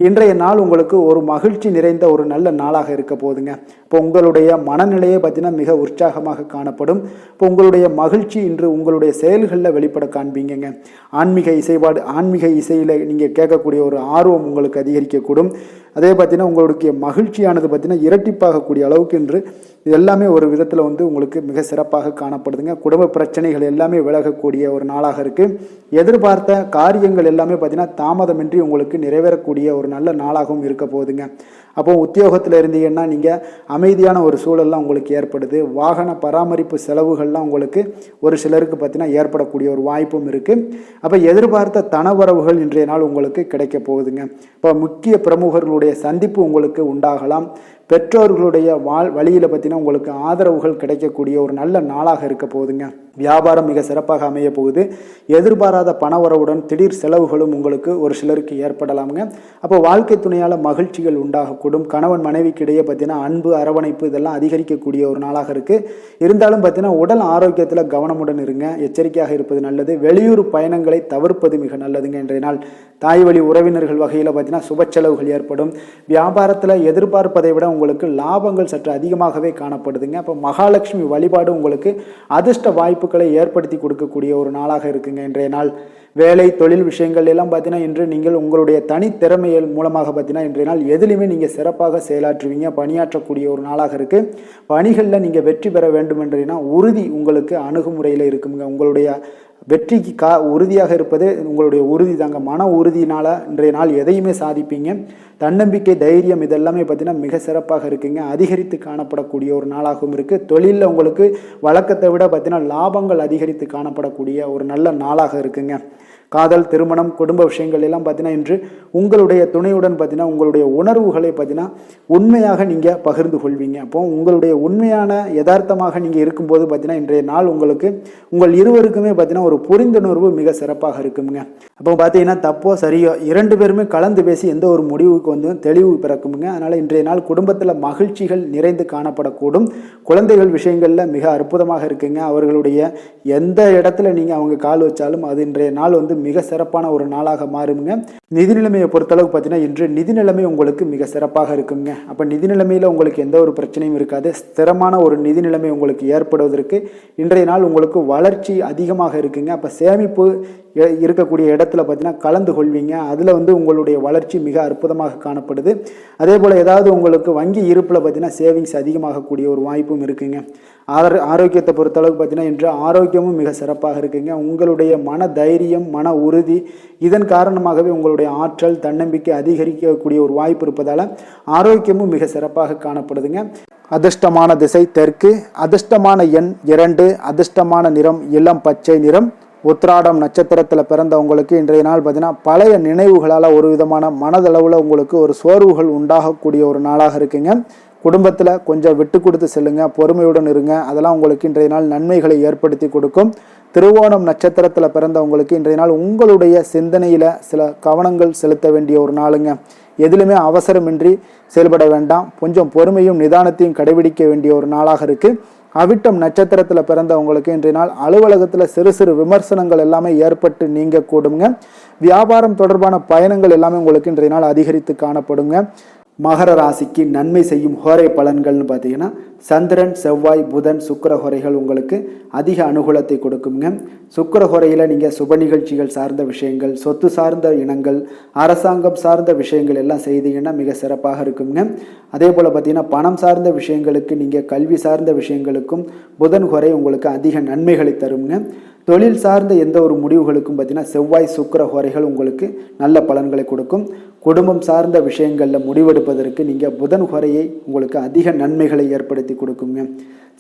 இன்றைய நாள் உங்களுக்கு ஒரு மகிழ்ச்சி நிறைந்த ஒரு நல்ல நாளாக இருக்க போகுதுங்க. இப்போ உங்களுடைய மனநிலையை பார்த்தீங்கன்னா மிக உற்சாகமாக காணப்படும். இப்போ உங்களுடைய மகிழ்ச்சி இன்று உங்களுடைய செயல்களில் வெளிப்பட காண்பீங்க. ஆன்மீக இசையில் நீங்கள் கேட்கக்கூடிய ஒரு ஆர்வம் உங்களுக்கு அதிகரிக்கக்கூடும். அதே பார்த்தீங்கன்னா உங்களுடைய மகிழ்ச்சியானது பார்த்தீங்கன்னா இரட்டிப்பாகக்கூடிய அளவுக்கு இன்று இது எல்லாமே ஒரு விதத்தில் உங்களுக்கு மிக சிறப்பாக காணப்படுதுங்க. குடும்ப பிரச்சனைகள் எல்லாமே விலகக்கூடிய ஒரு நாளாக இருக்குது. எதிர்பார்த்த காரியங்கள் எல்லாமே பார்த்தீங்கன்னா தாமதமின்றி உங்களுக்கு நிறைவேறக்கூடிய ஒரு நல்ல நாளாகவும் இருக்க போகுதுங்க. அப்போ உத்தியோகத்தில் இருந்தீங்கன்னா நீங்கள் அமைதியான ஒரு சூழல்லாம் உங்களுக்கு ஏற்படுது. வாகன பராமரிப்பு செலவுகள்லாம் உங்களுக்கு ஒரு சிலருக்கு பார்த்தீங்கன்னா ஏற்படக்கூடிய ஒரு வாய்ப்பும் இருக்குது. அப்போ எதிர்பார்த்த தனவரவுகள் இன்றைய நாள் உங்களுக்கு கிடைக்க போகுதுங்க. இப்போ முக்கிய பிரமுகர்களுடைய சந்திப்பு உங்களுக்கு உண்டாகலாம். பெற்றோர்களுடைய வழியில் பார்த்தீங்கன்னா உங்களுக்கு ஆதரவுகள் கிடைக்கக்கூடிய ஒரு நல்ல நாளாக இருக்க போகுதுங்க. வியாபாரம் மிக சிறப்பாக அமைய போகுது. எதிர்பாராத பணவரவுடன் திடீர் செலவுகளும் உங்களுக்கு ஒரு சிலருக்கு ஏற்படலாமுங்க. அப்போ வாழ்க்கை துணையால் மகிழ்ச்சிகள் உண்டாகக்கூடும். கணவன் மனைவிக்கு இடையே பார்த்தீங்கன்னா அன்பு, அரவணைப்பு இதெல்லாம் அதிகரிக்கக்கூடிய ஒரு நாளாக இருக்குது. இருந்தாலும் பார்த்தீங்கன்னா உடல் ஆரோக்கியத்தில் கவனமுடன் இருங்க. எச்சரிக்கையாக இருப்பது நல்லது. வெளியூர் பயணங்களை தவிர்ப்பது மிக நல்லதுங்க. இன்றைய நாள் தாய் வழி உறவினர்கள் வகையில் பார்த்தீங்கன்னா சுப செலவுகள் ஏற்படும். வியாபாரத்தில் எதிர்பார்ப்பதை விட உங்களுக்கு லாபங்கள் சற்று அதிகமாகவே காணப்படுதுங்க. அப்போ மகாலட்சுமி வழிபாடு உங்களுக்கு அதிர்ஷ்ட வாய்ப்புகளை ஏற்படுத்தி கொடுக்கக்கூடிய ஒரு நாளாக இருக்குங்க இன்றைய நாள். வேலை தொழில் விஷயங்கள் எல்லாம் பார்த்தீங்கன்னா இன்று நீங்கள் உங்களுடைய தனித்திறமைகள் மூலமாக பார்த்தீங்கன்னா இன்றைய நாள் எதிலுமே நீங்கள் சிறப்பாக செயலாற்றுவீங்க, பணியாற்றக்கூடிய ஒரு நாளாக இருக்குது. பணிகளில் நீங்கள் வெற்றி பெற வேண்டும் என்றீங்கன்னா உறுதி உங்களுக்கு அணுகுமுறையில் இருக்குங்க. உங்களுடைய வெற்றிக்கு உறுதியாக இருப்பது உங்களுடைய உறுதி தாங்க. மன உறுதியினால் இன்றைய நாள் எதையுமே சாதிப்பீங்க. தன்னம்பிக்கை, தைரியம் இதெல்லாமே பார்த்தீங்கன்னா மிக சிறப்பாக இருக்குங்க. அதிகரித்து காணப்படக்கூடிய ஒரு நாளாகவும் இருக்குது. தொழிலில் உங்களுக்கு வழக்கத்தை விட பார்த்தீங்கன்னா லாபங்கள் அதிகரித்து காணப்படக்கூடிய ஒரு நல்ல நாளாக இருக்குங்க. காதல், திருமணம், குடும்ப விஷயங்கள் எல்லாம் பார்த்தீங்கன்னா இன்று உங்களுடைய துணையுடன் பார்த்தீங்கன்னா உங்களுடைய உணர்வுகளை பார்த்தீங்கன்னா உண்மையாக நீங்கள் பகிர்ந்து கொள்வீங்க. அப்போ உங்களுடைய உண்மையான யதார்த்தமாக நீங்கள் இருக்கும்போது பார்த்தீங்கன்னா இன்றைய நாள் உங்களுக்கு உங்கள் இருவருக்குமே பார்த்தீங்கன்னா ஒரு புரிந்துணர்வு மிக சிறப்பாக இருக்குங்க. அப்போ பார்த்தீங்கன்னா தப்போ சரியோ 2 பேருமே கலந்து பேசி எந்த ஒரு முடிவுக்கு வந்து தெளிவு பிறக்குங்க. அதனால் இன்றைய நாள் குடும்பத்தில் மகிழ்ச்சிகள் நிறைந்து காணப்படக்கூடும். குழந்தைகள் விஷயங்களில் மிக அற்புதமாக இருக்குங்க. அவர்களுடைய எந்த இடத்துல நீங்கள் அவங்க கால் வச்சாலும் அது இன்றைய நாள் வந்து மிக சிறப்பான ஒரு நாளாக மாறுங்க. நிதி நிலைமையை பொறுத்தளவுக்கு பார்த்தீங்கன்னா இன்று நிதி நிலைமை உங்களுக்கு மிக சிறப்பாக இருக்குங்க. அப்போ நிதி நிலைமையில் உங்களுக்கு எந்த ஒரு பிரச்சனையும் இருக்காது. ஸ்திரமான ஒரு நிதி நிலைமை உங்களுக்கு ஏற்படுவதற்கு இன்றைய நாள் உங்களுக்கு வளர்ச்சி அதிகமாக இருக்குங்க. அப்போ சேமிப்பு இருக்கக்கூடிய இடத்துல பார்த்தீங்கன்னா கலந்து கொள்வீங்க. அதில் வந்து உங்களுடைய வளர்ச்சி மிக அற்புதமாக காணப்படுது. அதே போல் ஏதாவது உங்களுக்கு வங்கி இருப்பில் பார்த்தீங்கன்னா சேவிங்ஸ் அதிகமாகக்கூடிய ஒரு வாய்ப்பும் இருக்குங்க. ஆரோக்கியத்தை பொறுத்தளவுக்கு பார்த்தீங்கன்னா இன்று ஆரோக்கியமும் மிக சிறப்பாக இருக்குங்க. உங்களுடைய மன தைரியம், மன உறுதி இதன் காரணமாகவே உங்களுடைய ஆற்றல், தன்னம்பிக்கை அதிகரிக்கக்கூடிய ஒரு வாய்ப்பு இருப்பதால் ஆரோக்கியமும் மிக சிறப்பாக காணப்படுதுங்க. அதிர்ஷ்டமான திசை தெற்கு, அதிர்ஷ்டமான எண் 2, அதிர்ஷ்டமான நிறம் இளம் பச்சை நிறம். உத்திராடம் நட்சத்திரத்தில் பிறந்தவங்களுக்கு இன்றைய நாள் பார்த்தீங்கன்னா பழைய நினைவுகளால் ஒரு விதமான மனதளவில் உங்களுக்கு ஒரு சோர்வுகள் உண்டாகக்கூடிய ஒரு நாளாக இருக்குங்க. குடும்பத்தில் கொஞ்சம் விட்டு கொடுத்து செல்லுங்க, பொறுமையுடன் இருங்க. அதெல்லாம் உங்களுக்கு இன்றைய நாள் நன்மைகளை ஏற்படுத்தி கொடுக்கும். திருவோணம் நட்சத்திரத்தில் பிறந்தவங்களுக்கு இன்றைய நாள் உங்களுடைய சிந்தனையில் சில கவனங்கள் செலுத்த வேண்டிய ஒரு நாளுங்க. எதிலுமே அவசரமின்றி செயல்பட வேண்டாம். கொஞ்சம் பொறுமையும் நிதானத்தையும் கடைபிடிக்க வேண்டிய ஒரு நாளாக இருக்குது. அவிட்டம் நட்சத்திரத்தில் பிறந்தவங்களுக்கு இன்றைய நாள் அலுவலகத்தில் சிறு சிறு விமர்சனங்கள் எல்லாமே ஏற்பட்டு நீங்க கூடுங்க. வியாபாரம் தொடர்பான பயணங்கள் எல்லாமே உங்களுக்கு இன்றைய நாள் அதிகரித்து காணப்படுங்க. மகர ராசிக்கு நன்மை செய்யும் ஹோரை பலன்கள்னு பார்த்தீங்கன்னா சந்திரன், செவ்வாய், புதன், சுக்கிர ஹோரைகள் உங்களுக்கு அதிக அனுகூலத்தை கொடுக்குங்க. சுக்கிர ஹோரையில் நீங்கள் சுப நிகழ்ச்சிகள் சார்ந்த விஷயங்கள், சொத்து சார்ந்த இனங்கள், அரசாங்கம் சார்ந்த விஷயங்கள் எல்லாம் செய்தீங்கன்னா மிக சிறப்பாக இருக்குங்க. அதே போல் பார்த்தீங்கன்னா பணம் சார்ந்த விஷயங்களுக்கு, நீங்கள் கல்வி சார்ந்த விஷயங்களுக்கும் புதன் ஹோரை உங்களுக்கு அதிக நன்மைகளை தருங்க. தொழில் சார்ந்த எந்த ஒரு முடிவுகளுக்கும் பார்த்தீங்கன்னா செவ்வாய், சுக்கிர ஹோரைகள் உங்களுக்கு நல்ல பலன்களை கொடுக்கும். குடும்பம் சார்ந்த விஷயங்களில் முடிவெடுப்பதற்கு நீங்கள் புதன் ஹோரையை உங்களுக்கு அதிக நன்மைகளை ஏற்படுத்தி கொடுக்குங்க.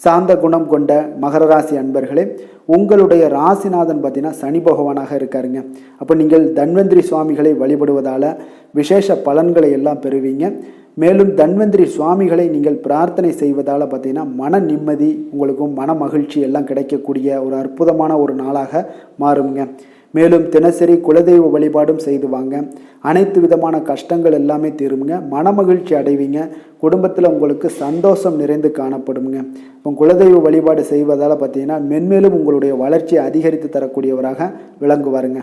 சாந்த குணம் கொண்ட மகர ராசி அன்பர்களே, உங்களுடைய ராசிநாதன் பார்த்தீங்கன்னா சனி பகவானாக இருக்காருங்க. அப்போ நீங்கள் தன்வந்திரி சுவாமிகளை வழிபடுவதால் விசேஷ பலன்களை எல்லாம் பெறுவீங்க. மேலும் தன்வந்திரி சுவாமிகளை நீங்கள் பிரார்த்தனை செய்வதால் பார்த்தீங்கன்னா மன நிம்மதி, உங்களுக்கும் மன மகிழ்ச்சி எல்லாம் கிடைக்கக்கூடிய ஒரு அற்புதமான ஒரு நாளாக மாறுங்க. மேலும் தினசரி குலதெய்வ வழிபாடும் செய்து வாங்க. அனைத்து விதமான கஷ்டங்கள் எல்லாமே தீருங்க. மனமகிழ்ச்சி அடைவீங்க. குடும்பத்தில் உங்களுக்கு சந்தோஷம் நிறைந்து காணப்படுங்க. இப்போ குலதெய்வ வழிபாடு செய்வதால் பார்த்தீங்கன்னா மென்மேலும் உங்களுடைய வளர்ச்சியை அதிகரித்து தரக்கூடியவராக விளங்குவாருங்க.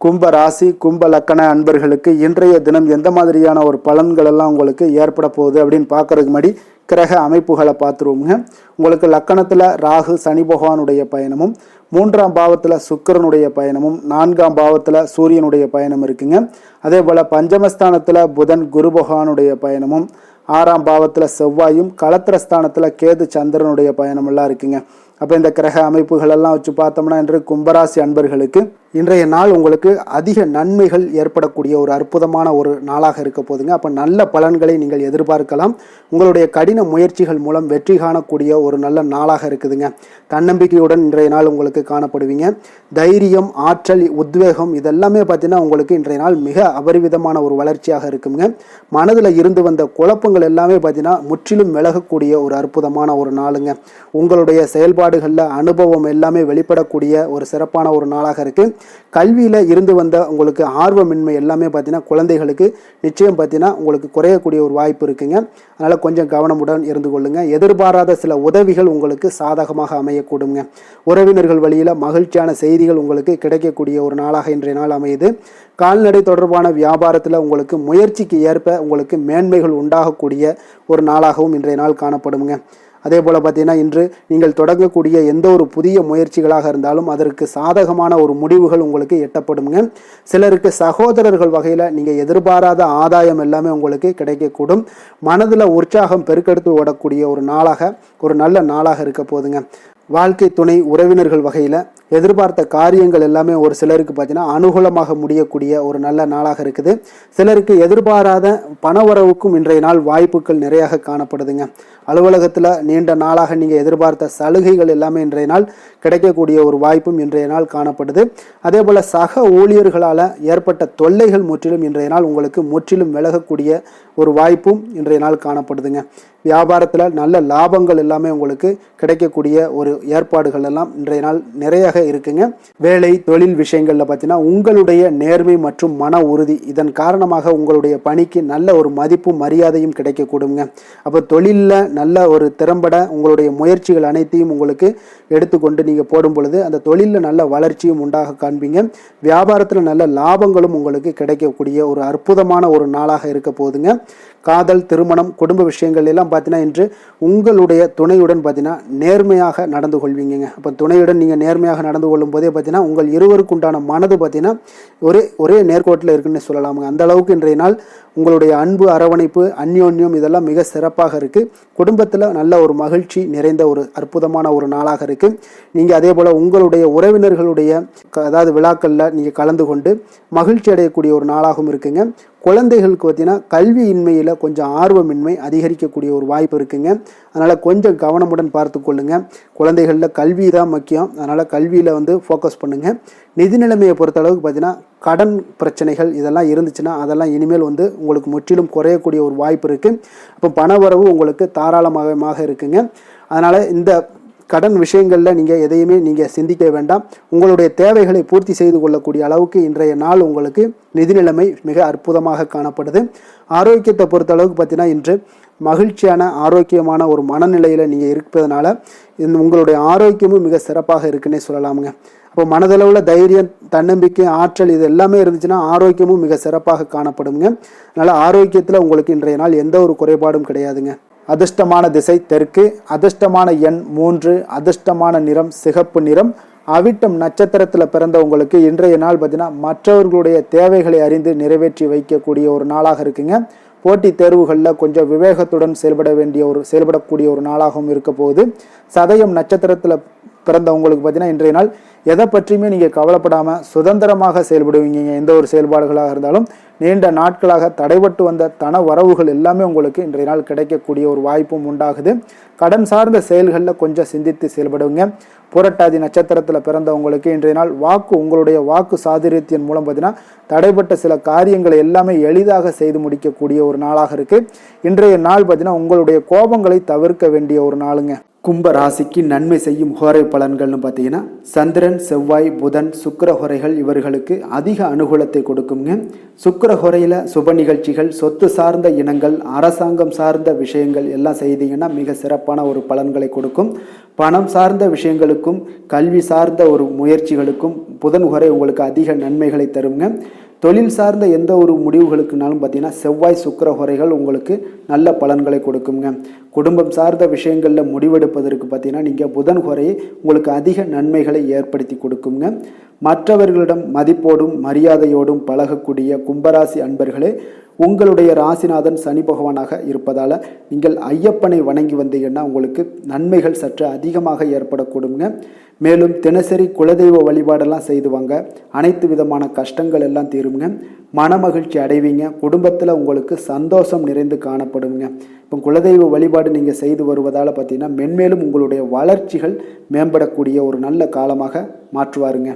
கும்ப ராசி, கும்ப லக்கண அன்பர்களுக்கு இன்றைய தினம் எந்த மாதிரியான ஒரு பலன்கள் எல்லாம் உங்களுக்கு ஏற்பட போகுது அப்படின்னு பார்க்கறதுக்கு முன்னாடி கிரக அமைப்புகளை பார்த்துருவோங்க. உங்களுக்கு லக்கணத்தில் ராகு சனி பகவானுடைய பயணமும், 3ஆம் பாவத்தில் சுக்கிரனுடைய பயணமும், 4ஆம் பாவத்தில் சூரியனுடைய பயணம் இருக்குங்க. அதே போல் பஞ்சமஸ்தானத்தில் புதன் குரு பகவானுடைய பயணமும், 6ஆம் பாவத்தில் செவ்வாயும், களத்திரஸ்தானத்தில் கேது சந்திரனுடைய பயணமெல்லாம் இருக்குங்க. அப்போ இந்த கிரக அமைப்புகள் எல்லாம் வச்சு பார்த்தோம்னா இன்று கும்பராசி அன்பர்களுக்கு இன்றைய நாள் உங்களுக்கு அதிக நன்மைகள் ஏற்படக்கூடிய ஒரு அற்புதமான ஒரு நாளாக இருக்க போதுங்க. அப்போ நல்ல பலன்களை நீங்கள் எதிர்பார்க்கலாம். உங்களுடைய கடின முயற்சிகள் மூலம் வெற்றி காணக்கூடிய ஒரு நல்ல நாளாக இருக்குதுங்க. தன்னம்பிக்கையுடன் இன்றைய நாள் உங்களுக்கு காணப்படுவீங்க. தைரியம், ஆற்றல், உத்வேகம் இதெல்லாமே பார்த்தீங்கன்னா உங்களுக்கு இன்றைய நாள் மிக அபரிவிதமான ஒரு வளர்ச்சியாக இருக்குங்க. மனதில் இருந்து வந்த குழப்பங்கள் எல்லாமே பார்த்தீங்கன்னா முற்றிலும் விலகக்கூடிய ஒரு அற்புதமான ஒரு நாளுங்க. உங்களுடைய செயல்பாடுகளில் அனுபவம் எல்லாமே வெளிப்படக்கூடிய ஒரு சிறப்பான ஒரு நாளாக இருக்குது. கல்வியில் இருந்து வந்த உங்களுக்கு ஆர்வமின்மை எல்லாமே பார்த்தீங்கன்னா குழந்தைகளுக்கு நிச்சயம் பார்த்தீங்கன்னா உங்களுக்கு குறையக்கூடிய ஒரு வாய்ப்பு இருக்குங்க. அதனால் கொஞ்சம் கவனமுடன் இருந்து கொள்ளுங்க. எதிர்பாராத சில உதவிகள் உங்களுக்கு சாதகமாக அமையக்கூடுங்க. உறவினர்கள் வழியில் மகிழ்ச்சியான செய்திகள் உங்களுக்கு கிடைக்கக்கூடிய ஒரு நாளாக இன்றைய நாள் அமையுது. கால்நடை தொடர்பான வியாபாரத்தில் உங்களுக்கு முயற்சிக்கு ஏற்ப உங்களுக்கு மேன்மைகள் உண்டாகக்கூடிய ஒரு நாளாகவும் இன்றைய நாள் காணப்படுங்க. அதே போல் பார்த்தீங்கன்னா இன்று நீங்கள் தொடங்கக்கூடிய எந்த ஒரு புதிய முயற்சிகளாக இருந்தாலும் அதற்கு சாதகமான ஒரு முடிவுகள் உங்களுக்கு எட்டப்படுங்க. சிலருக்கு சகோதரர்கள் வகையில் நீங்கள் எதிர்பாராத ஆதாயம் எல்லாமே உங்களுக்கு கிடைக்கக்கூடும். மனதில் உற்சாகம் பெருக்கெடுத்து ஓடக்கூடிய ஒரு நாளாக, ஒரு நல்ல நாளாக இருக்க போதுங்க. வாழ்க்கை துணை உறவினர்கள் வகையில் எதிர்பார்த்த காரியங்கள் எல்லாமே ஒரு சிலருக்கு பார்த்தீங்கன்னா அனுகூலமாக முடியக்கூடிய ஒரு நல்ல நாளாக இருக்குது. சிலருக்கு எதிர்பாராத பணவரவுக்கும் இன்றைய நாள் வாய்ப்புகள் நிறையாக காணப்படுதுங்க. அலுவலகத்தில் நீண்ட நாளாக நீங்கள் எதிர்பார்த்த சலுகைகள் எல்லாமே இன்றைய நாள் கிடைக்கக்கூடிய ஒரு வாய்ப்பும் இன்றைய நாள் காணப்படுது. அதே போல் சக ஊழியர்களால் ஏற்பட்ட தொல்லைகள் முற்றிலும் இன்றைய நாள் உங்களுக்கு முற்றிலும் விலகக்கூடிய ஒரு வாய்ப்பும் இன்றைய நாள் காணப்படுதுங்க. வியாபாரத்தில் நல்ல லாபங்கள் எல்லாமே உங்களுக்கு கிடைக்கக்கூடிய ஒரு ஏற்பாடுகள் எல்லாம் இன்றைய நாள் நிறைய இருக்குங்க. வேலை தொழில் விஷயங்கள்ல பார்த்தீங்கன்னா உங்களுடைய நேர்மை மற்றும் மன உறுதி இதன் காரணமாக உங்களுடைய பணிக்கு நல்ல ஒரு மதிப்பும் மரியாதையும் கிடைக்கக்கூடுங்க. அப்போ தொழிலில் நல்ல ஒரு திறம்பட உங்களுடைய முயற்சிகள் அனைத்தையும் உங்களுக்கு எடுத்துக்கொண்டு நீங்கள் போடும் பொழுது அந்த தொழிலில் நல்ல வளர்ச்சியும் உண்டாக காண்பீங்க. வியாபாரத்தில் நல்ல லாபங்களும் உங்களுக்கு கிடைக்கக்கூடிய ஒரு அற்புதமான ஒரு நாளாக இருக்க போகுதுங்க. காதல், திருமணம், குடும்ப விஷயங்கள் எல்லாம் பார்த்தீங்கன்னா இன்று உங்களுடைய துணையுடன் பார்த்தீங்கன்னா நேர்மையாக நடந்து கொள்வீங்க. அப்போ துணையுடன் நீங்கள் நேர்மையாக நடந்து கொள்ளும் போதே பார்த்தீங்கன்னா உங்கள் இருவருக்கு உண்டான மனது பார்த்தீங்கன்னா ஒரே நேர்கோட்டில் இருக்குன்னு சொல்லலாமுங்க. அந்த அளவுக்கு இன்றைய நாள் உங்களுடைய அன்பு, அரவணைப்பு, அந்யோன்யம் இதெல்லாம் மிக சிறப்பாக இருக்குது. குடும்பத்தில் நல்ல ஒரு மகிழ்ச்சி நிறைந்த ஒரு அற்புதமான ஒரு நாளாக இருக்குது. நீங்கள் அதே போல் உங்களுடைய உறவினர்களுடைய அதாவது விழாக்களில் நீங்கள் கலந்து கொண்டு மகிழ்ச்சி அடையக்கூடிய ஒரு நாளாகவும் இருக்குங்க. குழந்தைகளுக்கு பார்த்தீங்கன்னா கல்வியின்மையில் கொஞ்சம் ஆர்வமின்மை அதிகரிக்கக்கூடிய ஒரு வாய்ப்பு இருக்குங்க. அதனால் கொஞ்சம் கவனமுடன் பார்த்து கொள்ளுங்க. குழந்தைகளில் கல்வி தான் முக்கியம். அதனால் கல்வியில் ஃபோக்கஸ் பண்ணுங்கள். நிதி நிலைமையை பொறுத்தளவுக்கு பார்த்தீங்கன்னா கடன் பிரச்சனைகள் இதெல்லாம் இருந்துச்சுன்னா அதெல்லாம் இனிமேல் உங்களுக்கு முற்றிலும் குறையக்கூடிய ஒரு வாய்ப்பு இருக்குது. அப்போ பணவரவு உங்களுக்கு தாராளமாக இருக்குங்க. அதனால் இந்த கடன் விஷயங்களில் நீங்கள் எதையுமே நீங்கள் சிந்திக்க வேண்டாம். உங்களுடைய தேவைகளை பூர்த்தி செய்து கொள்ளக்கூடிய அளவுக்கு இன்றைய நாள் உங்களுக்கு நிதி நிலைமை மிக அற்புதமாக காணப்படுது. ஆரோக்கியத்தை பொறுத்த அளவுக்கு பார்த்தீங்கன்னா இன்று மகிழ்ச்சியான ஆரோக்கியமான ஒரு மனநிலையில் நீங்கள் இருப்பதனால உங்களுடைய ஆரோக்கியமும் மிக சிறப்பாக இருக்குன்னே சொல்லலாமுங்க. அப்போ மனதளவில் தைரியம், தன்னம்பிக்கை, ஆற்றல் இது எல்லாமே இருந்துச்சுன்னா ஆரோக்கியமும் மிக சிறப்பாக காணப்படுங்க. அதனால் ஆரோக்கியத்தில் உங்களுக்கு இன்றைய நாள் எந்த ஒரு குறைபாடும் கிடையாதுங்க. அதிர்ஷ்டமான திசை தெற்கு, அதிர்ஷ்டமான எண் 3, அதிர்ஷ்டமான நிறம் சிகப்பு நிறம். அவிட்டம் நட்சத்திரத்தில் பிறந்தவங்களுக்கு இன்றைய நாள் பார்த்தீங்கன்னா மற்றவர்களுடைய தேவைகளை அறிந்து நிறைவேற்றி வைக்கக்கூடிய ஒரு நாளாக இருக்குங்க. போட்டித் தேர்வுகளில் கொஞ்சம் விவேகத்துடன் செயல்படக்கூடிய ஒரு நாளாகவும் இருக்க போகுது. சதயம் நட்சத்திரத்தில் பிறந்தவங்களுக்கு பார்த்தீங்கன்னா இன்றைய நாள் எதை பற்றியுமே நீங்கள் கவலைப்படாமல் சுதந்திரமாக செயல்படுவீங்க. எந்த ஒரு செயல்பாடுகளாக இருந்தாலும் நீண்ட நாட்களாக தடைபட்டு வந்த தன வரவுகள் எல்லாமே உங்களுக்கு இன்றைய நாள் கிடைக்கக்கூடிய ஒரு வாய்ப்பும் உண்டாகுது. கடன் சார்ந்த செயல்களில் கொஞ்சம் சிந்தித்து செயல்படுவீங்க. புரட்டாதி நட்சத்திரத்தில் பிறந்தவங்களுக்கு இன்றைய நாள் உங்களுடைய வாக்கு சாதுரியத்தின் மூலம் பார்த்தீங்கன்னா தடைப்பட்ட சில காரியங்களை எல்லாமே எளிதாக செய்து முடிக்கக்கூடிய ஒரு நாளாக இருக்குது. இன்றைய நாள் பார்த்தீங்கன்னா உங்களுடைய கோபங்களை தவிர்க்க வேண்டிய ஒரு நாளுங்க. கும்ப ராசிக்கு நன்மை செய்யும் ஹோரை பலன்கள்னு பார்த்தீங்கன்னா சந்திரன், செவ்வாய், புதன், சுக்கிர ஹோரைகள் இவர்களுக்கு அதிக அனுகூலத்தை கொடுக்குங்க. சுக்கிர ஹோரையில் சுப நிகழ்ச்சிகள், சொத்து சார்ந்த இனங்கள், அரசாங்கம் சார்ந்த விஷயங்கள் எல்லாம் செய்தீங்கன்னா மிக சிறப்பான ஒரு பலன்களை கொடுக்கும். பணம் சார்ந்த விஷயங்களுக்கும் கல்வி சார்ந்த ஒரு முயற்சிகளுக்கும் புதன் ஹோரை உங்களுக்கு அதிக நன்மைகளை தருங்க. தொழில் சார்ந்த எந்த ஒரு முடிவுகளுக்குனாலும் பார்த்தீங்கன்னா செவ்வாய், சுக்கிர ஹோரைகள் உங்களுக்கு நல்ல பலன்களை கொடுக்குங்க. குடும்பம் சார்ந்த விஷயங்களில் முடிவெடுப்பதற்கு பார்த்தீங்கன்னா நீங்கள் புதன் ஹோரையை உங்களுக்கு அதிக நன்மைகளை ஏற்படுத்தி கொடுக்குங்க. மற்றவர்களிடம் மதிப்போடும் மரியாதையோடும் பழகக்கூடிய கும்பராசி அன்பர்களே, உங்களுடைய ராசிநாதன் சனி பகவானாக இருப்பதால் நீங்கள் ஐயப்பனை வணங்கி வந்தீங்கன்னா உங்களுக்கு நன்மைகள் சற்று அதிகமாக ஏற்படக்கூடுங்க. மேலும் தினசரி குலதெய்வ வழிபாடெல்லாம் செய்து வாங்க. அனைத்து விதமான கஷ்டங்கள் எல்லாம் தீருங்க. மனமகிழ்ச்சி அடைவீங்க. குடும்பத்தில் உங்களுக்கு சந்தோஷம் நிறைந்து காணப்படுங்க. இப்போ குலதெய்வ வழிபாடு நீங்கள் செய்து வருவதால் பார்த்தீங்கன்னா மென்மேலும் உங்களுடைய வளர்ச்சிகள் மேம்படக்கூடிய ஒரு நல்ல காலமாக மாற்றுவாருங்க.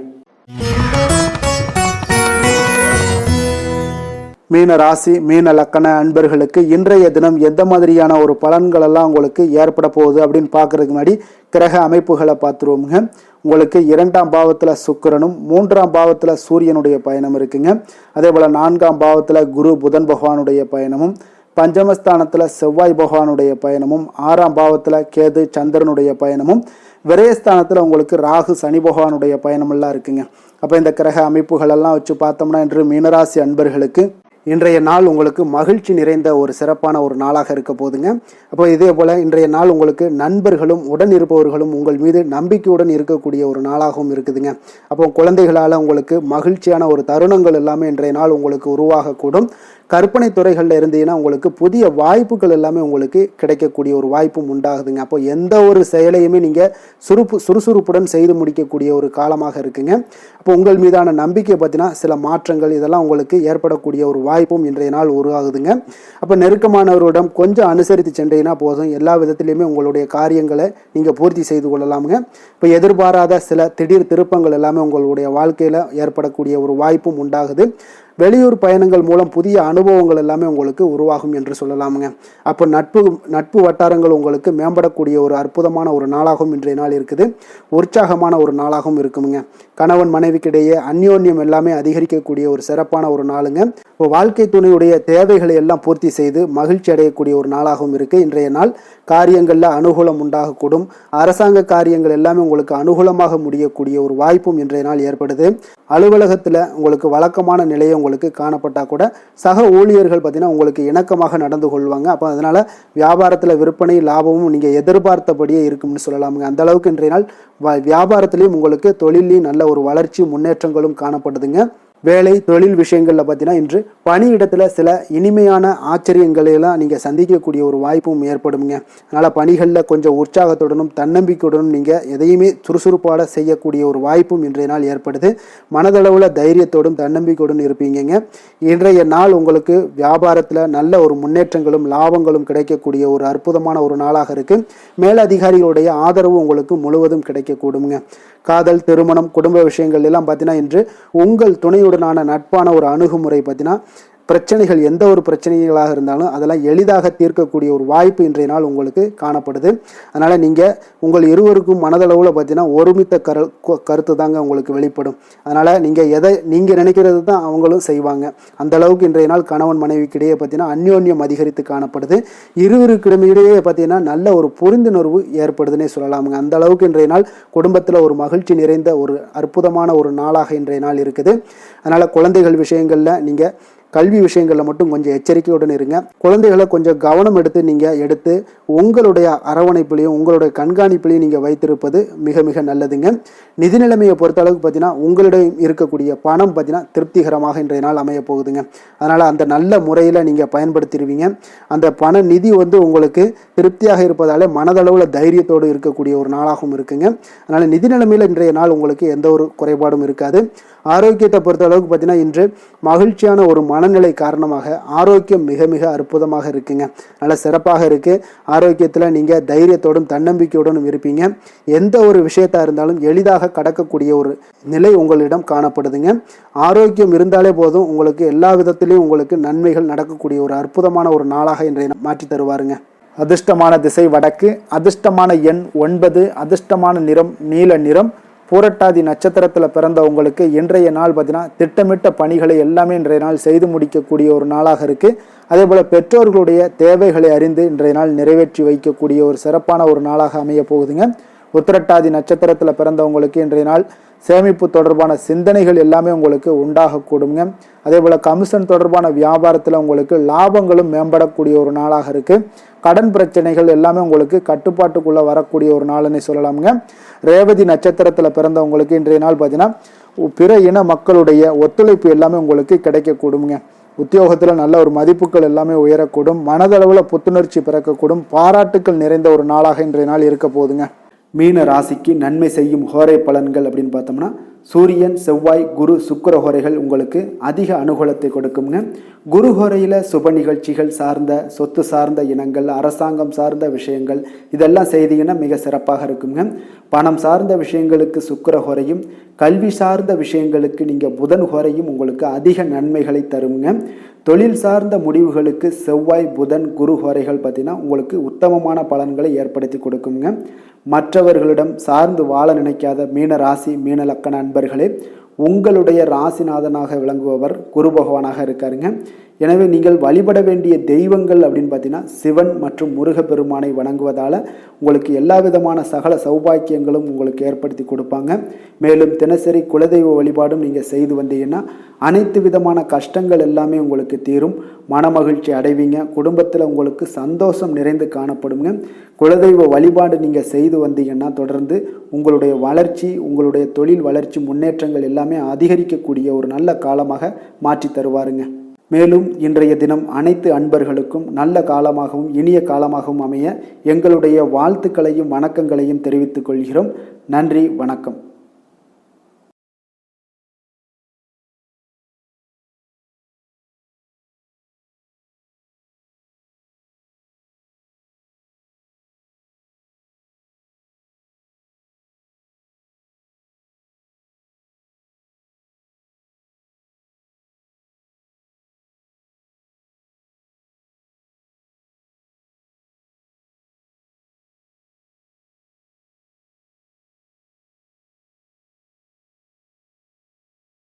மீன ராசி மீன லக்கண அன்பர்களுக்கு இன்றைய தினம் எந்த மாதிரியான ஒரு பலன்கள் எல்லாம் உங்களுக்கு ஏற்பட போகுது அப்படின்னு பார்க்கறதுக்கு முன்னாடி கிரக அமைப்புகளை பார்த்துருவோமுங்க. உங்களுக்கு 2ஆம் பாவத்தில் சுக்கிரனும் 3ஆம் பாவத்தில் சூரியனுடைய பயணம் இருக்குங்க. அதே போல் 4ஆம் பாவத்தில் குரு புதன் பகவானுடைய பயணமும், பஞ்சமஸ்தானத்தில் செவ்வாய் பகவானுடைய பயணமும், 6ஆம் பாவத்தில் கேது சந்திரனுடைய பயணமும், விரயஸ்தானத்தில் உங்களுக்கு ராகு சனி பகவானுடைய பயணமெல்லாம் இருக்குங்க. அப்போ இந்த கிரக அமைப்புகளெல்லாம் வச்சு பார்த்தோம்னா இன்று மீனராசி அன்பர்களுக்கு இன்றைய நாள் உங்களுக்கு மகிழ்ச்சி நிறைந்த ஒரு சிறப்பான ஒரு நாளாக இருக்க போதுங்க. அப்போ இதே போல் இன்றைய நாள் உங்களுக்கு நண்பர்களும் உடன் இருப்பவர்களும் உங்கள் மீது நம்பிக்கையுடன் இருக்கக்கூடிய ஒரு நாளாகவும் இருக்குதுங்க. அப்போ குழந்தைகளால் உங்களுக்கு மகிழ்ச்சியான ஒரு தருணங்கள் எல்லாமே இன்றைய நாள் உங்களுக்கு உருவாகக்கூடும். கற்பனை துறைகளில் இருந்தீங்கன்னா உங்களுக்கு புதிய வாய்ப்புகள் எல்லாமே உங்களுக்கு கிடைக்கக்கூடிய ஒரு வாய்ப்பும் உண்டாகுதுங்க. அப்போ எந்த ஒரு செயலையுமே நீங்கள் சுறுசுறுப்புடன் செய்து முடிக்கக்கூடிய ஒரு காலமாக இருக்குங்க. அப்போ உங்கள் மீதான நம்பிக்கை பற்றினா சில மாற்றங்கள் இதெல்லாம் உங்களுக்கு ஏற்படக்கூடிய ஒரு வாய்ப்பும் இன்றைய நாள் உருவாகுதுங்க. அப்போ நெருக்கமானவரிடம் கொஞ்சம் அனுசரித்து சென்றீங்கன்னா போதும், எல்லா விதத்திலையுமே உங்களுடைய காரியங்களை நீங்கள் பூர்த்தி செய்து கொள்ளலாமுங்க. இப்போ எதிர்பாராத சில திடீர் திருப்பங்கள் எல்லாமே உங்களுடைய வாழ்க்கையில் ஏற்படக்கூடிய ஒரு வாய்ப்பும் உண்டாகுது. வெளியூர் பயணங்கள் மூலம் புதிய அனுபவங்கள் எல்லாமே உங்களுக்கு உருவாகும் என்று சொல்லலாமுங்க. அப்போ நட்பு வட்டாரங்கள் உங்களுக்கு மேம்படக்கூடிய ஒரு அற்புதமான ஒரு நாளாகவும் இன்றைய நாள் இருக்குது. உற்சாகமான ஒரு நாளாகவும் இருக்குமுங்க. கணவன் மனைவிக்கிடையே அந்யோன்யம் எல்லாமே அதிகரிக்கக்கூடிய ஒரு சிறப்பான ஒரு நாளுங்க. இப்போ வாழ்க்கை துணையுடைய தேவைகளை எல்லாம் பூர்த்தி செய்து மகிழ்ச்சி அடையக்கூடிய ஒரு நாளாகவும் இருக்கு இன்றைய நாள். காரியங்களில் அனுகூலம் உண்டாகக்கூடும். அரசாங்க காரியங்கள் எல்லாமே உங்களுக்கு அனுகூலமாக முடியக்கூடிய ஒரு வாய்ப்பும் இன்றைய நாள் ஏற்படுது. அலுவலகத்தில் உங்களுக்கு வழக்கமான நிலையை உங்களுக்கு காணப்பட்டால் கூட சக ஊழியர்கள் பார்த்தீங்கன்னா உங்களுக்கு இணக்கமாக நடந்து கொள்வாங்க. அப்போ அதனால் வியாபாரத்தில் விற்பனை லாபமும் நீங்கள் எதிர்பார்த்தபடியே இருக்கும்னு சொல்லலாமுங்க. அந்த அளவுக்கு இன்றைய நாள் வியாபாரத்திலையும் உங்களுக்கு தொழிலையும் நல்ல ஒரு வளர்ச்சி முன்னேற்றங்களும் காணப்படுதுங்க. வேலை தொழில் விஷயங்களில் பார்த்தீங்கன்னா இன்று பணியிடத்தில் சில இனிமையான ஆச்சரியங்களையெல்லாம் நீங்கள் சந்திக்கக்கூடிய ஒரு வாய்ப்பும் ஏற்படுங்க. அதனால் பணிகளில் கொஞ்சம் உற்சாகத்துடனும் தன்னம்பிக்கையுடனும் நீங்கள் எதையுமே சுறுசுறுப்பாக செய்யக்கூடிய ஒரு வாய்ப்பும் இன்றைய நாள் ஏற்படுது. மனதளவில் தைரியத்தோடும் தன்னம்பிக்கையுடன் இருப்பீங்க. இன்றைய நாள் உங்களுக்கு வியாபாரத்தில் நல்ல ஒரு முன்னேற்றங்களும் லாபங்களும் கிடைக்கக்கூடிய ஒரு அற்புதமான ஒரு நாளாக இருக்குது. மேலதிகாரிகளுடைய ஆதரவு உங்களுக்கு முழுவதும் கிடைக்கக்கூடுங்க. காதல், திருமணம், குடும்ப விஷயங்கள் எல்லாம் பார்த்தீங்கன்னா இன்று உங்கள் துணையுடனான நட்பான ஒரு அணுகுமுறை பார்த்தீங்கன்னா பிரச்சனைகள் எந்த ஒரு பிரச்சனைகளாக இருந்தாலும் அதெல்லாம் எளிதாக தீர்க்கக்கூடிய ஒரு வாய்ப்பு இன்றைய நாள் உங்களுக்கு காணப்படுது. அதனால் நீங்கள் உங்கள் இருவருக்கும் மனதளவில் பார்த்தீங்கன்னா ஒருமித்த கருத்து தாங்க உங்களுக்கு வெளிப்படும். அதனால் நீங்கள் நினைக்கிறது தான் அவங்களும் செய்வாங்க. அந்த அளவுக்கு இன்றைய நாள் கணவன் மனைவிக்கிடையே பார்த்தீங்கன்னா அந்யோன்யம் அதிகரித்து காணப்படுது. இருவருக்கிடையே பார்த்தீங்கன்னா நல்ல ஒரு புரிந்துணர்வு ஏற்படுதுன்னே சொல்லலாமுங்க. அந்த அளவுக்கு இன்றைய நாள் குடும்பத்தில் ஒரு மகிழ்ச்சி நிறைந்த ஒரு அற்புதமான ஒரு நாளாக இன்றைய நாள் இருக்குது. அதனால் குழந்தைகள் விஷயங்களில் நீங்கள் கல்வி விஷயங்களில் மட்டும் கொஞ்சம் எச்சரிக்கையுடன் இருங்க. குழந்தைகளை கொஞ்சம் கவனம் எடுத்து உங்களுடைய அரவணைப்புலையும் உங்களுடைய கண்காணிப்புலையும் நீங்கள் வைத்திருப்பது மிக மிக நல்லதுங்க. நிதி நிலைமையை பொறுத்த அளவுக்கு பார்த்தீங்கன்னா உங்களிடம் இருக்கக்கூடிய பணம் பார்த்தீங்கன்னா திருப்திகரமாக இன்றைய நாள் அமைய போகுதுங்க. அதனால் அந்த நல்ல முறையில் நீங்கள் பயன்படுத்திடுவீங்க. அந்த பண நிதி உங்களுக்கு திருப்தியாக இருப்பதாலே மனதளவில் தைரியத்தோடு இருக்கக்கூடிய ஒரு நாளாகவும் இருக்குங்க. அதனால் நிதி நிலைமையில் இன்றைய நாள் உங்களுக்கு எந்த ஒரு குறைபாடும் இருக்காது. ஆரோக்கியத்தை பொறுத்த அளவுக்கு பார்த்தீங்கன்னா இன்று மகிழ்ச்சியான ஒரு மனநிலை காரணமாக ஆரோக்கியம் மிக மிக அற்புதமாக இருக்குங்க. நல்ல சிறப்பாக இருக்குது. ஆரோக்கியத்தில் நீங்கள் தைரியத்தோடும் தன்னம்பிக்கையோடும் இருப்பீங்க. எந்த ஒரு விஷயத்தாக இருந்தாலும் எளிதாக கடக்கக்கூடிய ஒரு நிலை உங்களிடம் காணப்படுதுங்க. ஆரோக்கியம் இருந்தாலே போதும், உங்களுக்கு எல்லா விதத்திலையும் உங்களுக்கு நன்மைகள் நடக்கக்கூடிய ஒரு அற்புதமான ஒரு நாளாக இன்றைய மாற்றி தருவாருங்க. அதிர்ஷ்டமான திசை வடக்கு, அதிர்ஷ்டமான எண் 9, அதிர்ஷ்டமான நிறம் நீல நிறம். பூரட்டாதி நட்சத்திரத்தில் பிறந்த உங்களுக்கு இன்றைய நாள் பார்த்தீங்கன்னா திட்டமிட்ட பணிகளை எல்லாமே இன்றைய நாள் செய்து முடிக்கக்கூடிய ஒரு நாளாக இருக்குது. அதே போல் பெற்றோர்களுடைய தேவைகளை அறிந்து இன்றைய நாள் நிறைவேற்றி வைக்கக்கூடிய ஒரு சிறப்பான ஒரு நாளாக அமைய போகுதுங்க. உத்திரட்டாதி நட்சத்திரத்தில் பிறந்தவங்களுக்கு இன்றைய நாள் சேமிப்பு தொடர்பான சிந்தனைகள் எல்லாமே உங்களுக்கு உண்டாகக்கூடுங்க. அதே போல் கமிஷன் தொடர்பான வியாபாரத்தில் உங்களுக்கு லாபங்களும் மேம்படக்கூடிய ஒரு நாளாக இருக்குது. கடன் பிரச்சனைகள் எல்லாமே உங்களுக்கு கட்டுப்பாட்டுக்குள்ளே வரக்கூடிய ஒரு நாள்னு சொல்லலாமுங்க. ரேவதி நட்சத்திரத்தில் பிறந்தவங்களுக்கு இன்றைய நாள் பார்த்தீங்கன்னா பிற இன மக்களுடைய ஒத்துழைப்பு எல்லாமே உங்களுக்கு கிடைக்கக்கூடுங்க. உத்தியோகத்தில் நல்ல ஒரு மதிப்புகள் எல்லாமே உயரக்கூடும். மனதளவில் புத்துணர்ச்சி பிறக்கக்கூடும். பாராட்டுக்கள் நிறைந்த ஒரு நாளாக இன்றைய நாள் இருக்க போகுதுங்க. மீன ராசிக்கு நன்மை செய்யும் ஹோரை பலன்கள் அப்படின்னு பார்த்தோம்னா சூரியன், செவ்வாய், குரு, சுக்கிர ஹோரைகள் உங்களுக்கு அதிக அனுகூலத்தை கொடுக்குங்க. குரு ஹோரையில் சுப நிகழ்ச்சிகள் சார்ந்த சொத்து சார்ந்த இனங்கள், அரசாங்கம் சார்ந்த விஷயங்கள் இதெல்லாம் செய்தீங்கன்னா மிக சிறப்பாக இருக்குங்க. பணம் சார்ந்த விஷயங்களுக்கு சுக்கிர ஹோரையும், கல்வி சார்ந்த விஷயங்களுக்கு நீங்கள் புதன் ஹோரையும் உங்களுக்கு அதிக நன்மைகளை தருங்க. தொழில் சார்ந்த முடிவுகளுக்கு செவ்வாய் புதன் குரு ஹோரைகள் பார்த்தீங்கன்னா உங்களுக்கு உத்தமமான பலன்களை ஏற்படுத்தி கொடுக்குங்க. மற்றவர்களிடம் சார்ந்து வாழ நினைக்காத மீன ராசி மீன லக்கண அன்பர்களே, உங்களுடைய ராசிநாதனாக விளங்குபவர் குரு பகவானாக இருக்காருங்க. எனவே நீங்கள் வழிபட வேண்டிய தெய்வங்கள் அப்படின்னு பார்த்தீங்கன்னா சிவன் மற்றும் முருகப்பெருமானை வணங்குவதால் உங்களுக்கு எல்லா விதமான சகல சௌபாக்கியங்களும் உங்களுக்கு ஏற்படுத்தி கொடுப்பாங்க. மேலும் தினசரி குலதெய்வ வழிபாடும் நீங்கள் செய்து வந்தீங்கன்னா அனைத்து விதமான கஷ்டங்கள் எல்லாமே உங்களுக்கு தீரும், மனமகிழ்ச்சி அடைவீங்க, குடும்பத்தில் உங்களுக்கு சந்தோஷம் நிறைந்து காணப்படுங்க. குலதெய்வ வழிபாடு நீங்கள் செய்து வந்தீங்கன்னா தொடர்ந்து உங்களுடைய வளர்ச்சி, உங்களுடைய தொழில் வளர்ச்சி, முன்னேற்றங்கள் எல்லாமே அதிகரிக்கக்கூடிய ஒரு நல்ல காலமாக மாற்றி தருவாருங்க. மேலும் இன்றைய தினம் அனைத்து அன்பர்களுக்கும் நல்ல காலமாகவும் இனிய காலமாகவும் அமைய எங்களுடைய வாழ்த்துக்களையும் வணக்கங்களையும் தெரிவித்துக் கொள்கிறோம். நன்றி, வணக்கம்.